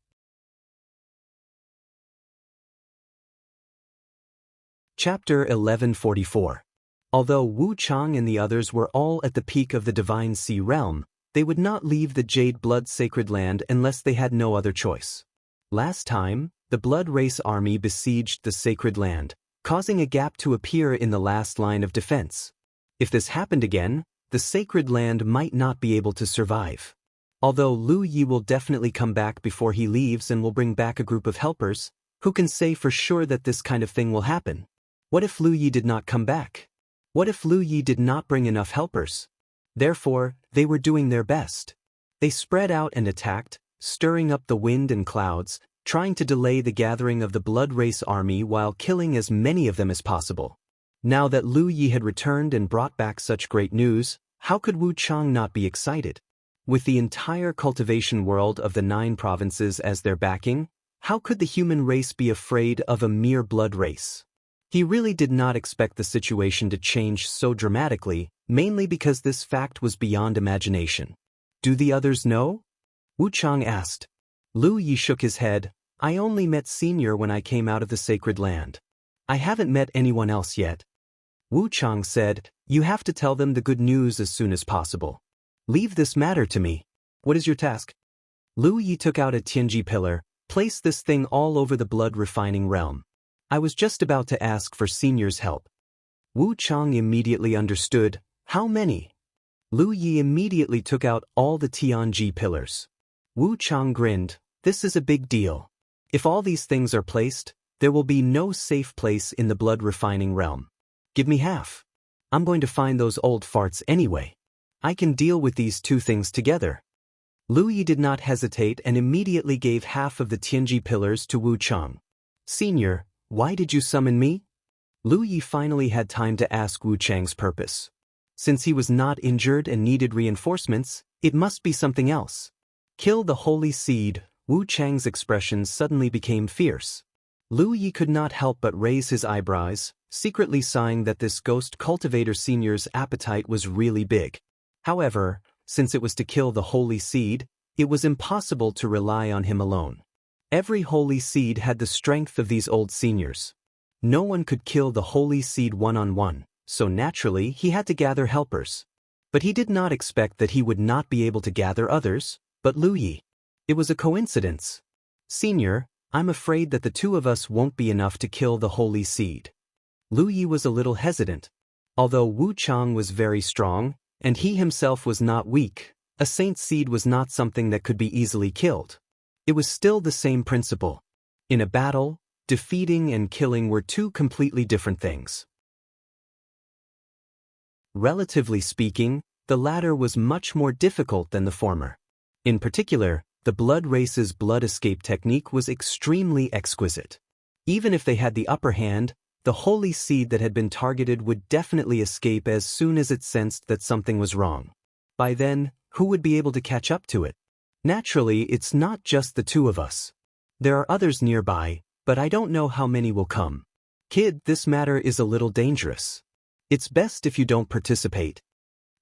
Chapter 1144. Although Wu Chang and the others were all at the peak of the Divine Sea realm, they would not leave the Jade Blood Sacred Land unless they had no other choice. Last time, the Blood Race army besieged the Sacred Land, causing a gap to appear in the last line of defense. If this happened again, the Sacred Land might not be able to survive. Although Lu Yi will definitely come back before he leaves and will bring back a group of helpers, who can say for sure that this kind of thing will happen? What if Lu Yi did not come back? What if Lu Yi did not bring enough helpers? Therefore, they were doing their best. They spread out and attacked, stirring up the wind and clouds, trying to delay the gathering of the Blood Race army while killing as many of them as possible. Now that Lu Yi had returned and brought back such great news, how could Wu Chang not be excited? With the entire cultivation world of the 9 provinces as their backing, how could the human race be afraid of a mere blood race? He really did not expect the situation to change so dramatically, mainly because this fact was beyond imagination. "Do the others know?" Wu Chang asked. Lu Yi shook his head. "I only met Senior when I came out of the Sacred Land. I haven't met anyone else yet." Wu Chang said, "You have to tell them the good news as soon as possible. Leave this matter to me. What is your task?" Lu Yi took out a Tianji pillar. "Place this thing all over the blood-refining realm. I was just about to ask for Senior's help." Wu Chang immediately understood. "How many?" Lu Yi immediately took out all the Tianji pillars. Wu Chang grinned. "This is a big deal. If all these things are placed, there will be no safe place in the blood-refining realm. Give me half. I'm going to find those old farts anyway. I can deal with these 2 things together." Lu Yi did not hesitate and immediately gave half of the Tianji pillars to Wu Chang. "Senior, why did you summon me?" Lu Yi finally had time to ask Wu Chang's purpose. Since he was not injured and needed reinforcements, it must be something else. Kill the holy seed. Wu Chang's expression suddenly became fierce. Lu Yi could not help but raise his eyebrows, secretly sighing that this ghost cultivator senior's appetite was really big. However, since it was to kill the holy seed, it was impossible to rely on him alone. Every holy seed had the strength of these old seniors. No one could kill the holy seed one-on-one, so naturally he had to gather helpers. But he did not expect that he would not be able to gather others, but Lu Yi. It was a coincidence. Senior, I'm afraid that the two of us won't be enough to kill the holy seed. Lu Yi was a little hesitant. Although Wu Chang was very strong, and he himself was not weak, a saint seed was not something that could be easily killed. It was still the same principle. In a battle, defeating and killing were two completely different things. Relatively speaking, the latter was much more difficult than the former. In particular, the blood race's blood escape technique was extremely exquisite. Even if they had the upper hand, the holy seed that had been targeted would definitely escape as soon as it sensed that something was wrong. By then, who would be able to catch up to it? Naturally, it's not just the two of us. There are others nearby, but I don't know how many will come. Kid, this matter is a little dangerous. It's best if you don't participate.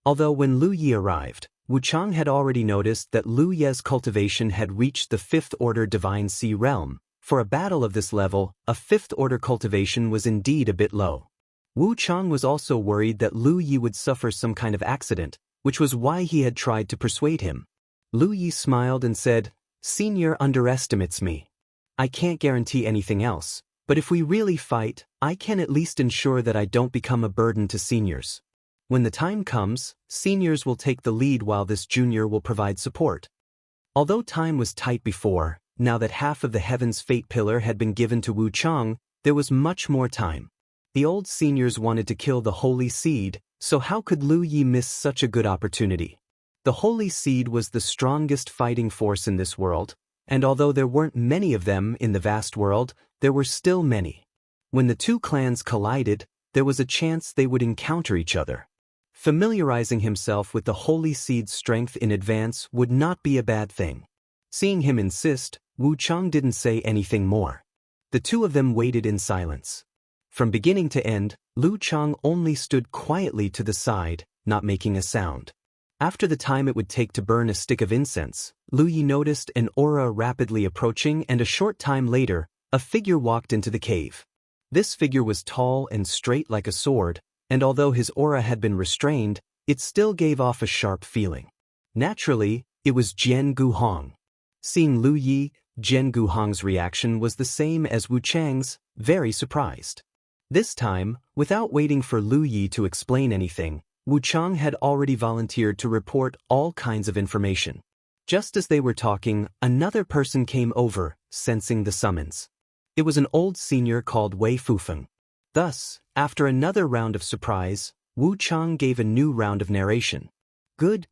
Although when Lu Yi arrived, Wu Chang had already noticed that Lu Ye's cultivation had reached the 5th order Divine Sea realm. For a battle of this level, a 5th order cultivation was indeed a bit low. Wu Chang was also worried that Lu Yi would suffer some kind of accident, which was why he had tried to persuade him. Lu Yi smiled and said, Senior underestimates me. I can't guarantee anything else, but if we really fight, I can at least ensure that I don't become a burden to seniors. When the time comes, seniors will take the lead while this junior will provide support. Although time was tight before, now that half of the Heaven's Fate Pillar had been given to Wu Chang, there was much more time. The old seniors wanted to kill the Holy Seed, so how could Lu Yi miss such a good opportunity? The Holy Seed was the strongest fighting force in this world, and although there weren't many of them in the vast world, there were still many. When the two clans collided, there was a chance they would encounter each other. Familiarizing himself with the Holy Seed's strength in advance would not be a bad thing. Seeing him insist, Wu Chang didn't say anything more. The two of them waited in silence. From beginning to end, Lu Chang only stood quietly to the side, not making a sound. After the time it would take to burn a stick of incense, Lu Yi noticed an aura rapidly approaching, and a short time later, a figure walked into the cave. This figure was tall and straight like a sword, and although his aura had been restrained, it still gave off a sharp feeling. Naturally, it was Jianghu. Seeing Lu Yi, Jianghu's reaction was the same as Wu Chang's, very surprised. This time, without waiting for Lu Yi to explain anything, Wu Chang had already volunteered to report all kinds of information. Just as they were talking, another person came over, sensing the summons. It was an old senior called Wei Fufeng. Thus, after another round of surprise, Wu Chang gave a new round of narration. Good.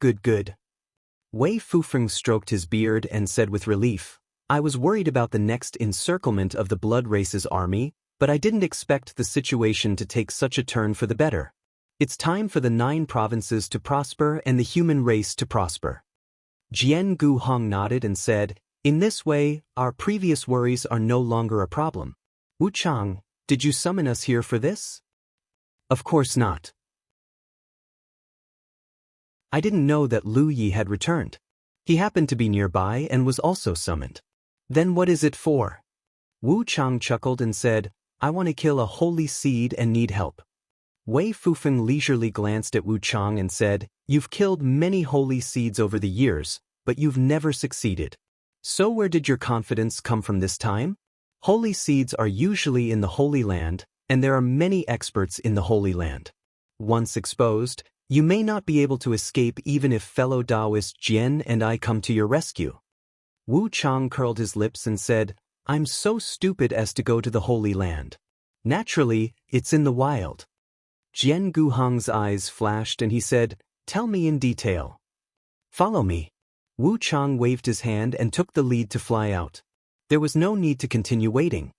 Wei Fufeng stroked his beard and said with relief, I was worried about the next encirclement of the Blood Race's army, but I didn't expect the situation to take such a turn for the better. It's time for the 9 provinces to prosper and the human race to prosper. Jianghu nodded and said, in this way, our previous worries are no longer a problem. Wu Chang, did you summon us here for this? Of course not. I didn't know that Lu Yi had returned. He happened to be nearby and was also summoned. Then what is it for? Wu Chang chuckled and said, I want to kill a holy seed and need help. Wei Fufeng leisurely glanced at Wu Chang and said, you've killed many holy seeds over the years, but you've never succeeded. So where did your confidence come from this time? Holy seeds are usually in the Holy Land, and there are many experts in the Holy Land. Once exposed, you may not be able to escape even if fellow Taoist Jian and I come to your rescue. Wu Chang curled his lips and said, I'm so stupid as to go to the Holy Land. Naturally, it's in the wild. Jianghu's eyes flashed and he said, tell me in detail. Follow me. Wu Chang waved his hand and took the lead to fly out. There was no need to continue waiting.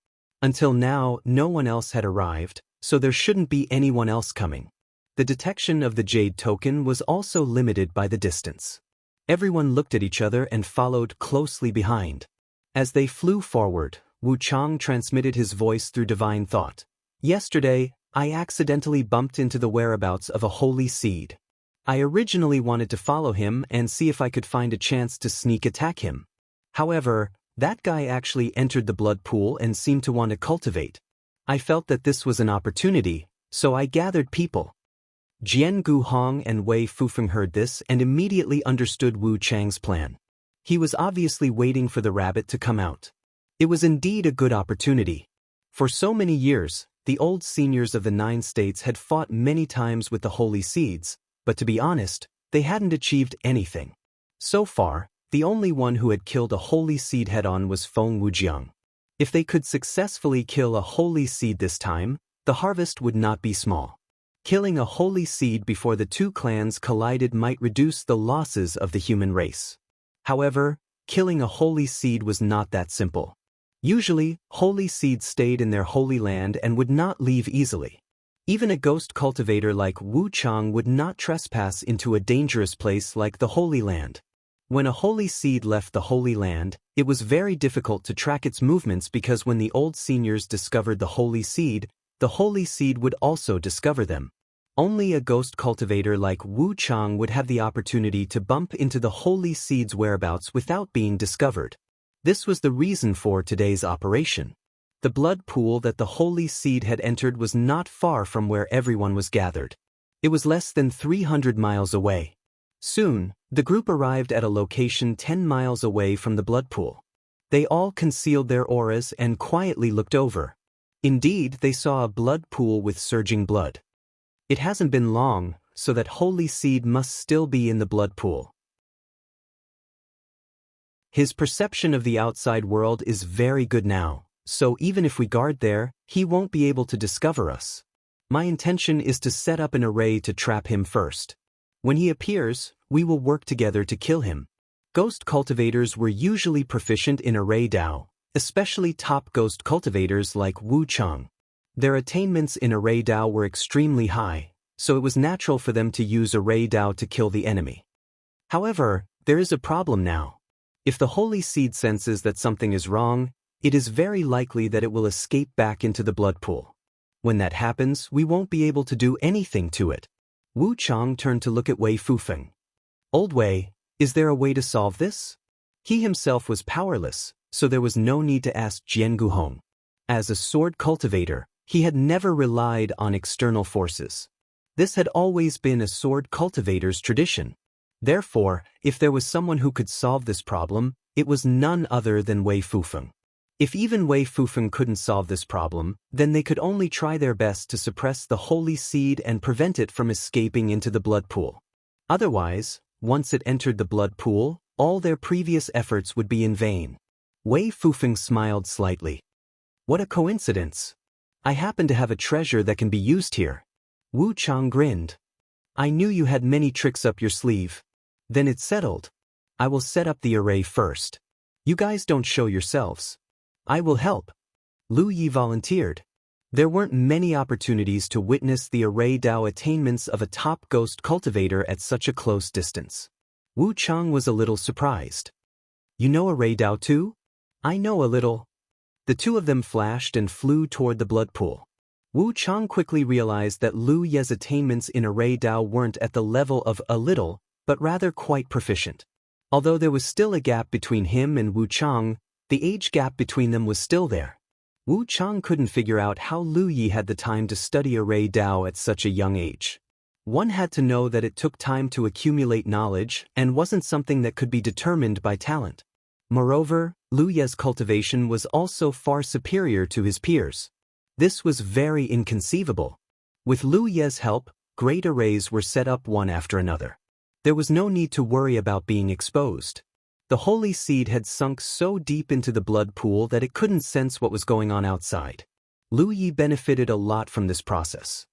Until now, no one else had arrived, so there shouldn't be anyone else coming. The detection of the jade token was also limited by the distance. Everyone looked at each other and followed closely behind. As they flew forward, Wuchang transmitted his voice through divine thought. Yesterday, I accidentally bumped into the whereabouts of a holy seed. I originally wanted to follow him and see if I could find a chance to sneak attack him. However, that guy actually entered the blood pool and seemed to want to cultivate. I felt that this was an opportunity, so I gathered people. Jianghu Hong and Wei Fufeng heard this and immediately understood Wu Chang's plan. He was obviously waiting for the rabbit to come out. It was indeed a good opportunity. For so many years, the old seniors of the 9 states had fought many times with the holy seeds, but to be honest, they hadn't achieved anything. So far, the only one who had killed a holy seed head-on was Feng Wujiang. If they could successfully kill a holy seed this time, the harvest would not be small. Killing a holy seed before the 2 clans collided might reduce the losses of the human race. However, killing a holy seed was not that simple. Usually, holy seeds stayed in their holy land and would not leave easily. Even a ghost cultivator like Wu Chang would not trespass into a dangerous place like the Holy Land. When a holy seed left the Holy Land, it was very difficult to track its movements because when the old seniors discovered the holy seed would also discover them. Only a ghost cultivator like Wu Chang would have the opportunity to bump into the holy seed's whereabouts without being discovered. This was the reason for today's operation. The blood pool that the holy seed had entered was not far from where everyone was gathered. It was less than 300 miles away. Soon, the group arrived at a location 10 miles away from the blood pool. They all concealed their auras and quietly looked over. Indeed, they saw a blood pool with surging blood. It hasn't been long, so that holy seed must still be in the blood pool. His perception of the outside world is very good now, so even if we guard there, he won't be able to discover us. My intention is to set up an array to trap him first. When he appears, we will work together to kill him. Ghost cultivators were usually proficient in array Dao, especially top ghost cultivators like Wu Chang. Their attainments in array Dao were extremely high, so it was natural for them to use array Dao to kill the enemy. However, there is a problem now. If the holy seed senses that something is wrong, it is very likely that it will escape back into the blood pool. When that happens, we won't be able to do anything to it. Wu Chang turned to look at Wei Fufeng. Old Wei, is there a way to solve this? He himself was powerless, so there was no need to ask Jianghu Hong. As a sword cultivator, he had never relied on external forces. This had always been a sword cultivator's tradition. Therefore, if there was someone who could solve this problem, it was none other than Wei Fufeng. If even Wei Fufeng couldn't solve this problem, then they could only try their best to suppress the holy seed and prevent it from escaping into the blood pool. Otherwise, once it entered the blood pool, all their previous efforts would be in vain. Wei Fufeng smiled slightly. What a coincidence! I happen to have a treasure that can be used here. Wu Chang grinned. I knew you had many tricks up your sleeve. Then it's settled. I will set up the array first. You guys don't show yourselves. I will help. Lu Yi volunteered. There weren't many opportunities to witness the array Dao attainments of a top ghost cultivator at such a close distance. Wu Chang was a little surprised. You know array Dao too? I know a little. The 2 of them flashed and flew toward the blood pool. Wu Chang quickly realized that Lu Ye's attainments in array Dao weren't at the level of a little, but rather quite proficient. Although there was still a gap between him and Wu Chang, the age gap between them was still there. Wu Chang couldn't figure out how Lu Yi had the time to study array Dao at such a young age. One had to know that it took time to accumulate knowledge and wasn't something that could be determined by talent. Moreover, Lu Ye's cultivation was also far superior to his peers. This was very inconceivable. With Lu Ye's help, great arrays were set up one after another. There was no need to worry about being exposed. The holy seed had sunk so deep into the blood pool that it couldn't sense what was going on outside. Lu Yi benefited a lot from this process.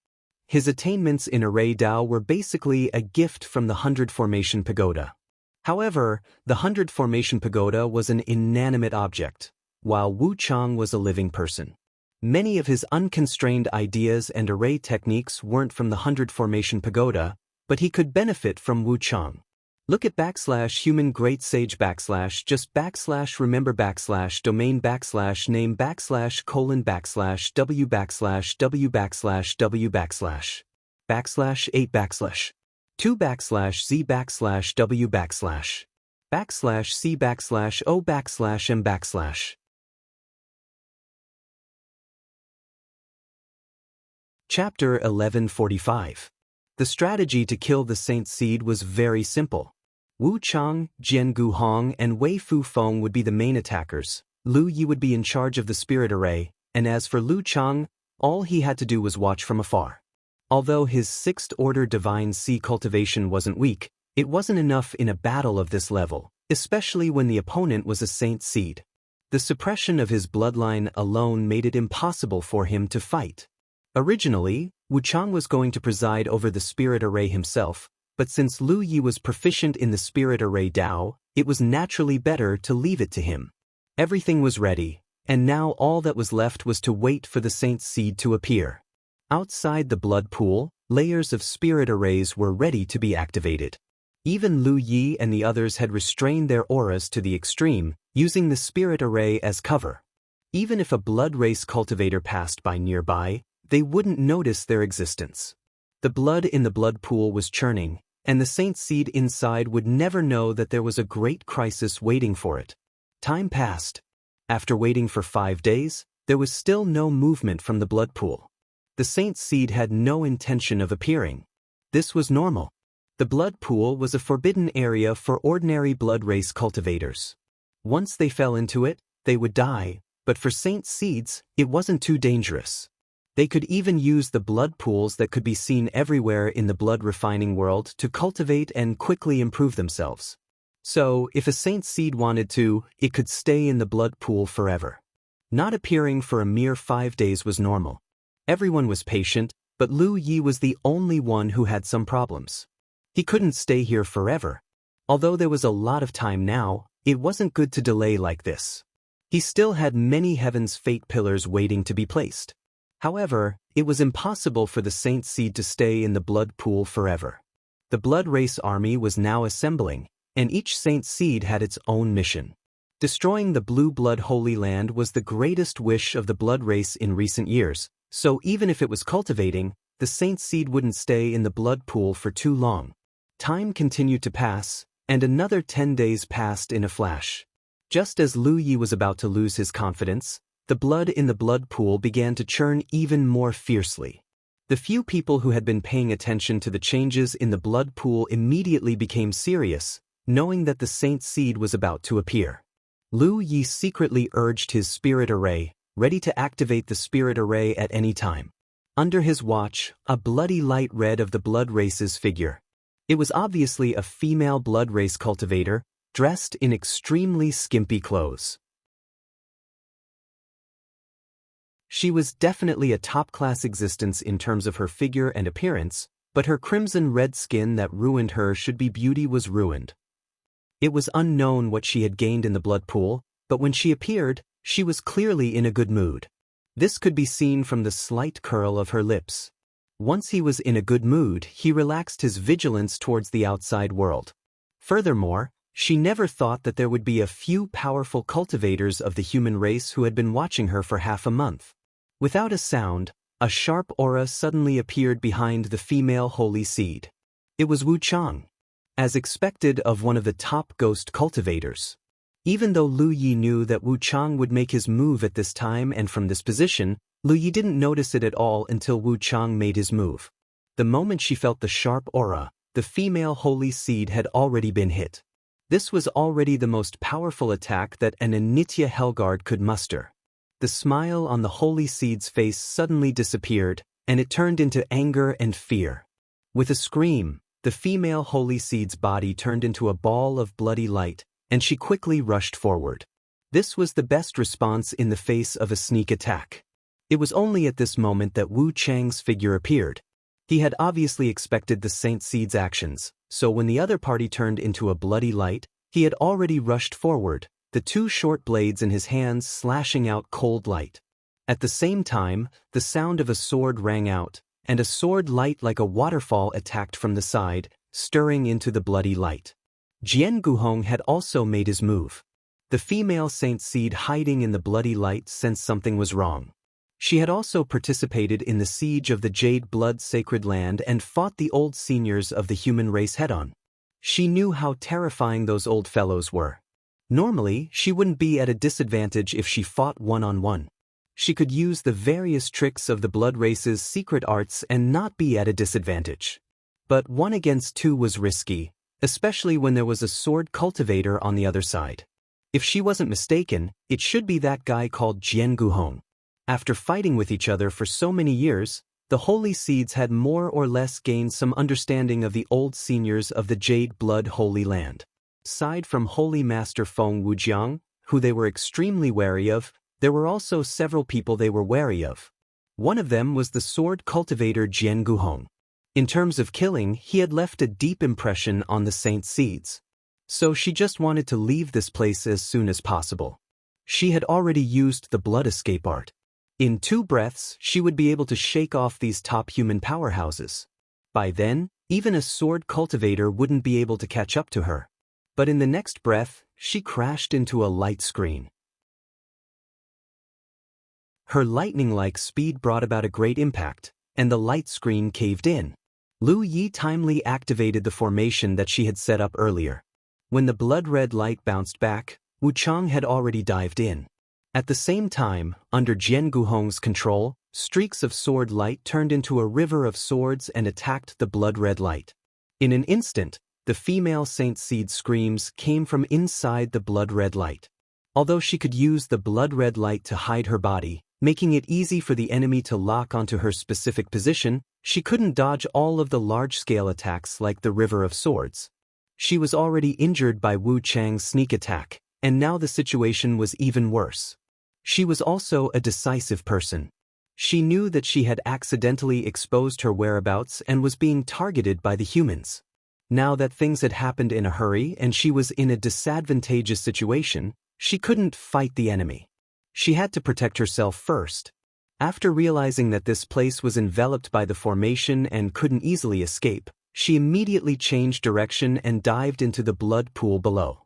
His attainments in array Dao were basically a gift from the 100 Formation Pagoda. However, the 100 Formation Pagoda was an inanimate object, while Wu Chang was a living person. Many of his unconstrained ideas and array techniques weren't from the 100 Formation Pagoda, but he could benefit from Wuchang. Look at /human great sage /just /remember /domain /name /::w /w /w /8 2 /z /w /c /o /m Chapter 1145. The strategy to kill the Saint Seed was very simple. Wu Chang, Jianghu Hong, and Wei Fu Feng would be the main attackers. Lu Yi would be in charge of the spirit array, and as for Lu Chang, all he had to do was watch from afar. Although his 6th order divine sea cultivation wasn't weak, it wasn't enough in a battle of this level, especially when the opponent was a Saint Seed. The suppression of his bloodline alone made it impossible for him to fight. Originally, Wuchang was going to preside over the spirit array himself, but since Lu Yi was proficient in the spirit array Dao, it was naturally better to leave it to him. Everything was ready, and now all that was left was to wait for the Saint Seed to appear. Outside the blood pool, layers of spirit arrays were ready to be activated. Even Lu Yi and the others had restrained their auras to the extreme, using the spirit array as cover. Even if a blood race cultivator passed by nearby, they wouldn't notice their existence. The blood in the blood pool was churning, and the Saint Seed inside would never know that there was a great crisis waiting for it. Time passed. After waiting for 5 days, there was still no movement from the blood pool. The Saint Seed had no intention of appearing. This was normal. The blood pool was a forbidden area for ordinary blood race cultivators. Once they fell into it, they would die, but for Saint Seeds, it wasn't too dangerous. They could even use the blood pools that could be seen everywhere in the blood refining world to cultivate and quickly improve themselves. So, if a Saint Seed wanted to, it could stay in the blood pool forever. Not appearing for a mere 5 days was normal. Everyone was patient, but Lu Yi was the only one who had some problems. He couldn't stay here forever. Although there was a lot of time now, it wasn't good to delay like this. He still had many Heaven's Fate pillars waiting to be placed. However, it was impossible for the Saint Seed to stay in the blood pool forever. The blood race army was now assembling, and each Saint Seed had its own mission. Destroying the Blue Blood Holy Land was the greatest wish of the blood race in recent years, so even if it was cultivating, the Saint Seed wouldn't stay in the blood pool for too long. Time continued to pass, and another 10 days passed in a flash. Just as Lu Yi was about to lose his confidence, the blood in the blood pool began to churn even more fiercely. The few people who had been paying attention to the changes in the blood pool immediately became serious, knowing that the Saint Seed was about to appear. Lu Yi secretly urged his spirit array, ready to activate the spirit array at any time. Under his watch, a bloody light red of the blood race's figure. It was obviously a female blood race cultivator, dressed in extremely skimpy clothes. She was definitely a top-class existence in terms of her figure and appearance, but her crimson-red skin that ruined her should-be beauty was ruined. It was unknown what she had gained in the blood pool, but when she appeared, she was clearly in a good mood. This could be seen from the slight curl of her lips. Once he was in a good mood, he relaxed his vigilance towards the outside world. Furthermore, she never thought that there would be a few powerful cultivators of the human race who had been watching her for half a month. Without a sound, a sharp aura suddenly appeared behind the female holy seed. It was Wu Chang, as expected of one of the top ghost cultivators. Even though Lu Yi knew that Wu Chang would make his move at this time and from this position, Lu Yi didn't notice it at all until Wu Chang made his move. The moment she felt the sharp aura, the female holy seed had already been hit. This was already the most powerful attack that an Anitya Hellguard could muster. The smile on the holy seed's face suddenly disappeared, and it turned into anger and fear. With a scream, the female holy seed's body turned into a ball of bloody light, and she quickly rushed forward. This was the best response in the face of a sneak attack. It was only at this moment that Wu Chang's figure appeared. He had obviously expected the Saint Seed's actions, so when the other party turned into a bloody light, he had already rushed forward, the two short blades in his hands slashing out cold light. At the same time, the sound of a sword rang out, and a sword light like a waterfall attacked from the side, stirring into the bloody light. Jianghu had also made his move. The female Saint Seed hiding in the bloody light sensed something was wrong. She had also participated in the siege of the Jade Blood Sacred Land and fought the old seniors of the human race head-on. She knew how terrifying those old fellows were. Normally, she wouldn't be at a disadvantage if she fought one-on-one. She could use the various tricks of the blood race's secret arts and not be at a disadvantage. But 1 against 2 was risky, especially when there was a sword cultivator on the other side. If she wasn't mistaken, it should be that guy called Jianghu. After fighting with each other for so many years, the Holy Seeds had more or less gained some understanding of the old seniors of the Jade Blood Holy Land. Aside from Holy Master Feng Wujiang, who they were extremely wary of, there were also several people they were wary of. One of them was the sword cultivator Jianghu. In terms of killing, he had left a deep impression on the Saint Seeds. So she just wanted to leave this place as soon as possible. She had already used the blood escape art. In 2 breaths, she would be able to shake off these top human powerhouses. By then, even a sword cultivator wouldn't be able to catch up to her. But in the next breath, she crashed into a light screen. Her lightning-like speed brought about a great impact, and the light screen caved in. Lu Yi timely activated the formation that she had set up earlier. When the blood-red light bounced back, Wu Chang had already dived in. At the same time, under Jianghu control, streaks of sword light turned into a river of swords and attacked the blood-red light. In an instant, the female Saint Seed screams came from inside the blood-red light. Although she could use the blood-red light to hide her body, making it easy for the enemy to lock onto her specific position, she couldn't dodge all of the large-scale attacks like the River of Swords. She was already injured by Wu Chang's sneak attack, and now the situation was even worse. She was also a decisive person. She knew that she had accidentally exposed her whereabouts and was being targeted by the humans. Now that things had happened in a hurry and she was in a disadvantageous situation, she couldn't fight the enemy. She had to protect herself first. After realizing that this place was enveloped by the formation and couldn't easily escape, she immediately changed direction and dived into the blood pool below.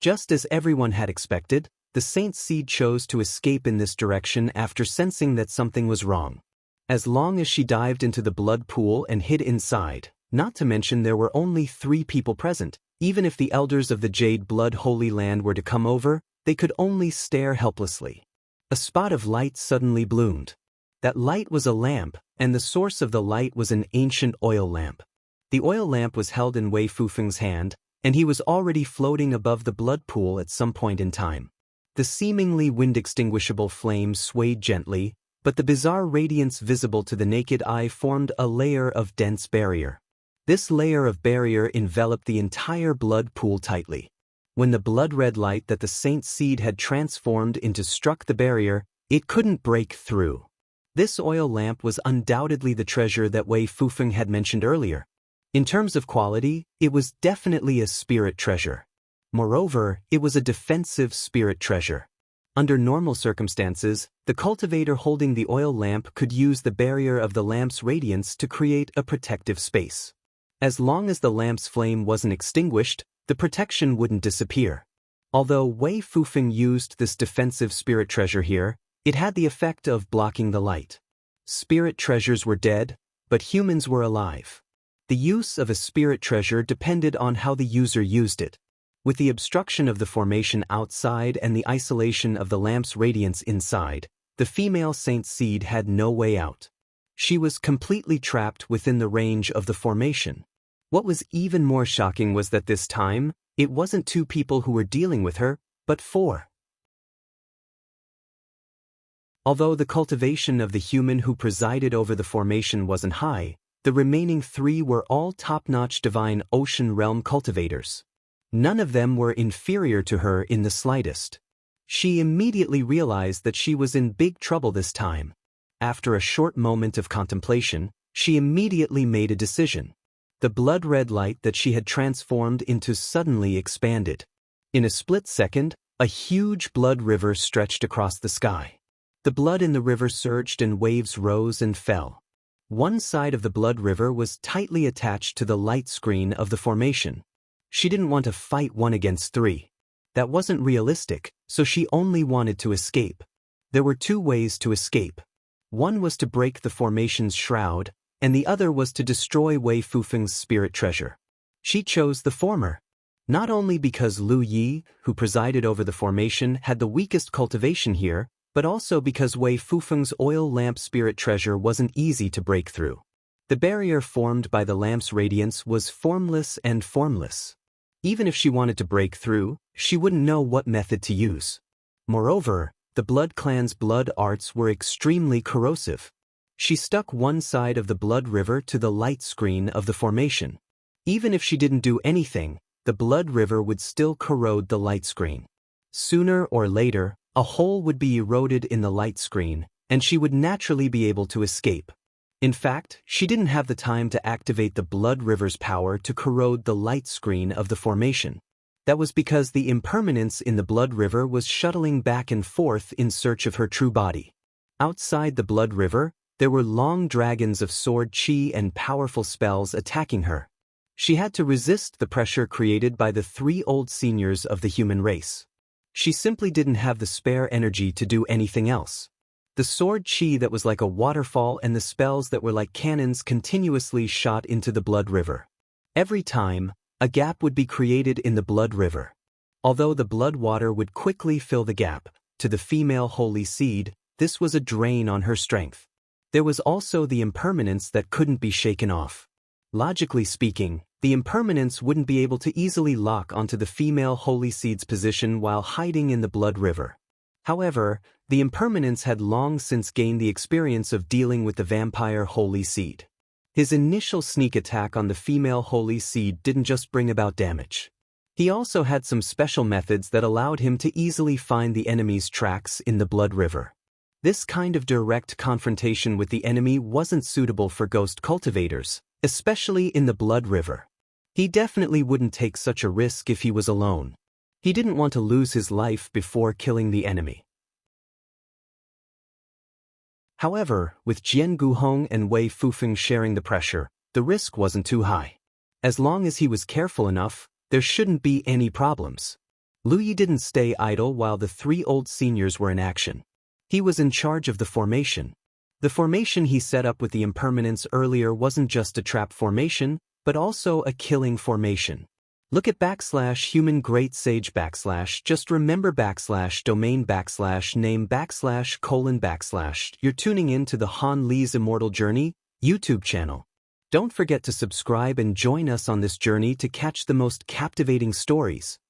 Just as everyone had expected, the Saint Seed chose to escape in this direction after sensing that something was wrong. As long as she dived into the blood pool and hid inside, not to mention there were only 3 people present, even if the elders of the Jade Blood Holy Land were to come over, they could only stare helplessly. A spot of light suddenly bloomed. That light was a lamp, and the source of the light was an ancient oil lamp. The oil lamp was held in Wei Fufeng's hand, and he was already floating above the blood pool at some point in time. The seemingly wind-extinguishable flame swayed gently, but the bizarre radiance visible to the naked eye formed a layer of dense barrier. This layer of barrier enveloped the entire blood pool tightly. When the blood-red light that the Saint Seed had transformed into struck the barrier, it couldn't break through. This oil lamp was undoubtedly the treasure that Wei Fufeng had mentioned earlier. In terms of quality, it was definitely a spirit treasure. Moreover, it was a defensive spirit treasure. Under normal circumstances, the cultivator holding the oil lamp could use the barrier of the lamp's radiance to create a protective space. As long as the lamp's flame wasn't extinguished, the protection wouldn't disappear. Although Wei Fufeng used this defensive spirit treasure here, it had the effect of blocking the light. Spirit treasures were dead, but humans were alive. The use of a spirit treasure depended on how the user used it. With the obstruction of the formation outside and the isolation of the lamp's radiance inside, the female Saint Seed had no way out. She was completely trapped within the range of the formation. What was even more shocking was that this time, it wasn't 2 people who were dealing with her, but 4. Although the cultivation of the human who presided over the formation wasn't high, the remaining 3 were all top-notch divine ocean realm cultivators. None of them were inferior to her in the slightest. She immediately realized that she was in big trouble this time. After a short moment of contemplation, she immediately made a decision. The blood-red light that she had transformed into suddenly expanded. In a split second, a huge blood river stretched across the sky. The blood in the river surged and waves rose and fell. One side of the blood river was tightly attached to the light screen of the formation. She didn't want to fight 1 against 3. That wasn't realistic, so she only wanted to escape. There were 2 ways to escape. One was to break the formation's shroud, and the other was to destroy Wei Fufeng's spirit treasure. She chose the former. Not only because Lu Yi, who presided over the formation, had the weakest cultivation here, but also because Wei Fufeng's oil lamp spirit treasure wasn't easy to break through. The barrier formed by the lamp's radiance was formless and formless. Even if she wanted to break through, she wouldn't know what method to use. Moreover, the Blood Clan's blood arts were extremely corrosive. She stuck one side of the blood river to the light screen of the formation. Even if she didn't do anything, the blood river would still corrode the light screen. Sooner or later, a hole would be eroded in the light screen, and she would naturally be able to escape. In fact, she didn't have the time to activate the blood river's power to corrode the light screen of the formation. That was because the impermanence in the blood river was shuttling back and forth in search of her true body. Outside the blood river, there were long dragons of sword chi and powerful spells attacking her. She had to resist the pressure created by the 3 old seniors of the human race. She simply didn't have the spare energy to do anything else. The sword chi that was like a waterfall and the spells that were like cannons continuously shot into the blood river. Every time, a gap would be created in the blood river. Although the blood water would quickly fill the gap, to the female holy seed, this was a drain on her strength. There was also the impermanence that couldn't be shaken off. Logically speaking, the impermanence wouldn't be able to easily lock onto the female holy seed's position while hiding in the blood river. However, the impermanence had long since gained the experience of dealing with the vampire holy seed. His initial sneak attack on the female holy seed didn't just bring about damage. He also had some special methods that allowed him to easily find the enemy's tracks in the blood river. This kind of direct confrontation with the enemy wasn't suitable for ghost cultivators, especially in the blood river. He definitely wouldn't take such a risk if he was alone. He didn't want to lose his life before killing the enemy. However, with Jianghu and Wei Fufeng sharing the pressure, the risk wasn't too high. As long as he was careful enough, there shouldn't be any problems. Lu Yi didn't stay idle while the 3 old seniors were in action. He was in charge of the formation. The formation he set up with the impermanence earlier wasn't just a trap formation, but also a killing formation. Look at /human great sage / just remember /domain /name /::. You're tuning in to the Han Li's Immortal Journey YouTube channel. Don't forget to subscribe and join us on this journey to catch the most captivating stories.